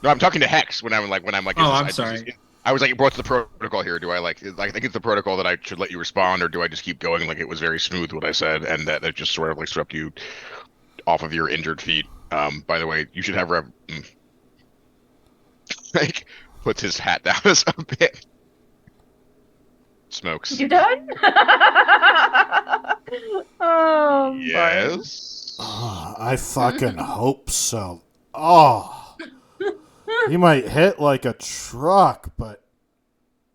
No, I'm talking to Hex when I'm like, Oh, I'm sorry. I was like, what's the protocol here? Do I like I think it's the protocol that I should let you respond, or do I just keep going like it was very smooth what I said, and that just sort of like swept you off of your injured feet? By the way, you should have like puts his hat down a bit. Smokes. You done? Oh, Yes. I fucking hope so. Oh, he might hit like a truck, but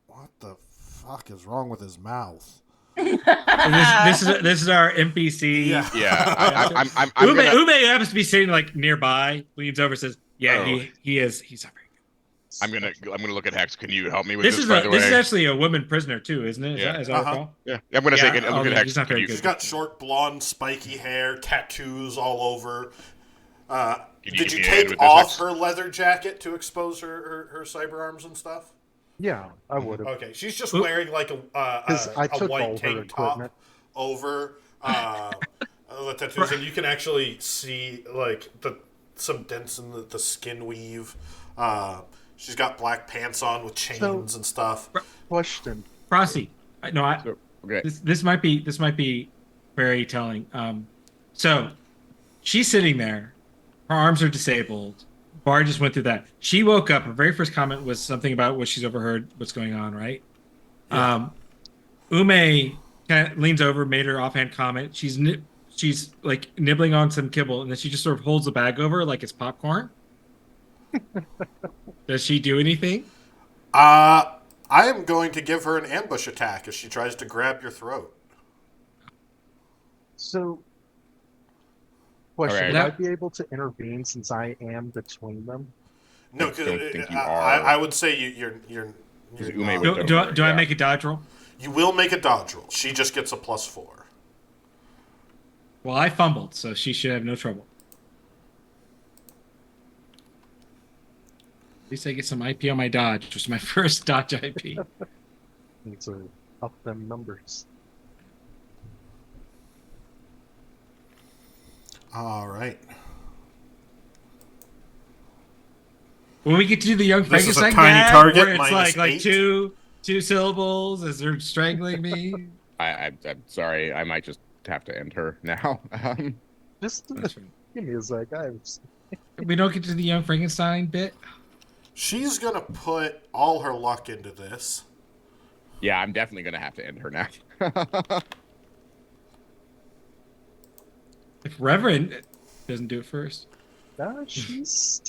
what the fuck is wrong with his mouth? This is our NPC. Yeah. Yeah, I'm Ume gonna, Ume happens to be sitting like nearby, leans over, says, "Yeah, Oh. he's not very good." I'm gonna look at Hex. Can you help me with This this? is By the way, actually a woman prisoner too, isn't it? Yeah. As I Uh-huh. recall. yeah, I'm gonna Yeah, say, look at yeah, Hex. he's not Can very you, good. She's got short, blonde, spiky hair, tattoos all over. Can Did you give me a hand take with this, off Hex? her leather jacket to expose her cyber arms and stuff? Yeah, I would have. Okay, she's just Oop. wearing like I a took all white her tank equipment. top over the tattoos, and you can actually see like some dents in the skin weave. She's got black pants on with chains and stuff. Question. Frosty. Okay. This might be very telling. So she's sitting there, her arms are disabled. Bard just went through that. She woke up. Her very first comment was something about what she's overheard, what's going on, right? Yeah. Ume kind of leans over, made her offhand comment. She's like nibbling on some kibble, and then she just sort of holds the bag over like it's popcorn. Does she do anything? I am going to give her an ambush attack as she tries to grab your throat. So, question: Okay. Would I be able to intervene since I am between them? No, I because don't think you I are. would say you're Ume not. would Do I Yeah. make a dodge roll? You will make a dodge roll. She just gets a +4. Well, I fumbled, so she should have no trouble. At least I get some IP on my dodge, which is my first dodge IP. Need to up them numbers. All right. When we get to do the young This is a Frankenstein tiny gag, target, where it's minus like 8. two syllables as they're strangling me. I'm sorry. I might just have to end her now. Just That's fine. give me a sec. We don't get to the young Frankenstein bit. She's gonna put all her luck into this. Yeah, I'm definitely gonna have to end her now. If Reverend doesn't do it first. She's.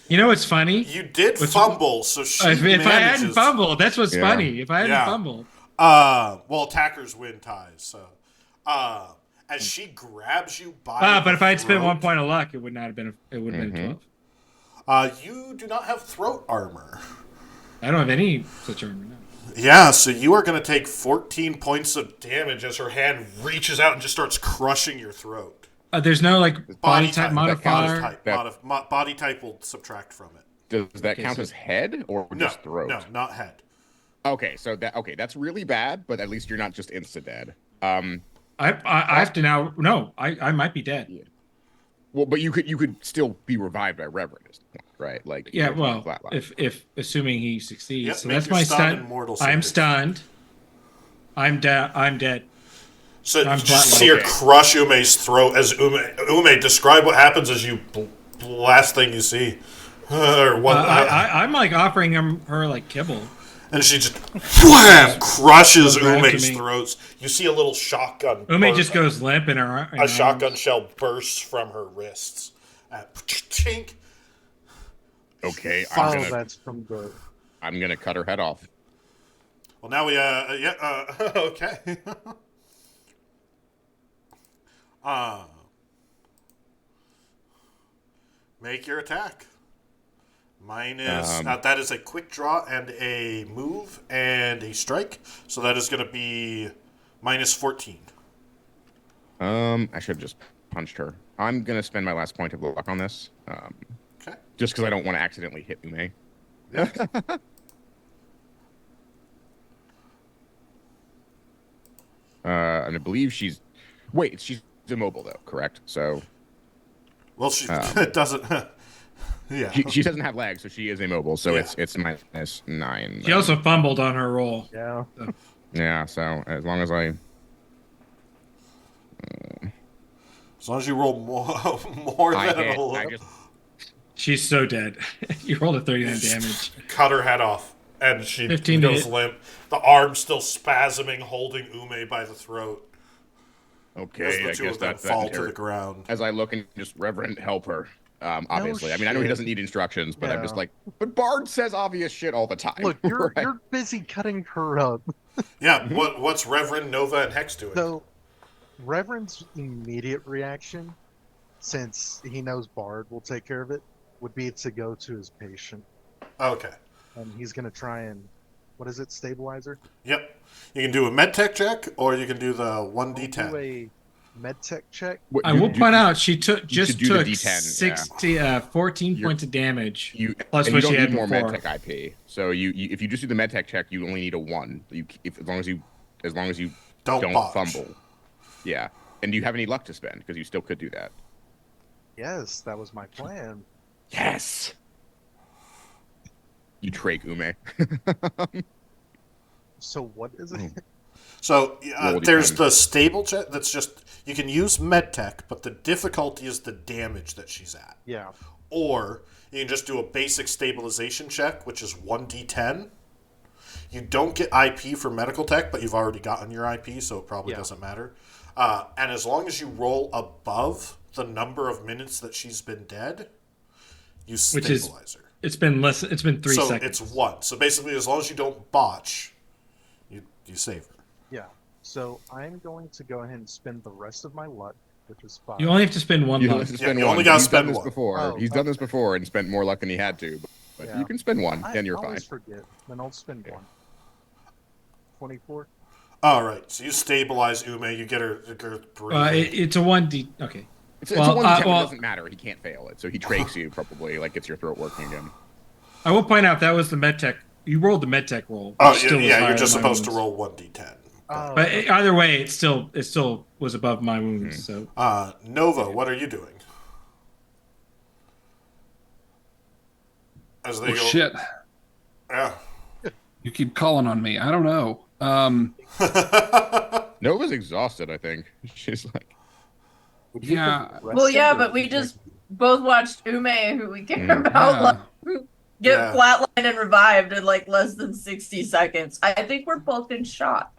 You know what's funny? You did What's- fumble, so she If I hadn't manages. fumbled, that's what's Yeah. funny. If I hadn't Yeah. fumbled. Well, attackers win ties. So, as she grabs you by, But if I had spent throat, 1 point of luck, it would not have been. It would have been 12. You do not have throat armor. I don't have any such armor now. Yeah, so you are going to take 14 points of damage as her hand reaches out and just starts crushing your throat. There's no like body type modifier. Body type will subtract from it. Does that Okay, count so- as head or No, just throat? no, not head. Okay, so that's really bad, but at least you're not just insta dead. I have to now. No, I might be dead. Well, but you could still be revived by Reverend, is the point, right? Like Yeah, you well, flatline. if assuming he succeeds, Yep, so make that's your my stun stun. and mortal I'm savage. stunned. I'm dead. I'm dead. So I'm you just see flatlined. her crush Ume's throat as Ume, describe what happens as you last thing you see. Or what, I'm like offering her like kibble. and she just wham, crushes Goes right to Ume's me. throats. You see a little shotgun. Ume just goes limp in her. A shotgun shell bursts from her wrists. Chink. Okay, Oh, that's from the. I'm gonna cut her head off. Well, now we okay. Make your attack. Minus that is a quick draw and a move and a strike, so that is going to be minus 14. I should have just punched her. I'm gonna spend my last point of luck on this. Okay. Just because I don't want to accidentally hit Ume. Yeah. And I believe she's immobile though, correct? So Well, she it doesn't. Yeah. she doesn't have legs, so she is immobile. So Yeah. it's minus 9. She also fumbled on her roll. Yeah. Yeah. So as long as I you roll more I than hit, a I little, just She's so dead. You rolled a 39 damage. cut her head off, and she 15 goes hit. limp. The arm still spasming, holding Ume by the throat. As okay. the I two guess of them that's fall that. to the ground. As I look and just Reverend help her. Obviously, I mean I know he shit. doesn't need instructions, but I'm just Yeah. like, but Bard says obvious shit all the time. Look, you're right? you're busy cutting her up. Yeah. What's Reverend, Nova, and Hex doing? So, Reverend's immediate reaction, since he knows Bard will take care of it, would be to go to his patient, Okay. and he's gonna try and, what is it, stabilizer? Yep. You can do a medtech check, or you can do the I'll 1d10. do a medtech check. What, I will point out she took you should just do the took D10, 14 You're- points of damage. Plus what you she don't had need more before. medtech IP. So you if you just do the medtech check, you only need a 1. As long as you don't botch. fumble. Yeah. And do you have any luck to spend? Because you still could do that. Yes, that was my plan. Yes. You trach Ume. So what is it? So Roll there's D10. the stable check. That's just you can use medtech, but the difficulty is the damage that she's at. Yeah. Or you can just do a basic stabilization check, which is 1d10. You don't get IP for medical tech, but you've already gotten your IP, so it probably doesn't matter. And as long as you roll above the number of minutes that she's been dead, you stabilize her. It's been less. It's been 3 So seconds. it's 1. So basically, as long as you don't botch, you save her. Yeah. So I'm going to go ahead and spend the rest of my luck, which is 5. You only have to spend one You luck. only have to spend you one. only gotta He's spend done this one. before. Oh, He's done this before and spent more luck than he had to. But Yeah. you can spend 1, I then you're fine. always forget. Then I'll spend 1. 24. All right. So you stabilize Ume. You get her breathing. It's a 1D. Okay. It's Well, a 1 10, well- it doesn't matter. He can't fail it. So he trachs you probably, like gets your throat working again. I will point out that was the medtech. You rolled the medtech roll. Oh, which still was yeah. higher You're just than my supposed to wounds. roll 1d10. Oh, But either way, it still was above my wounds. So Nova, what are you doing? As they Oh, go. shit. Yeah. You keep calling on me. I don't know. Nova's exhausted, I think. She's like, would you yeah. have Well, rested, yeah, or but we would just both watched Ume, who we care Mm, about, yeah. like, get Yeah. flatlined and revived in like less than 60 seconds. I think we're both in shock.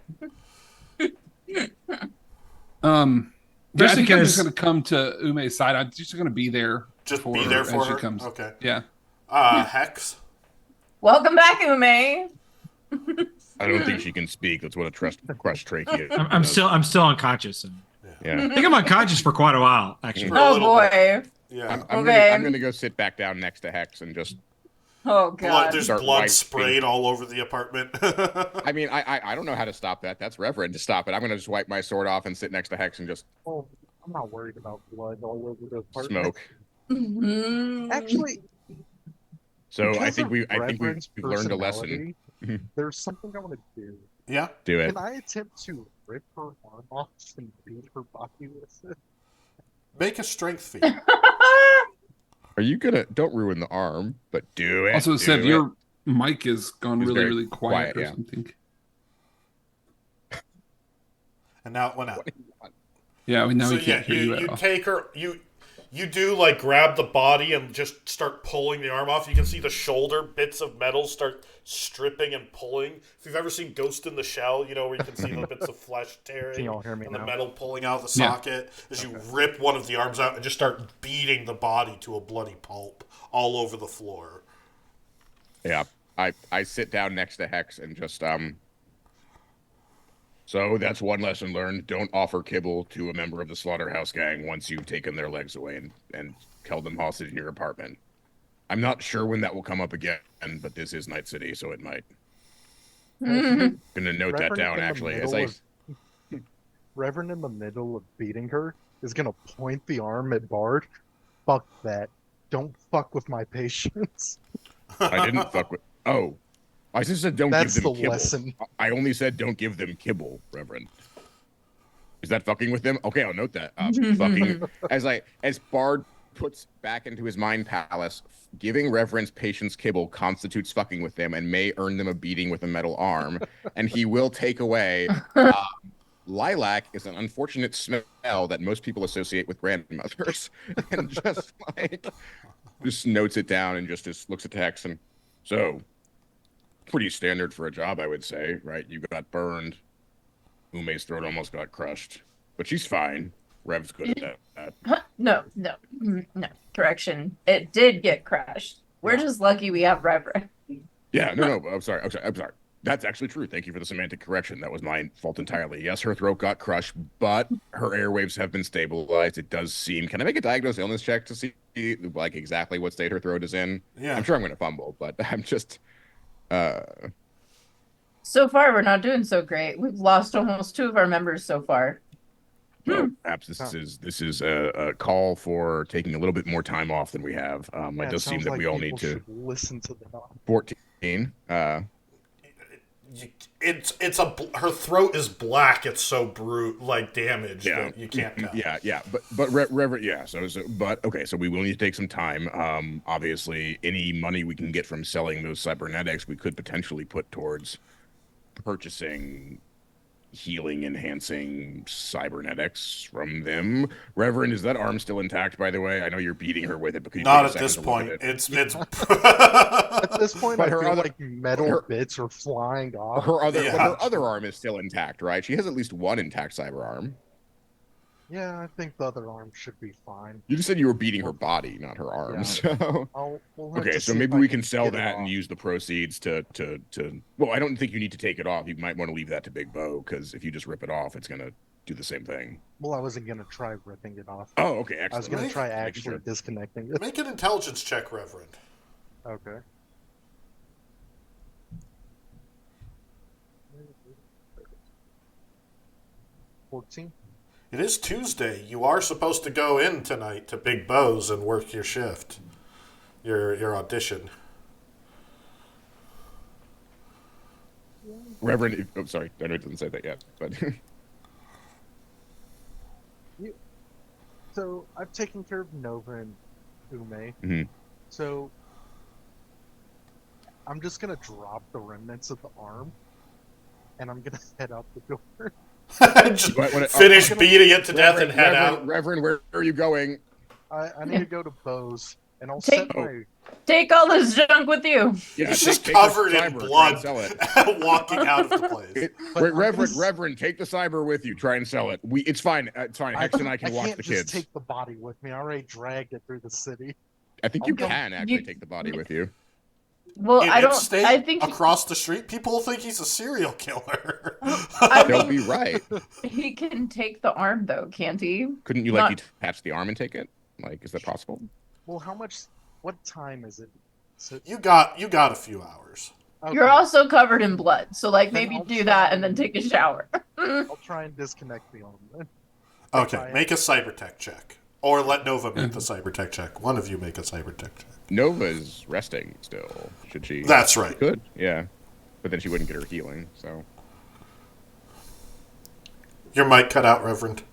But I think I'm because- just going to come to Ume's side. I'm just going to be there. Just for be her there for as her. she comes. Okay. Yeah. Hex. Welcome back, Ume. I don't think she can speak. That's what a crushed trachea. I'm still unconscious. Yeah. I think I'm unconscious for quite a while, actually. For a Oh little boy. Yeah. Okay. I'm gonna go sit back down next to Hex and just. Oh Blood, god. there's Start blood wiping. sprayed all over the apartment. I mean, I don't know how to stop that. That's Reverend to stop it. I'm gonna just wipe my sword off and sit next to Hex and just Oh, I'm not worried about blood all over the apartment. smoke. Mhm. Actually, So I because think of we've Reverend's learned a lesson. personality, there's something I want to do. Yeah. Do it. Can I attempt to rip her arm off and beat her body with it? Make a strength feat. Are you gonna? Don't ruin the arm, but do it. Also, do Sev, it. your mic is gone It's really, very really quiet, quiet, or yeah. something. And now it went out. Yeah, now So we can't yeah, hear you at all. take her you do like grab the body and just start pulling the arm off. You can see the shoulder bits of metal start stripping and pulling. If you've ever seen Ghost in the Shell, you know where you can see the bits of flesh tearing Can y'all hear me and the now? metal pulling out the Yeah. socket as you rip one of the arms out and just start beating the body to a bloody pulp all over the floor. Yeah, I sit down next to Hex and just So that's one lesson learned: don't offer kibble to a member of the slaughterhouse gang once you've taken their legs away and held them hostage in your apartment. I'm not sure when that will come up again, but this is Night City, so it might. I'm gonna note that Reverend down in the actually as middle I. Reverend in the middle of beating her is gonna point the arm at Bard. Fuck that. Don't fuck with my patience. I didn't fuck with. Oh, I just said don't That's give them the kibble. lesson. I only said don't give them kibble, Reverend. Is that fucking with them? Okay, I'll note that. Fucking as Bard puts back into his mind palace, giving Reverend's patients kibble constitutes fucking with them and may earn them a beating with a metal arm, and he will take away. Lilac is an unfortunate smell that most people associate with grandmothers, and just notes it down and just looks at text and so pretty standard for a job, I would say, right? You got burned. Ume's throat almost got crushed, but she's fine. Rev's good at that. No. Correction. It did get crushed. We're just lucky we have Reverend. Yeah, no. I'm sorry. That's actually true. Thank you for the semantic correction. That was my fault entirely. Yes, her throat got crushed, but her airwaves have been stabilized. It does seem. Can I make a diagnosed illness check to see like exactly what state her throat is in? Yeah. I'm sure I'm going to fumble, but I'm just. So far, we're not doing so great. We've lost almost 2 of our members so far. Well, perhaps this is a call for taking a little bit more time off than we have. It does seem that we all need to. Listen to the doc. 14. Her throat is black. It's so damaged Yeah, that you can't tell. yeah. But Reverend, yeah. But okay. So we will need to take some time. Obviously, any money we can get from selling those cybernetics, we could potentially put towards purchasing healing enhancing cybernetics from them. Reverend, is that arm still intact, by the way? I know you're beating her with it, but could you Not take a at this second to look point. at it? It's At this point, But I her feel other- like metal bits are flying off. But Yeah. her other arm is still intact, right? She has at least one intact cyber arm. Yeah, I think the other arm should be fine. You just said you were beating her body, not her arm. Yeah. So We'll have okay, to so see maybe if I we can sell get it that and off. use the proceeds to. Well, I don't think you need to take it off. You might want to leave that to Big Bo because if you just rip it off, it's gonna do the same thing. Well, I wasn't gonna try ripping it off. Oh, okay, I was excellent. gonna try Make actually sure. disconnecting it. Make an intelligence check, Reverend. Okay. $14. It is Tuesday. You are supposed to go in tonight to Big Bo's and work your shift, your audition. Reverend, oh, sorry, I know it doesn't say that yet, but So I've taken care of Nova and Ume. Mhm. So I'm just gonna drop the remnants of the arm, and I'm gonna head out the door. Just What- finish I'm gonna- beating it to death and head Reverend, out. Reverend, where are you going? I need to go to Bo's, and I'll Take- set my. Take all this junk with you. Yeah, He's just take the covered in cyber, try and blood, sell it. walking out of the place. But I'm Reverend, gonna- Reverend, take the cyber with you. Try and sell it. It's fine. It's fine. Hex and I can watch can't the just kids. take the body with me. I already dragged it through the city. I think you Okay. can actually You- take the body with you. Well, In I don't. state, I think across the street, people think he's a serial killer. I They'll think be right. he can take the arm though, can't he? Couldn't you Not- like detach the arm and take it? Like, is that possible? Well, how much? What time is it? So, you got a few hours. You're okay, also covered in blood, so like Then maybe I'll do try that and then and- take a shower. I'll try and disconnect the arm. Then. Okay, make a cybertech check. Or let Nova make the cybertech check. One of you make a cybertech check. Nova's resting still. Should she? That's right. Good. Yeah. But then she wouldn't get her healing. So Your mic cut out, Reverend.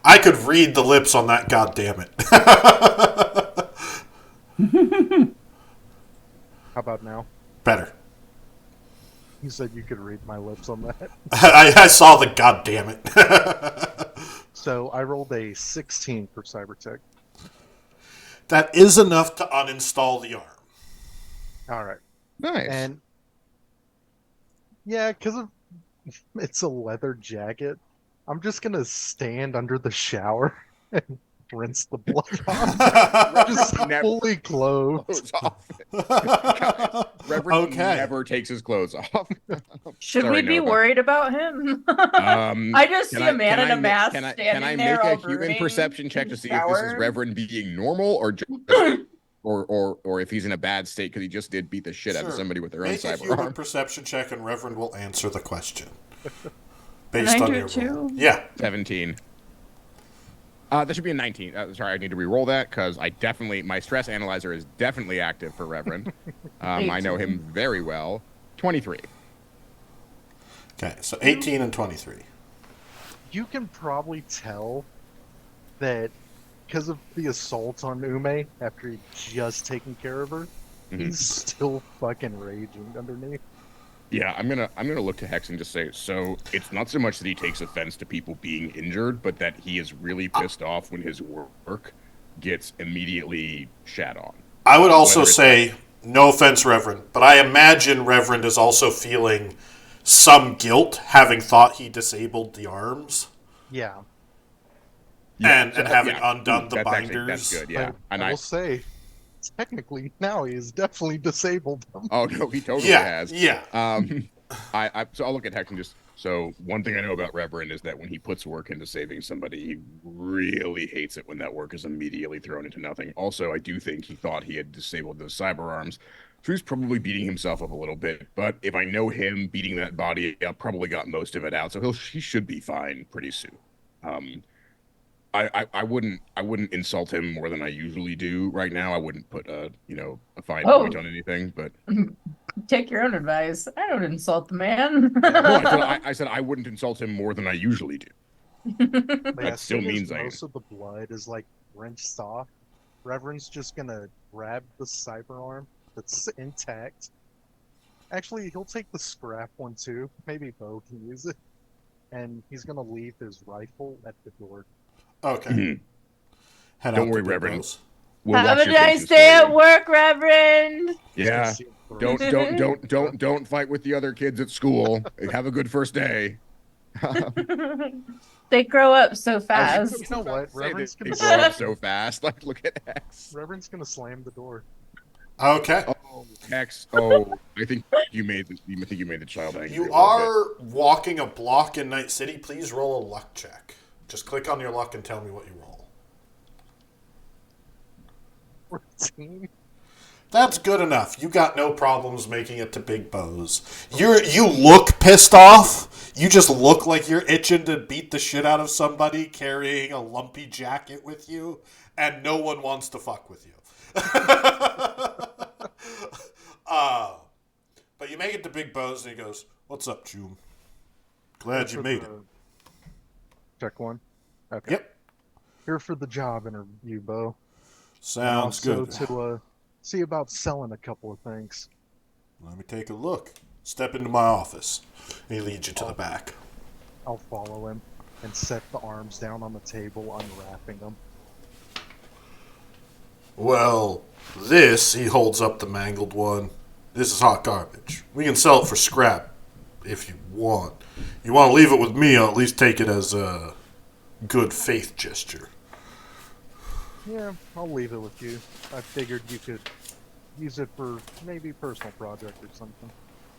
I could read the lips on that. God damn it! How about now? Better. You said you could read my lips on that. I saw the God damn it. So I rolled a 16 for cybertech. That is enough to uninstall the arm. All right. Nice. And yeah, because it's a leather jacket, I'm just gonna stand under the shower and rinse the blood off. Just Never fully clothed. clothes off. Reverend never takes his clothes off. Should Sorry, we be Nova. worried about him? Um, I just see can a man can in a ma- mask Can I standing there make all a human brooding perception check in to the see if this is shower? Reverend being normal or just, or if he's in a bad state because he just did beat the shit out of somebody with their own Make a cyber human arm? perception check, and Reverend will answer the question. Can Based I on do your it too? roll. Yeah. 17. That should be a 19. Sorry, I need to re-roll that because my stress analyzer is definitely active for Reverend. I know him very well. 23. Okay, so 18 and 23. You can probably tell that because of the assault on Ume after he'd just taken care of her, he's still fucking raging underneath. Yeah, I'm gonna look to Hex and just say, so it's not so much that he takes offense to people being injured, but that he is really pissed off when his work gets immediately shat on. I would also say, no offense, Reverend, but I imagine Reverend is also feeling some guilt having thought he disabled the arms Yeah. and having undone the that's binders. That's good, yeah. But I will say, technically, now he is definitely disabled them. Oh no, he totally has. Yeah. So I'll look at Hex and just. So one thing I know about Reverend is that when he puts work into saving somebody, he really hates it when that work is immediately thrown into nothing. Also, I do think he thought he had disabled those cyber arms, so he's probably beating himself up a little bit. But if I know him beating that body, I probably got most of it out, so he should be fine pretty soon. I wouldn't insult him more than I usually do right now. I wouldn't put a fine point on anything, but Take your own advice. I don't insult the man. I said I wouldn't insult him more than I usually do. That still means most of the blood is like rinsed off. Reverend's just gonna grab the cyber arm that's intact. Actually, he'll take the scrap one too. Maybe Bo can use it. And he's gonna leave his rifle at the door. Okay. Don't worry, Reverend. We'll Have watch a your nice faces day for at you. work, Reverend. Yeah. Don't fight with the other kids at school. Have a good first day. They grow up so fast. You know what? Reverend's They gonna grow up so fast. Like, look at X. Reverend's gonna slam the door. Okay. Oh, X. Oh, I think you made the child angry. You are walking a block in Night City. Please roll a luck check. Just click on your luck and tell me what you roll. 14. That's good enough. You got no problems making it to Big Bo's. You look pissed off. You just look like you're itching to beat the shit out of somebody carrying a lumpy jacket with you, and no one wants to fuck with you. But you make it to Big Bo's, and he goes, "What's up, June? Glad you made it." Check one. Okay. Yep. Here for the job interview, Bo. Sounds good. To see about selling a couple of things. Let me take a look. Step into my office. He leads you to the back. I'll follow him and set the arms down on the table, unwrapping them. Well, this, he holds up the mangled one. This is hot garbage. We can sell it for scrap if you want. You want to leave it with me, I'll at least take it as a good faith gesture. Yeah, I'll leave it with you. I figured you could use it for maybe personal project or something.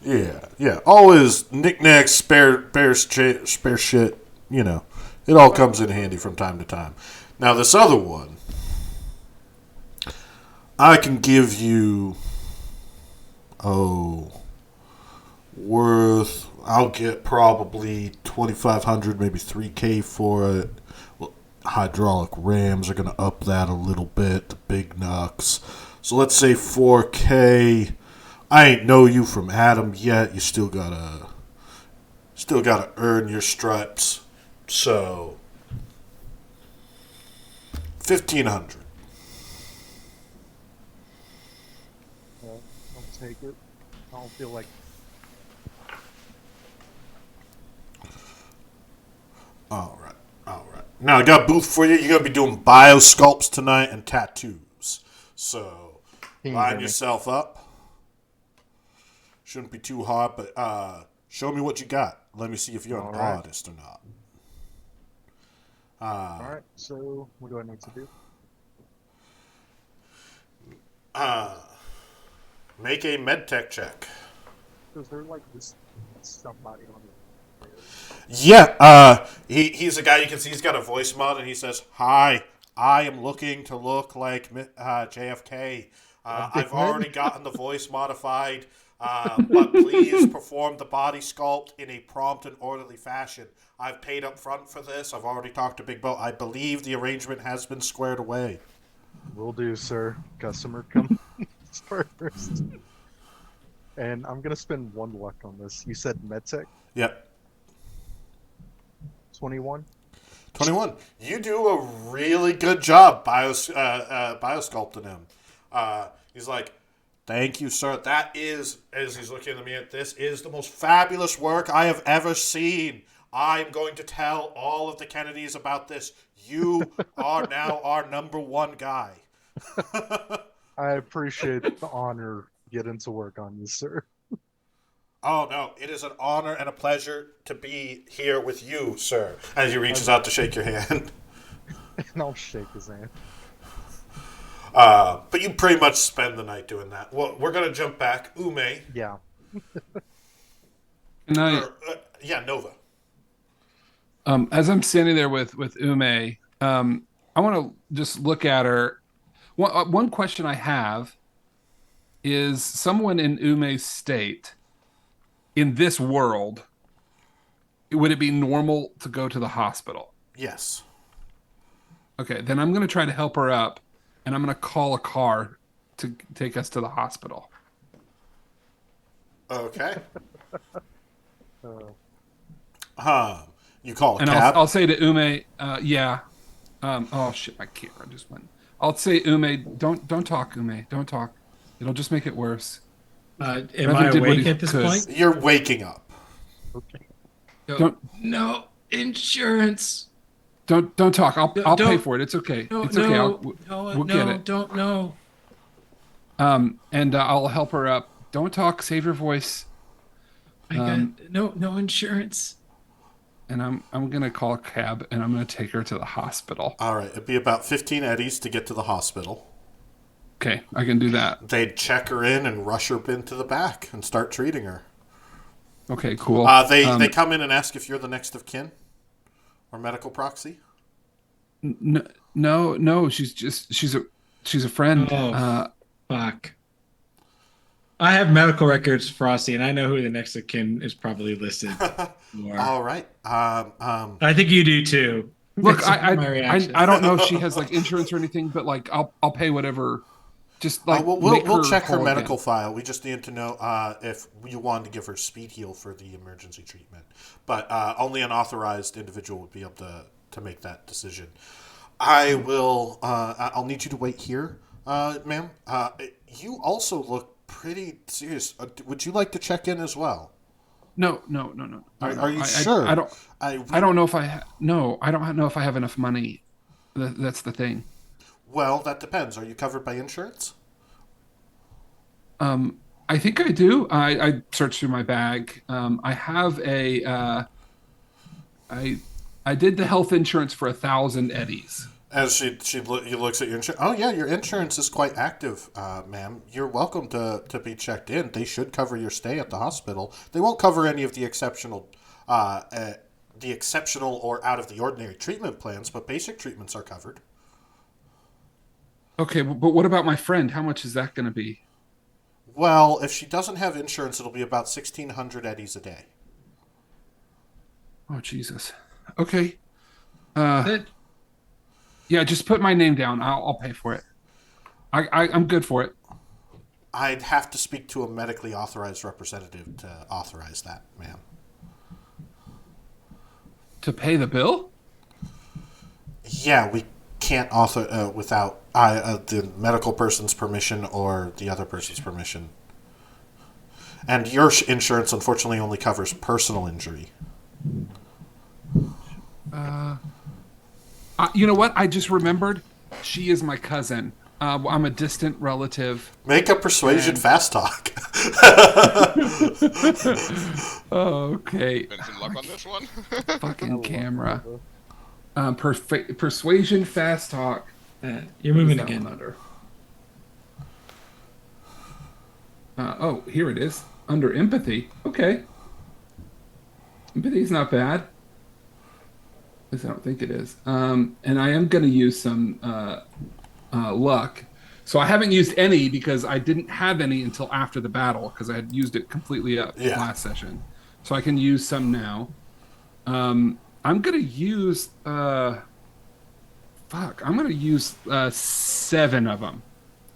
Yeah. Always knickknacks, spare shit, you know. It all comes in handy from time to time. Now, this other one, I can give you, I'll get probably 2,500, maybe 3K for it. Well, hydraulic rams are going to up that a little bit, the big knucks. So let's say 4K. I ain't know you from Adam yet. You still gotta earn your stripes. So 1,500. I'll take it. I don't feel like. All right. Now I got a booth for you. You're gonna be doing biosculpts tonight and tattoos. So Can you line hear me? yourself up. Shouldn't be too hard, but show me what you got. Let me see if you're All an right. artist or not. All right. So what do I need to do? Make a medtech check. Is there like this somebody on the? Yeah, he's a guy you can see. He's got a voice mod, and he says, "Hi, I am looking to look like JFK. I've already gotten the voice modified, but please perform the body sculpt in a prompt and orderly fashion. I've paid up front for this. I've already talked to Big Bo. I believe the arrangement has been squared away." Will do, sir. Customer come first. And I'm gonna spend 1 luck on this. You said MedTech Yep. 21. 21. You do a really good job biosculpting him. He's like, "Thank you, sir. That is," as he's looking at me, "this is the most fabulous work I have ever seen. I'm going to tell all of the Kennedys about this. You are now our number one guy." I appreciate the honor getting to work on you, sir. "Oh, no. It is an honor and a pleasure to be here with you, sir." As he reaches out to shake your hand. And I'll shake his hand. But you pretty much spend the night doing that. Well, we're going to jump back. Ume. Yeah. And Yeah, Nova. as I'm standing there with Ume, I want to just look at her. One question I have is someone in Ume's state in this world, would it be normal to go to the hospital? Yes. Okay, then I'm going to try to help her up, and I'm going to call a car to take us to the hospital. Okay. Uh, You call a And cab? I'll say to Ume, yeah. Oh shit, my camera just went. I'll say Ume, don't talk, Ume, don't talk. It'll just make it worse. Am Brother I did what awake he at this could. point? You're waking up. okay. No insurance. Don't talk. I'll Don't- pay for it. It's okay. No, It's okay. no, we'll get it. Don't know. And I'll help her up. Don't talk. Save your voice. I got no insurance. And I'm gonna call a cab and I'm gonna take her to the hospital. All right. It'd be about 15 eddies to get to the hospital. Okay, I can do that. They'd check her in and rush her into the back and start treating her. Okay, cool. They come in and ask if you're the next of kin or medical proxy. No. She's a friend. Oh, fuck. I have medical records, Frosty, and I know who the next of kin is probably listed for. All right. I think you do too. Look, That's my reaction. I don't know if she has like insurance or anything, but like I'll pay whatever. Just like we'll check her whole medical again. file. We just need to know if you wanted to give her speed heal for the emergency treatment. But only an authorized individual would be able to make that decision. I will. I'll need you to wait here, ma'am. You also look pretty serious. Would you like to check in as well? No. Are you sure? I don't know if I no. I don't know if I have enough money. That's the thing. Well, that depends. Are you covered by insurance? I think I do. I searched through my bag. I have a. I did the health insurance for 1,000 eddies. As he looks at your insurance. Oh yeah, your insurance is quite active, ma'am. You're welcome to be checked in. They should cover your stay at the hospital. They won't cover any of the exceptional or out of the ordinary treatment plans, but basic treatments are covered. Okay, but what about my friend? How much is that going to be? Well, if she doesn't have insurance, it'll be about 1,600 eddies a day. Oh Jesus. Okay. That- Yeah, just put my name down. I'll pay for it. I'm good for it. I'd have to speak to a medically authorized representative to authorize that, ma'am. To pay the bill? Yeah, we can't author without the medical person's permission or the other person's permission. And your insurance, unfortunately, only covers personal injury. You know what? I just remembered. She is my cousin. I'm a distant relative. Make a persuasion fast talk. Okay. Vincent luck on this one. Fucking camera. Persuasion fast talk. You're moving What is that again. one under? Oh, here it is. Under empathy. Okay. Empathy's not bad. At least I don't think it is. And I am going to use some luck. So I haven't used any because I didn't have any until after the battle because I had used it completely up last session. So I can use some now. I'm going to use... I'm going to use 7 of them.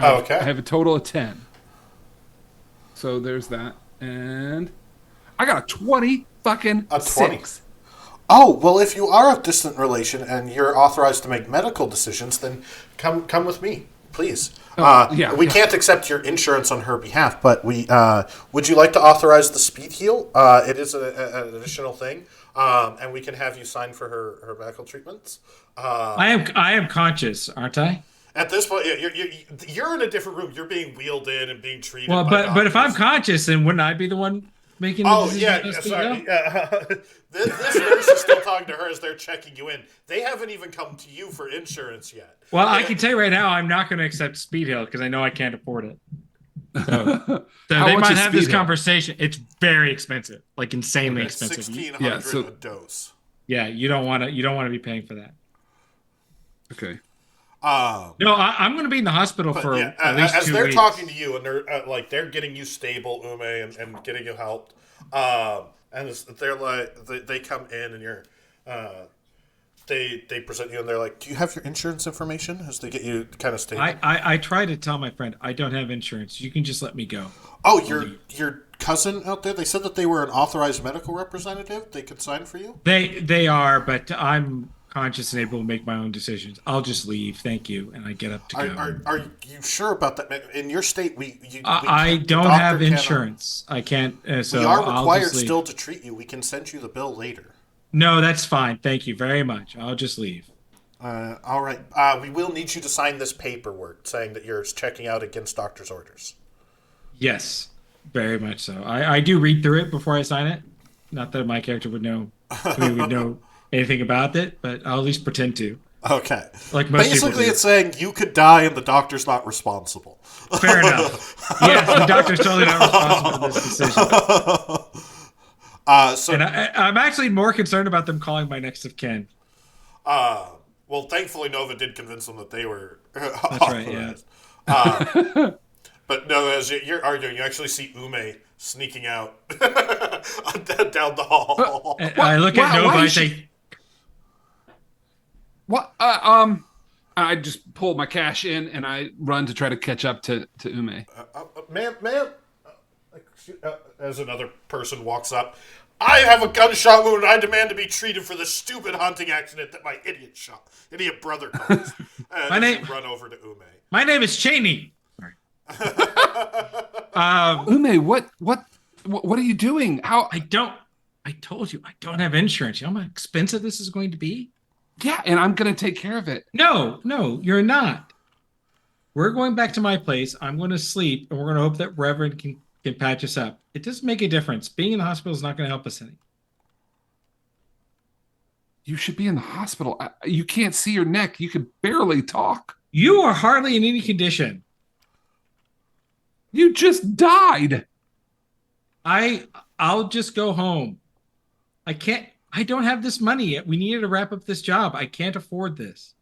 Okay. I have a total of 10. So there's that. And I got a 20 fucking A 20. 6. Oh, well, if you are a distant relation and you're authorized to make medical decisions, then come with me, please. We can't accept your insurance on her behalf, but would you like to authorize the speed heal? It is an additional thing, and we can have you sign for her medical treatments. I am conscious, aren't I? At this point, you're in a different room. You're being wheeled in and being treated. Well, by but if I'm doctors. conscious, then wouldn't I be the one making the Oh decision? yeah, about speed sorry. heal? This nurse is still talking to her as they're checking you in. They haven't even come to you for insurance yet. Well, I can tell you right now, I'm not going to accept speed heal because I know I can't afford it. So How they much might is have this speed heal? conversation. It's very expensive, like insanely expensive. $1,600 a dose. Yeah, you don't want to be paying for that. Okay. No, I'm going to be in the hospital for at least as 2 they're weeks. talking to you and they're getting you stable, Ume, and getting you helped. And they come in and you're they present you and they're like, "Do you have your insurance information?" As they get you kind of stable. I try to tell my friend I don't have insurance. You can just let me go. Oh, your cousin out there? They said that they were an authorized medical representative. They could sign for you. They are, but I'm conscious and able to make my own decisions. I'll just leave. Thank you, and I get up to go. Are you sure about that? In your state, I don't have insurance. I can't. So we are I'll required just leave. still to treat you. We can send you the bill later. No, that's fine. Thank you very much. I'll just leave. All right. We will need you to sign this paperwork saying that you're checking out against doctor's orders. Yes, very much so. I do read through it before I sign it. Not that my character would know anything about it, but I'll at least pretend to. Okay. Like most people Basically, do. it's saying you could die and the doctor's not responsible. Fair enough. Yes, the doctor's totally not responsible for this decision. And I'm actually more concerned about them calling my next of kin. Well, thankfully, Nova did convince them that they were. That's right. Yeah. But no, as you're arguing, you actually see Ume sneaking out down the hall. I look at Nova. I say, What? I just pull my cash in and I run to try to catch up to Ume. Ma'am, as another person walks up, I have a gunshot wound and I demand to be treated for the stupid hunting accident that my idiot brother caused. Run over to Ume. my name is Cheney. Sorry. Ume, what are you doing? How? I told you I don't have insurance. You know how expensive this is going to be? Yeah, and I'm gonna take care of it. No, you're not. We're going back to my place. I'm going to sleep, and we're going to hope that Reverend can patch us up. It doesn't make a difference. Being in the hospital is not going to help us any. You should be in the hospital. You can't see your neck. You could barely talk. You are hardly in any condition. You just died. I'll just go home. I don't have this money yet. We needed to wrap up this job. I can't afford this.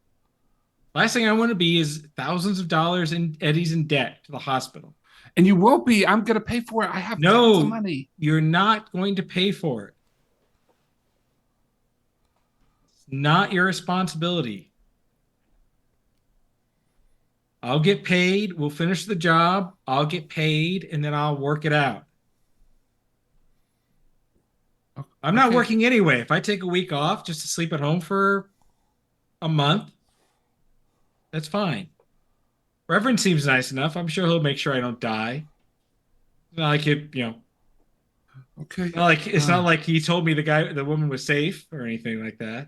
Last thing I want to be is thousands of dollars in Eddie's in debt to the hospital. And you won't be. I'm going to pay for it. I have tons of money. You're not going to pay for it. It's not your responsibility. I'll get paid. We'll finish the job. I'll get paid, and then I'll work it out. I'm not working anyway. If I take a week off just to sleep at home for a month, That's fine. Reverend seems nice enough. I'm sure he'll make sure I don't die. It's not like Okay. it's not like he told me the woman was safe or anything like that.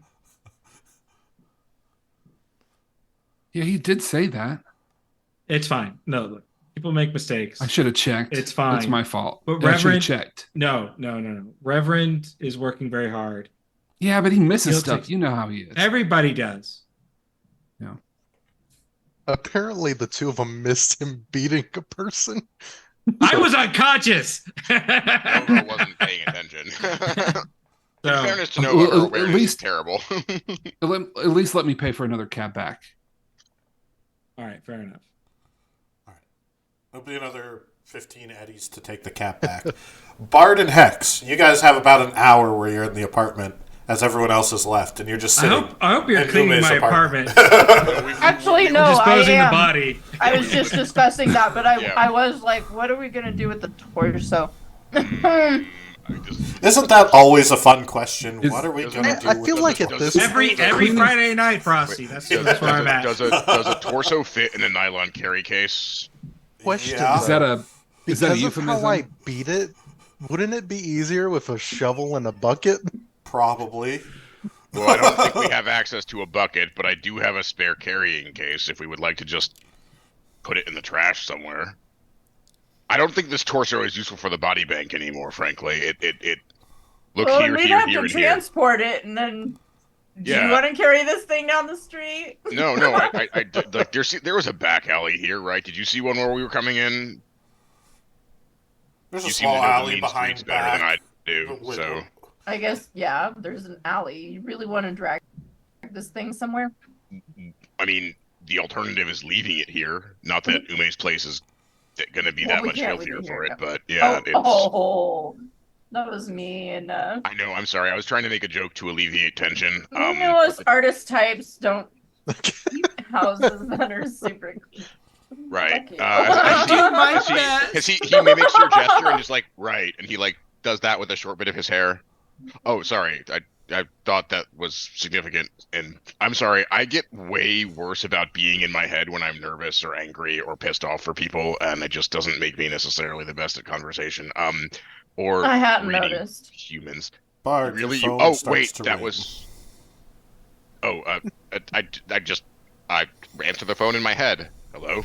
Yeah, he did say that. It's fine. No, look, people make mistakes. I should have checked. It's fine. It's my fault. But I should have Reverend, checked. no. Reverend is working very hard. Yeah, but he misses He'll stuff. take- You know how he is. Everybody does. Yeah. Apparently, the two of them missed him beating a person. I was unconscious. Nova wasn't paying attention. In So, fairness to Nova, her at awareness is least- terrible. At least let me pay for another cab back. all right, fair enough. There'll be another 15 eddies to take the cap back. Bard and Hex, you guys have about an hour where you're in the apartment as everyone else has left, and you're just sitting. I hope you're in cleaning Ume's my apartment. Actually, no, I Disposing the am. body. I was just discussing that, but Yeah. I was like, what are we gonna do with the torso? Isn't that always a fun question? Is- What are we does going to it- do? I with feel the like at torso? this Every Friday night, Frosty. That's where I'm at. Does a torso fit in a nylon carry case? question, Yeah. Is that a because of euphemism? how I beat it, wouldn't it be easier with a shovel and a bucket? Probably. Well, I don't think we have access to a bucket, but I do have a spare carrying case if we would like to just put it in the trash somewhere. I don't think this torso is useful for the body bank anymore, frankly. It look Well, here, we'd here, have here, to and here. transport it, and then. Do Yeah. you want to carry this thing down the street? No, I did- like there was a back alley here, right? Did you see one where we were coming in? There's a You seem to small know the alley mean behind streets better than I back. do, With- so I guess, yeah, there's an alley. You really want to drag this thing somewhere? I mean, the alternative is leaving it here. Not that Ume's place is going to be Well, that we much can't leave healthier it for here, it, but yeah, that was me. And I know. I'm sorry. I was trying to make a joke to alleviate tension. you know, us but- artist types don't keep houses that are super clean. right. Fuck you. As he mimics your gesture and just like right, and he like does that with a short bit of his hair. Oh, sorry. I thought that was significant, and I'm sorry. I get way worse about being in my head when I'm nervous or angry or pissed off for people, and it just doesn't make me necessarily the best at conversation. Or I hadn't reading noticed. humans. Bard, Really? your phone Oh, starts wait, to that ring. was. Oh, I answered the phone in my head. Hello.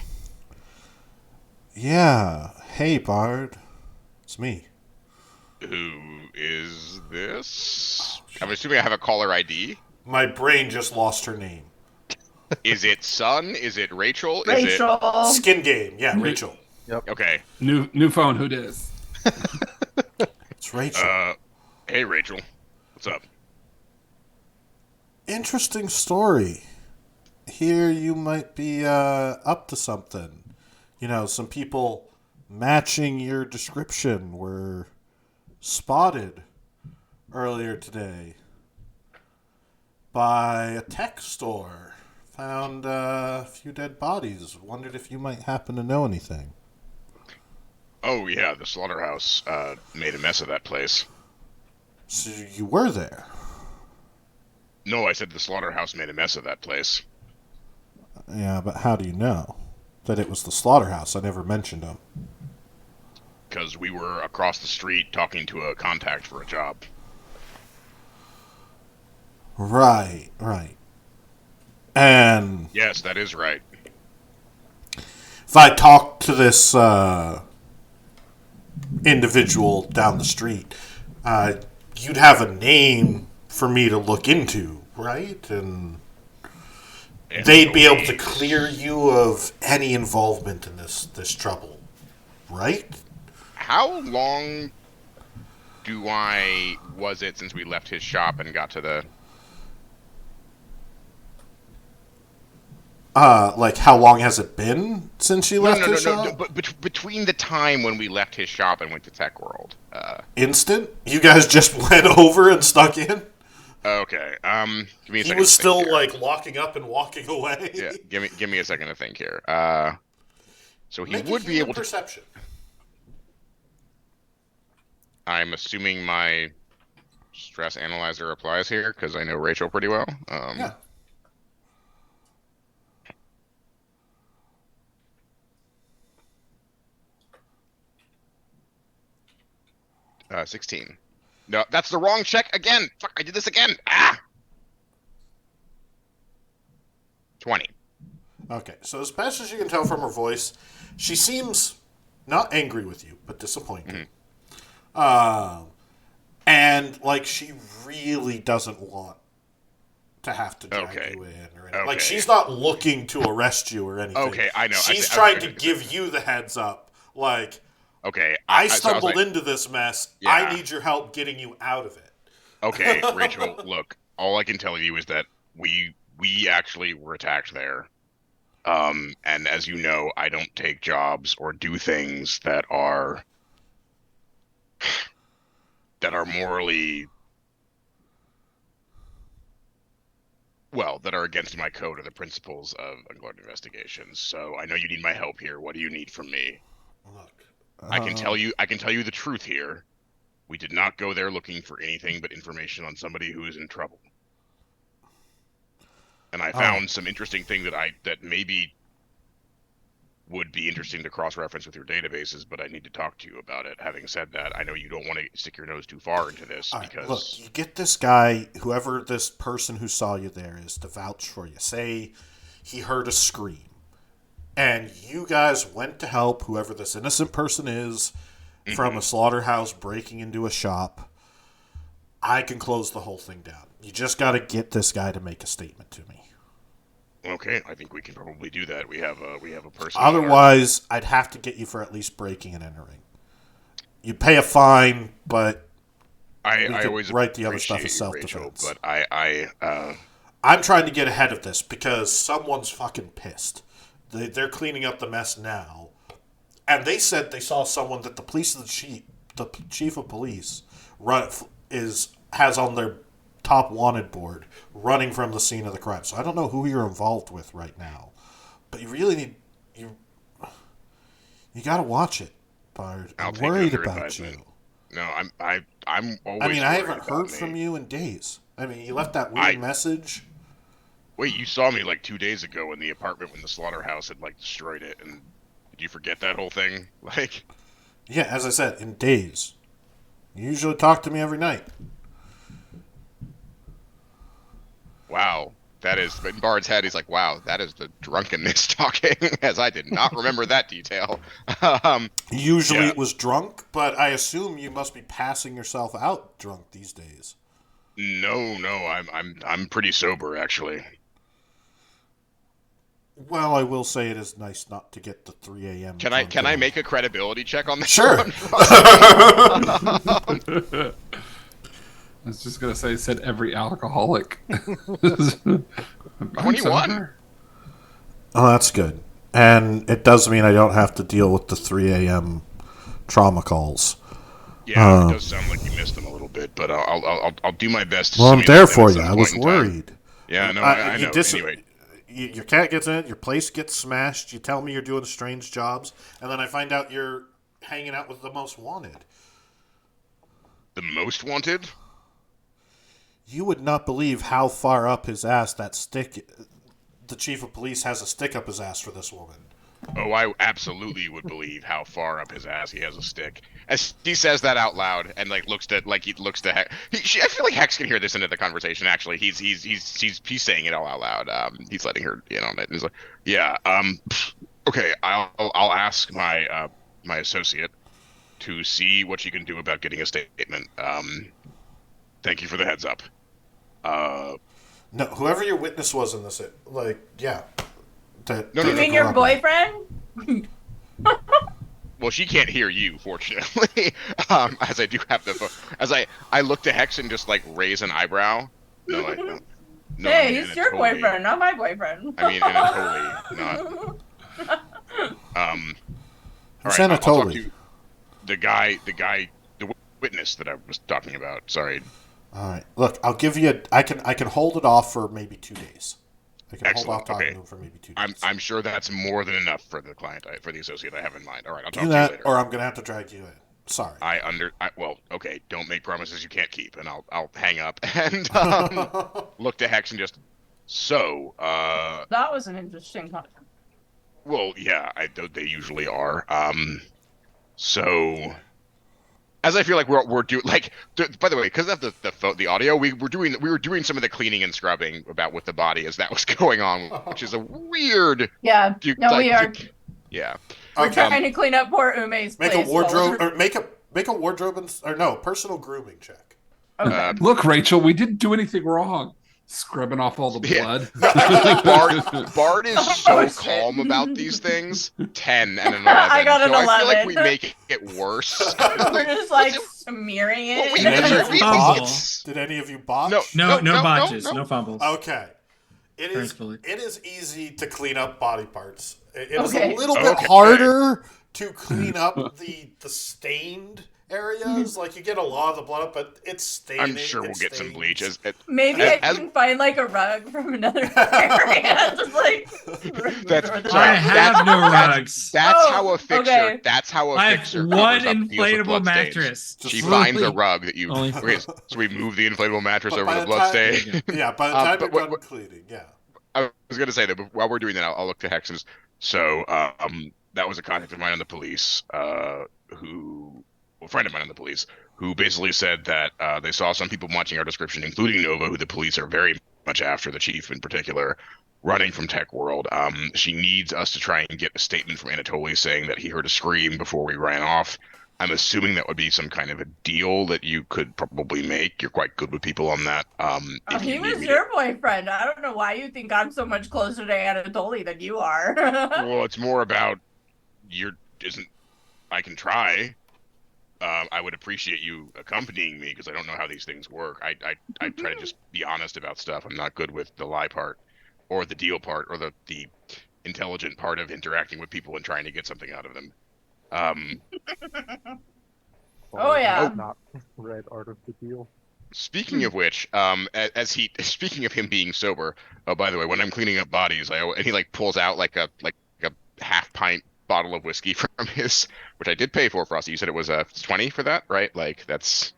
Yeah. Hey, Bard. It's me. Who is this? I'm assuming I have a caller ID. My brain just lost her name. Is it Sun? Is it Rachel? Is Rachel. Skin game. Yeah, Rachel. it okay? New phone. Who dis? It's Rachel. Hey Rachel, what's up? Interesting story. Here you might be up to something. You know, some people matching your description were spotted earlier today by a tech store. Found a few dead bodies. Wondered if you might happen to know anything. Oh yeah, the slaughterhouse made a mess of that place. So you were there. No, I said the slaughterhouse made a mess of that place. Yeah, but how do you know that it was the slaughterhouse? I never mentioned them. Because we were across the street talking to a contact for a job. Right. And Yes, that is right. if I talk to this individual down the street, you'd have a name for me to look into, right? And they'd be able to clear you of any involvement in this trouble, right? How long was it since we left his shop and got to the... Like how long has it been since you left his No, shop? but between the time when we left his shop and went to Tekworld. Instant? You guys just went over and stuck in? Okay. Give me a He second. was to think still here. like locking up and walking away. Yeah, give me a second to think here. So he Make a would be human able to. perception. I'm assuming my stress analyzer applies here because I know Rachel pretty well. Yeah. 16. No, that's the wrong check again. Fuck, I did this again. Ah! 20. Okay, so as best as you can tell from her voice, she seems not angry with you, but disappointed. And like she really doesn't want to have to drag Okay. you in or anything. Like Okay. she's not looking to arrest you or anything. Okay, I know. She's trying to give you the heads up. Like Okay. I so stumbled like, into this mess. Yeah. I need your help getting you out of it. Okay, Rachel, look, all I can tell you is that we actually were attacked there. And as you know, I don't take jobs or do things that are morally that are against my code or the principles of unguarded investigations. So I know you need my help here. What do you need from me? Look, I can tell you the truth here. We did not go there looking for anything but information on somebody who is in trouble. And I found some interesting thing that maybe would be interesting to cross-reference with your databases, but I need to talk to you about it. Having said that, I know you don't want to stick your nose too far into this because... Look, you get this guy, whoever this person who saw you there is, to vouch for you. Say he heard a scream, and you guys went to help whoever this innocent person is from a slaughterhouse breaking into a shop. I can close the whole thing down. You just got to get this guy to make a statement to me. Okay, I think we can probably do that. We have a person. Otherwise, I'd have to get you for at least breaking and entering. You pay a fine, but I always write the other stuff as appreciate you, Rachel, self-defense. but I'm trying to get ahead of this because someone's fucking pissed. They're cleaning up the mess now, and they said they saw someone that the chief of police has on their top wanted board running from the scene of the crime. So I don't know who you're involved with right now, but you really need you got to watch it, Bard. I'm worried about you. No, I'm always. I mean, I haven't about heard me. from you in days. I mean, you left that weird message. Wait, you saw me like 2 days ago in the apartment when the slaughterhouse had like destroyed it, and did you forget that whole thing? Like, yeah, as I said, in days. You usually talk to me every night. wow, that is in Bard's head. He's like, wow, that is the drunkenness talking, as I did not remember that detail. Usually yeah. it was drunk, but I assume you must be passing yourself out drunk these days. No, I'm pretty sober actually. Well, I will say it is nice not to get the 3 a.m. Can I make a credibility check on this? Sure. I was just gonna say, said every alcoholic. 21. Oh, that's good. And it does mean I don't have to deal with the 3 a.m. trauma calls. Yeah, it does sound like you missed them a little bit, but I'll do my best to Well, I'm simulate there them for at you. some I was point in time. worried. Yeah, no, I know. Anyway, your cat gets in it, your place gets smashed, you tell me you're doing strange jobs, and then I find out you're hanging out with the most wanted. the most wanted? You would not believe how far up his ass that stick... The chief of police has a stick up his ass for this woman. Oh, I absolutely would believe how far up his ass he has a stick. As he says that out loud and he looks to Hex. I feel like Hex can hear this into the conversation. Actually, he's saying it all out loud. He's letting her in on it. He's like, yeah. Okay, I'll ask my my associate to see what she can do about getting a statement. Thank you for the heads up. No, whoever your witness was in this, yeah. No, You mean your boyfriend? Well, she can't hear you, fortunately. As I do have the phone. As I look to Hex and just raise an eyebrow. No, no. Hey, he's your boyfriend, not my boyfriend. I mean, Anatoly, not. All right, I'll talk to the witness that I was talking about. Sorry. All right. Look, I'll give you. I can hold it off for maybe 2 days. I can Excellent. hold off talking Okay. to him for maybe 2 days. I'm sure that's more than enough for the client, for the associate I have in mind. All right, I'll talk Do to that, you later. or I'm gonna have to drag you in. Sorry. Well, okay. Don't make promises you can't keep, and I'll hang up and look to Hex and just. So, That was an interesting comment. well, yeah, they usually are. So, as I feel like we're doing like. By the way, because of the audio, we were doing some of the cleaning and scrubbing about with the body as that was going on, which is a weird. Yeah. No, we are. Yeah. We're Okay. trying to clean up poor Ume's Make place. a wardrobe or make a wardrobe or no personal grooming check. Okay. Look, Rachel, we didn't do anything wrong. Scrubbing off all the Yeah. blood. Bard is so calm about these things. 10 and an 11. I got an so I feel 11. like we make it worse. We're just like smearing it. Well, we Did any measure of it. you Fumble. botch? Did any of you botch? No. No botches, no fumbles. Okay. It is Thankfully. easy to clean up body parts. It is Okay. a little bit Okay. harder to clean up the stained areas. Like you get a lot of the blood up, but it's staining. I'm sure we'll get some bleach. Maybe I can find like a rug from another area. Just like. That's I have no rugs. That's Oh, how a fixer. okay. That's how a I fixer. have covers one up deals with inflatable bloodstains. mattress. She Just finds a really- rug that you. Only- Okay, so we move the inflatable mattress But over by the the blood time- stain. Yeah, by the time but you're what- done cleaning, yeah. I was gonna say that, but while we're doing that, I'll look to hexes. So that was a contact of mine on the police, a friend of mine on the police, who basically said that they saw some people watching our description, including Nova, who the police are very much after, the chief in particular, running from Tekworld. She needs us to try and get a statement from Anatoly saying that he heard a scream before we ran off. I'm assuming that would be some kind of a deal that you could probably make. You're quite good with people on that. If He you need was me your boyfriend. I don't know why you think I'm so much closer to Anatoly than you are. Well, it's more about I can try. I would appreciate you accompanying me because I don't know how these things work. I try to just be honest about stuff. I'm not good with the lie part, or the deal part, or the intelligent part of interacting with people and trying to get something out of them. Oh, yeah. Not read Art of the Deal. Speaking of which, speaking of him being sober. Oh, by the way, when I'm cleaning up bodies, and he like pulls out like a half pint bottle of whiskey from his, which I did pay for, Frosty. You said it was 20 for that, right? Like that's,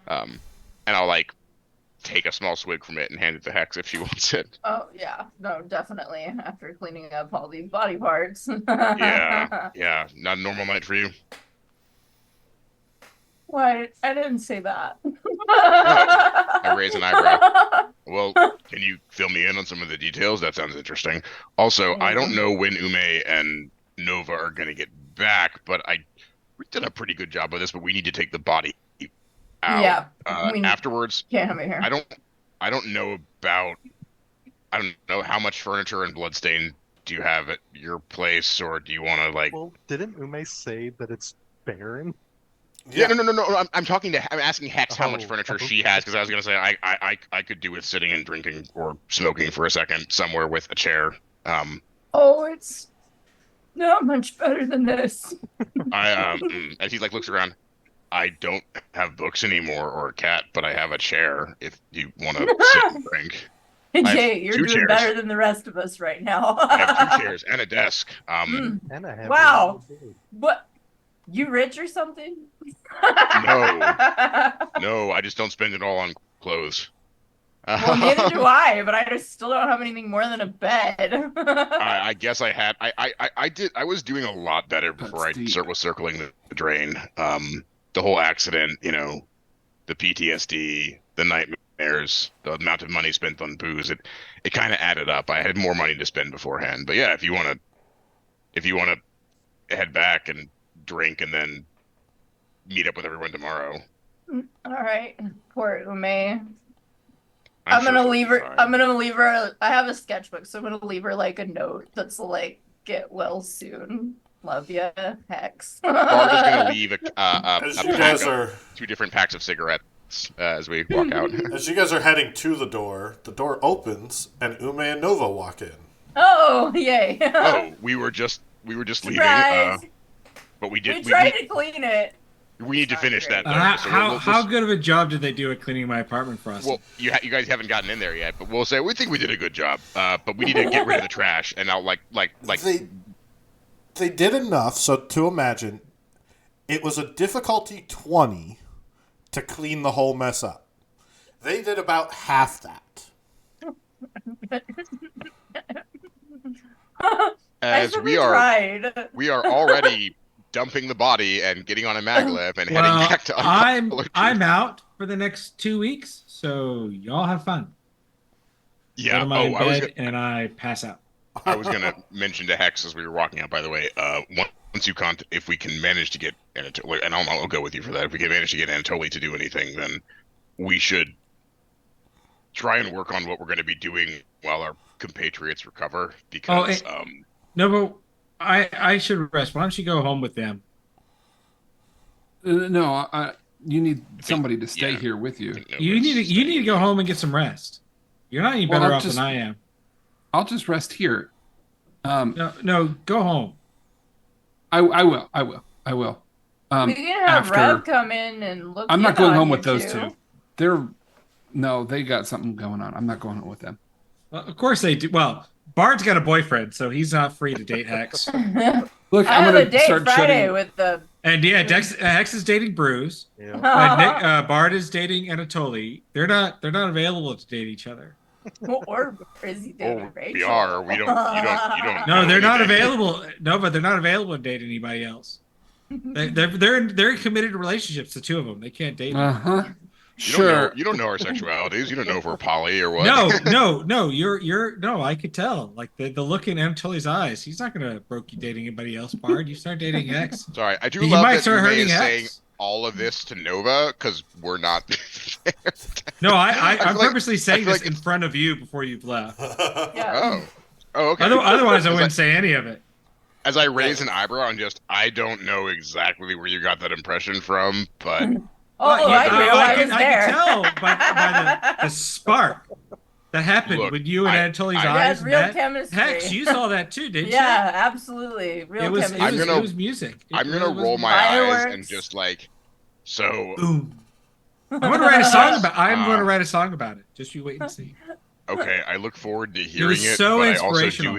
and I'll like take a small swig from it and hand it to Hex if she wants it. Oh, yeah. No, definitely. After cleaning up all these body parts. Yeah, not a normal night for you. Why? I didn't say that. I raise an eyebrow. Well, can you fill me in on some of the details? That sounds interesting. Also, I don't know when Ume and Nova are going to get back, but we did a pretty good job of this, but we need to take the body out. Yeah. Afterwards. Can't have it here. I don't know how much furniture and bloodstain do you have at your place, or do you want to like? Well, didn't Ume say that it's barren? Yeah, no. I'm asking Hex how much furniture okay. she has, because I was gonna say I could do with sitting and drinking or smoking for a second somewhere with a chair. Oh, it's not much better than this. As he like looks around, I don't have books anymore or a cat, but I have a chair if you want to sit and drink. Jay, you're two doing chairs. better than the rest of us right now. I have 2 chairs and a desk. And I have Wow. What? You rich or something? No, I just don't spend it all on clothes. Well, neither do I, but I just still don't have anything more than a bed. I guess I had. I was doing a lot better before That's deep. was circling the drain. The whole accident, the PTSD, the nightmares, the amount of money spent on booze. It kind of added up. I had more money to spend beforehand. But yeah, if you want to head back and drink and then meet up with everyone tomorrow. All right, poor Ume. I'm I'm gonna sure leave she'll be her. fine. I'm gonna leave her. I have a sketchbook, so I'm gonna leave her like a note that's like, "Get well soon. Love ya, Hex." Bard is gonna leave a As you pack guys of are 2 different packs of cigarettes as we walk out. as you guys are heading to the door opens and Ume and Nova walk in. Oh, yay! Oh, we were just leaving. Surprise! But we We did. tried to clean it. We need to Not finish great. that. Though, so How good of a job did they do at cleaning my apartment for us? Well, you guys haven't gotten in there yet, but we'll say we think we did a good job. But we need to get rid of the trash, and I'll like. They did enough so to imagine it was a difficulty 20 to clean the whole mess up. They did about half that. I As said we are tried. already dumping the body and getting on a maglev and heading Well, back to I'm out for the next 2 weeks, so y'all have fun. Go Yeah. to my Oh, bed and I pass out. I was gonna mention to Hex as we were walking out. By the way, once you if we can manage to get Anatoly, and I'll go with you for that. If we can manage to get Anatoly to do anything, then we should try and work on what we're going to be doing while our compatriots recover. Because no, but I should rest. Why don't you go home with them? No, you need somebody to stay here with you. You need to go home and get some rest. You're not any better off than I am. I'll just rest here. No, go home. I will. We can have Rev come in and look. I'm not going home with those two. two. They got something going on. I'm not going home with them. Well, of course they do. Well, Bard's got a boyfriend, so he's not free to date Hex. Look, I I'm have gonna a date start Friday shutting. with the. And yeah, Hex is dating Bruce. Yeah. Bard is dating Anatoly. They're not available to date each other. Or is he dating Rachel? We are. We don't. You don't. No, know they're not anything. available. No, but they're not available to date anybody else. They're in committed relationships. The two of them. They can't date. Sure. You don't know our sexualities. You don't know if we're poly or what. No. You're no. I could tell. Like the look in Anatoly's eyes. He's not gonna broke you dating anybody else, Bard. You start dating Hex. Sorry, I do You love might that start Ume hurting is Hex. saying all of this to Nova because we're not. No, I'm feel like- purposely saying I feel this like in front of you before you've left. Yeah. Oh, okay. Otherwise, I wouldn't say any of it. As I raise an eyebrow and I don't know exactly where you got that impression from, but Oh, I do. I was I there. can tell by the spark that happened Look, when you and Anatoly's I- eyes That's real met. chemistry. Hex, you saw that too, didn't Yeah, absolutely. you? Real It was, chemistry. it was music. It I'm gonna really roll was my eyes Fireworks. and just like, so boom. I'm gonna write a song about. I'm gonna write a song about it. Just you wait and see. okay. I look forward to hearing was it, so but I also inspirational.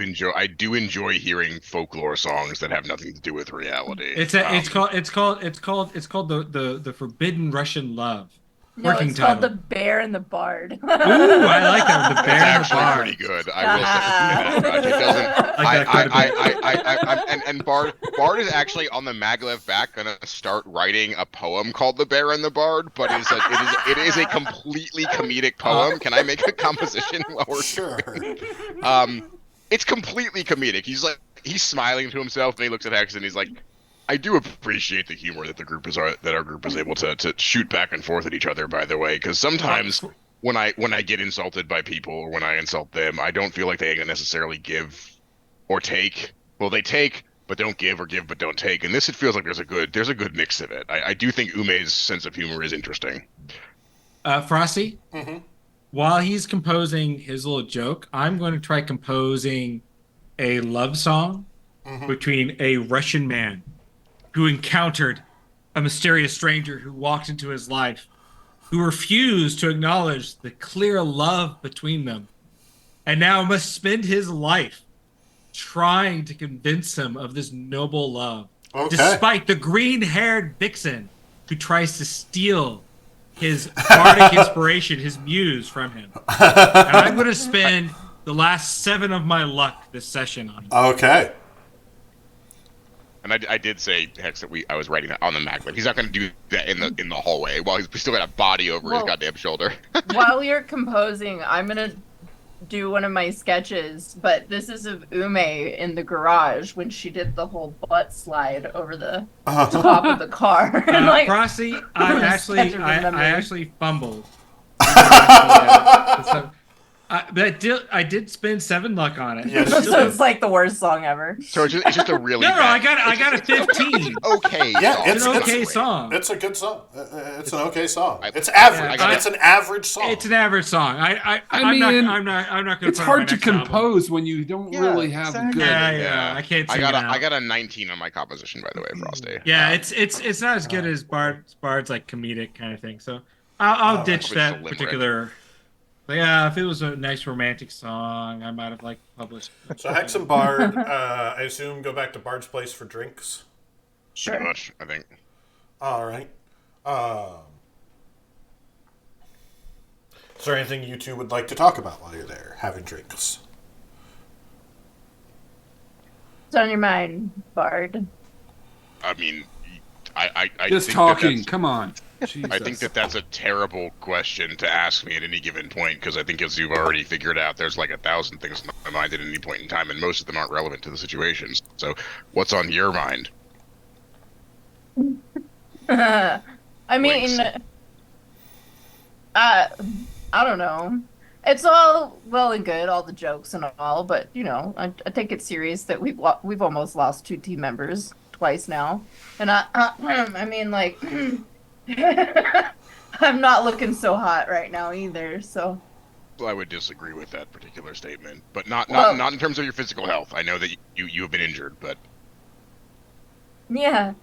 do enjoy hearing folklore songs that have nothing to do with reality. It's called the Forbidden Russian Love. No, Working it's called title. The Bear and the Bard. Ooh, I like that. The It's Bear and the actually Bard. pretty good. I will say that. It doesn't. Like that quite a And Bard is actually on the maglev back gonna start writing a poem called "The Bear and the Bard," but it is a completely comedic poem. Can I make a composition while we're Sure. It's completely comedic. He's smiling to himself and he looks at Hex and he's like, I do appreciate the humor that our group is able to shoot back and forth at each other. By the way, because sometimes when I get insulted by people or when I insult them, I don't feel like they necessarily give or take. Well, they take but don't give, or give but don't take. And this, it feels like there's a good mix of it. I do think Ume's sense of humor is interesting. Frosty, while he's composing his little joke, I'm going to try composing a love song between a Russian man who encountered a mysterious stranger who walked into his life, who refused to acknowledge the clear love between them, and now must spend his life trying to convince him of this noble love, despite the green-haired vixen who tries to steal his bardic inspiration, his muse, from him. And I'm going to spend the last 7 of my luck this session on him. Okay. And I did say, Hex, that I was writing that on the maglev. He's not going to do that in the hallway while he's still got a body over his goddamn shoulder. While you're composing, I'm gonna do one of my sketches, but this is of Ume in the garage when she did the whole butt slide over the top of the car. And Frosty, I actually fumbled. But I did spend 7 luck on it. Yes. so it's like the worst song ever. So it's just a really No, I got a 15. okay. Yeah, song. It's an okay song. It's a good song. It's an okay song. I- It's average. I- It's an average song. It's an average song. I'm not going to. It's hard to compose when you don't really have a good. Yeah. I can't. Sing I got a 19 on my composition, by the way, Frosty. Yeah, it's not as good as Bard's like comedic kind of thing. So I'll ditch Probably just a that limerick. particular. But yeah, if it was a nice romantic song, I might have published. So Hex and Bard, I assume, go back to Bard's place for drinks. Pretty much, I think. All right. Is there anything you two would like to talk about while you're there, having drinks? What's on your mind, Bard? I mean, I Just think talking. That Come on. I think that's a terrible question to ask me at any given point, because I think, as you've already figured out, there's like 1,000 things in my mind at any point in time, and most of them aren't relevant to the situation. So, what's on your mind? I Blinks. mean, I don't know. It's all well and good, all the jokes and all, but I take it serious that we've almost lost 2 team members twice now, and I mean, like, I'm not looking so hot right now either. So, I would disagree with that particular statement, but not well, not in terms of your physical health. I know that you have been injured, but yeah,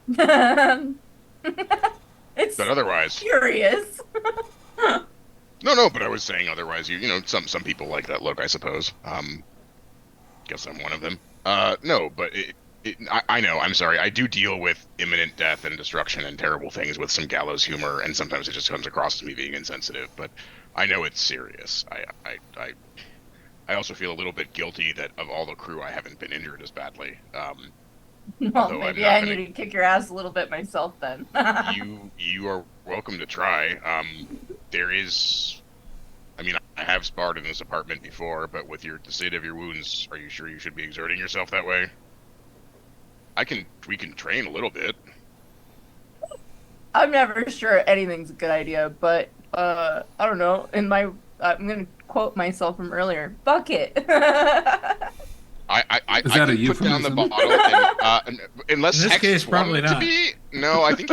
it's otherwise, curious. no. But I was saying otherwise. Some people like that look, I suppose. Guess I'm one of them. No, but I know. I'm sorry. I do deal with imminent death and destruction and terrible things with some gallows humor, and sometimes it just comes across as me being insensitive. But I know it's serious. I also feel a little bit guilty that of all the crew, I haven't been injured as badly. Well, maybe I need to kick your ass a little bit myself then. You are welcome to try. There is. I mean, I have sparred in this apartment before, but with the state of your wounds, are you sure you should be exerting yourself that way? We can train a little bit. I'm never sure anything's a good idea, but I don't know. I'm gonna quote myself from earlier. Fuck it. I Is that a can put down the euphemism? bottle, and unless In this Hex case, probably wanted to not. be. No, I think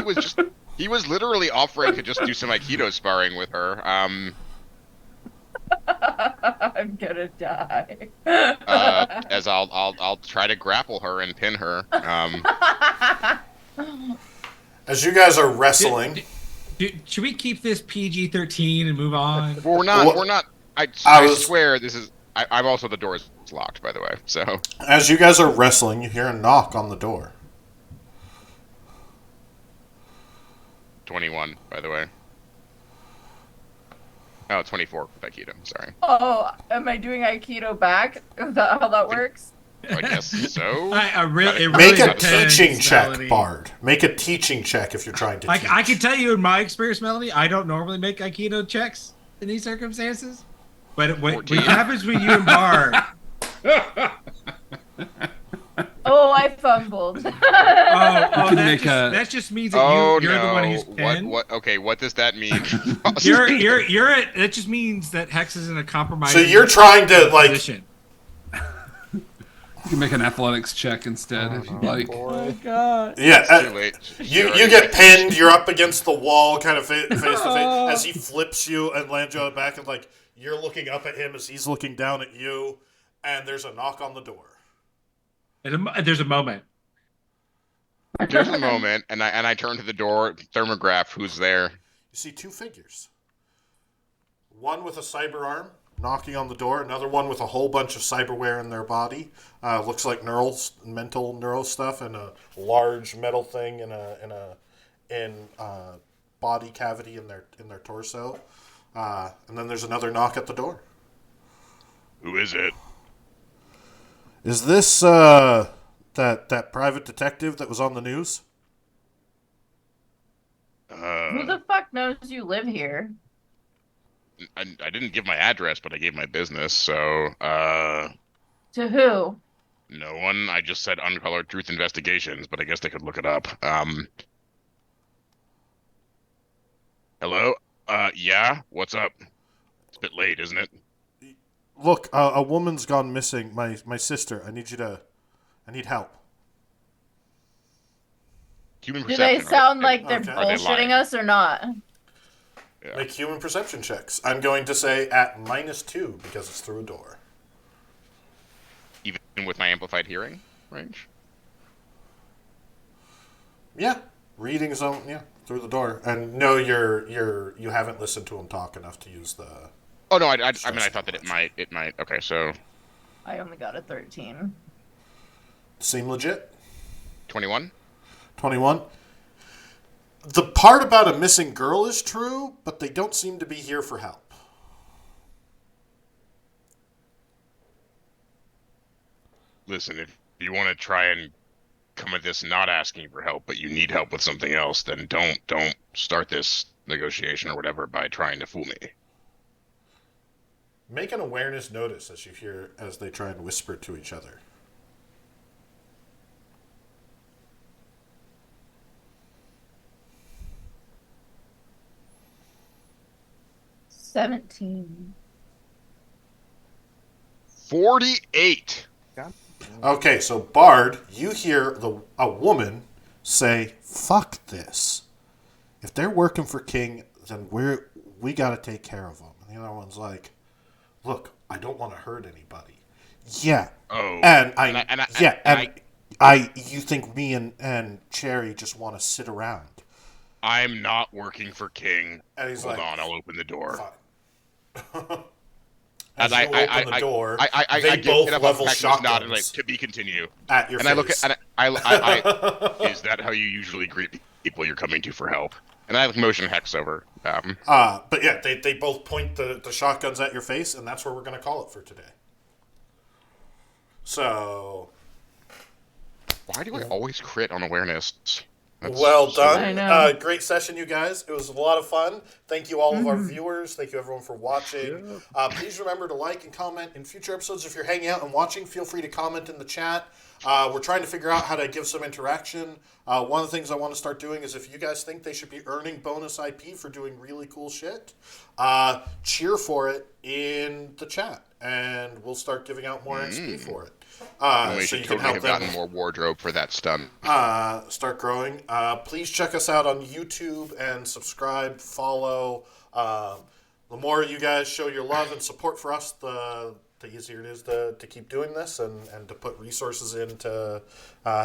he was literally offering to just do some Aikido sparring with her. I'm gonna die. As I'll try to grapple her and pin her. As you guys are wrestling, Should we keep this PG-13 and move on? Well, we're not. What- We're not. I was- swear this is. I'm also, the door is locked, by the way. So As you guys are wrestling, you hear a knock on the door. 21, by the way. Oh, 24 with Aikido. Sorry. Oh, am I doing Aikido back? Is that how that works? I guess so. I really, it Make really a depends, teaching check, Melanie. Bard. Make a teaching check if you're trying to teach. I can tell you in my experience, Melanie, I don't normally make Aikido checks in these circumstances. But what 14. happens when you and Bard? Oh, I fumbled. Oh, can that make that just means that Oh you're no! the one who's pinned. What? Okay, what does that mean? That just means that Hex is in a compromising. so you're trying to like. position. You can make an athletics check instead if you'd like. Boy. God. Yeah, It's too late. you get pinned. You're up against the wall, kind of face to face, as he flips you and lands you on the back, and like you're looking up at him as he's looking down at you, and there's a knock on the door. There's a moment. There's a moment, and I turn to the door. Thermograph, who's there? You see 2 figures. One with a cyber arm knocking on the door. Another one with a whole bunch of cyberware in their body. Looks like mental neuro stuff, and a large metal thing in a body cavity in their torso. And then there's another knock at the door. Who is it? Is this that private detective that was on the news? Who the fuck knows you live here? I didn't give my address, but I gave my business. So To who? no one. I just said Uncolored Truth Investigations, but I guess they could look it up. Hello. Yeah. What's up? It's a bit late, isn't it? Look, a woman's gone missing. My sister. I need help. Human Do perception. they sound like they're Okay. Are they lying? bullshitting us or not? Yeah. Make human perception checks. I'm going to say at -2 because it's through a door. Even with my amplified hearing range? Yeah, reading zone. Yeah, through the door. And no, you haven't listened to him talk enough to use the. Oh no, I mean, I thought that it might. Okay, so I only got a 13. Seem legit. 21. 21. The part about a missing girl is true, but they don't seem to be here for help. Listen, if you want to try and come at this not asking for help, but you need help with something else, then don't start this negotiation or whatever by trying to fool me. Make an awareness notice as they try and whisper to each other. $17. 48. Okay, so Bard, you hear a woman say, "Fuck this. If they're working for King, then we got to take care of them." And the other one's like, "Look, I don't want to hurt anybody." Yeah. Oh. You think me and Cherry just want to sit around? I'm not working for King. And he's Hold like, on, I'll open the door. Fine. As you open the door, I they both level shotguns like, to be continue. At your and face. I look at is that how you usually greet people you're coming to for help? And I motion Hex over. But yeah, they both point the shotguns at your face, and that's where we're going to call it for today. So, why do I always crit on awareness? Well done. I know. Great session, you guys. It was a lot of fun. Thank you all of our viewers. Thank you everyone for watching. Please remember to like and comment in future episodes. If you're hanging out and watching, feel free to comment in the chat. We're trying to figure out how to give some interaction. One of the things I want to start doing is if you guys think they should be earning bonus IP for doing really cool shit, cheer for it in the chat, and we'll start giving out more XP for it. We so should you can totally help have them gotten more wardrobe for that stun. start growing. Please check us out on YouTube and subscribe, follow. The more you guys show your love and support for us, the easier it is to keep doing this and to put resources into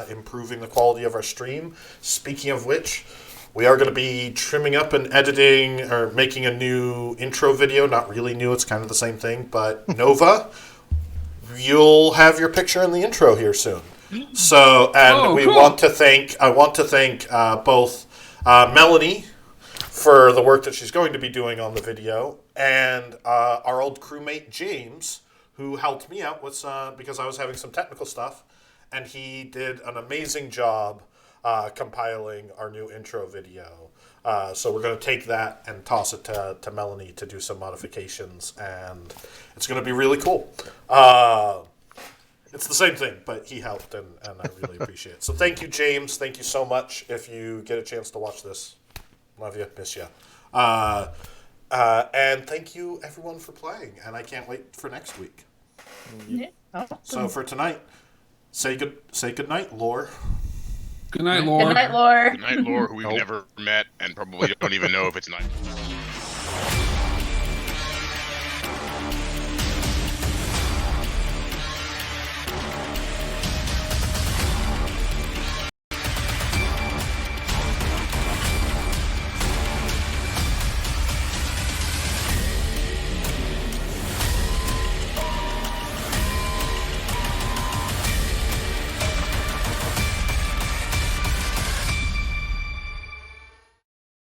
improving the quality of our stream. Speaking of which, we are going to be trimming up and editing or making a new intro video. Not really new, it's kind of the same thing. But Nova, you'll have your picture in the intro here soon. So, and cool. I want to thank both Melanie for the work that she's going to be doing on the video, and our old crewmate James, who helped me out with because I was having some technical stuff, and he did an amazing job compiling our new intro video. So we're going to take that and toss it to Melanie to do some modifications, and it's going to be really cool. It's the same thing, but he helped, and I really appreciate it. So thank you, James. Thank you so much. If you get a chance to watch this, love you, miss you. And thank you, everyone, for playing, and I can't wait for next week. Yeah. Awesome. So for tonight, say good night, Lore. Good night, Laura. Good night, Lore. Good night, Lore, who we've never met and probably don't even know if it's night.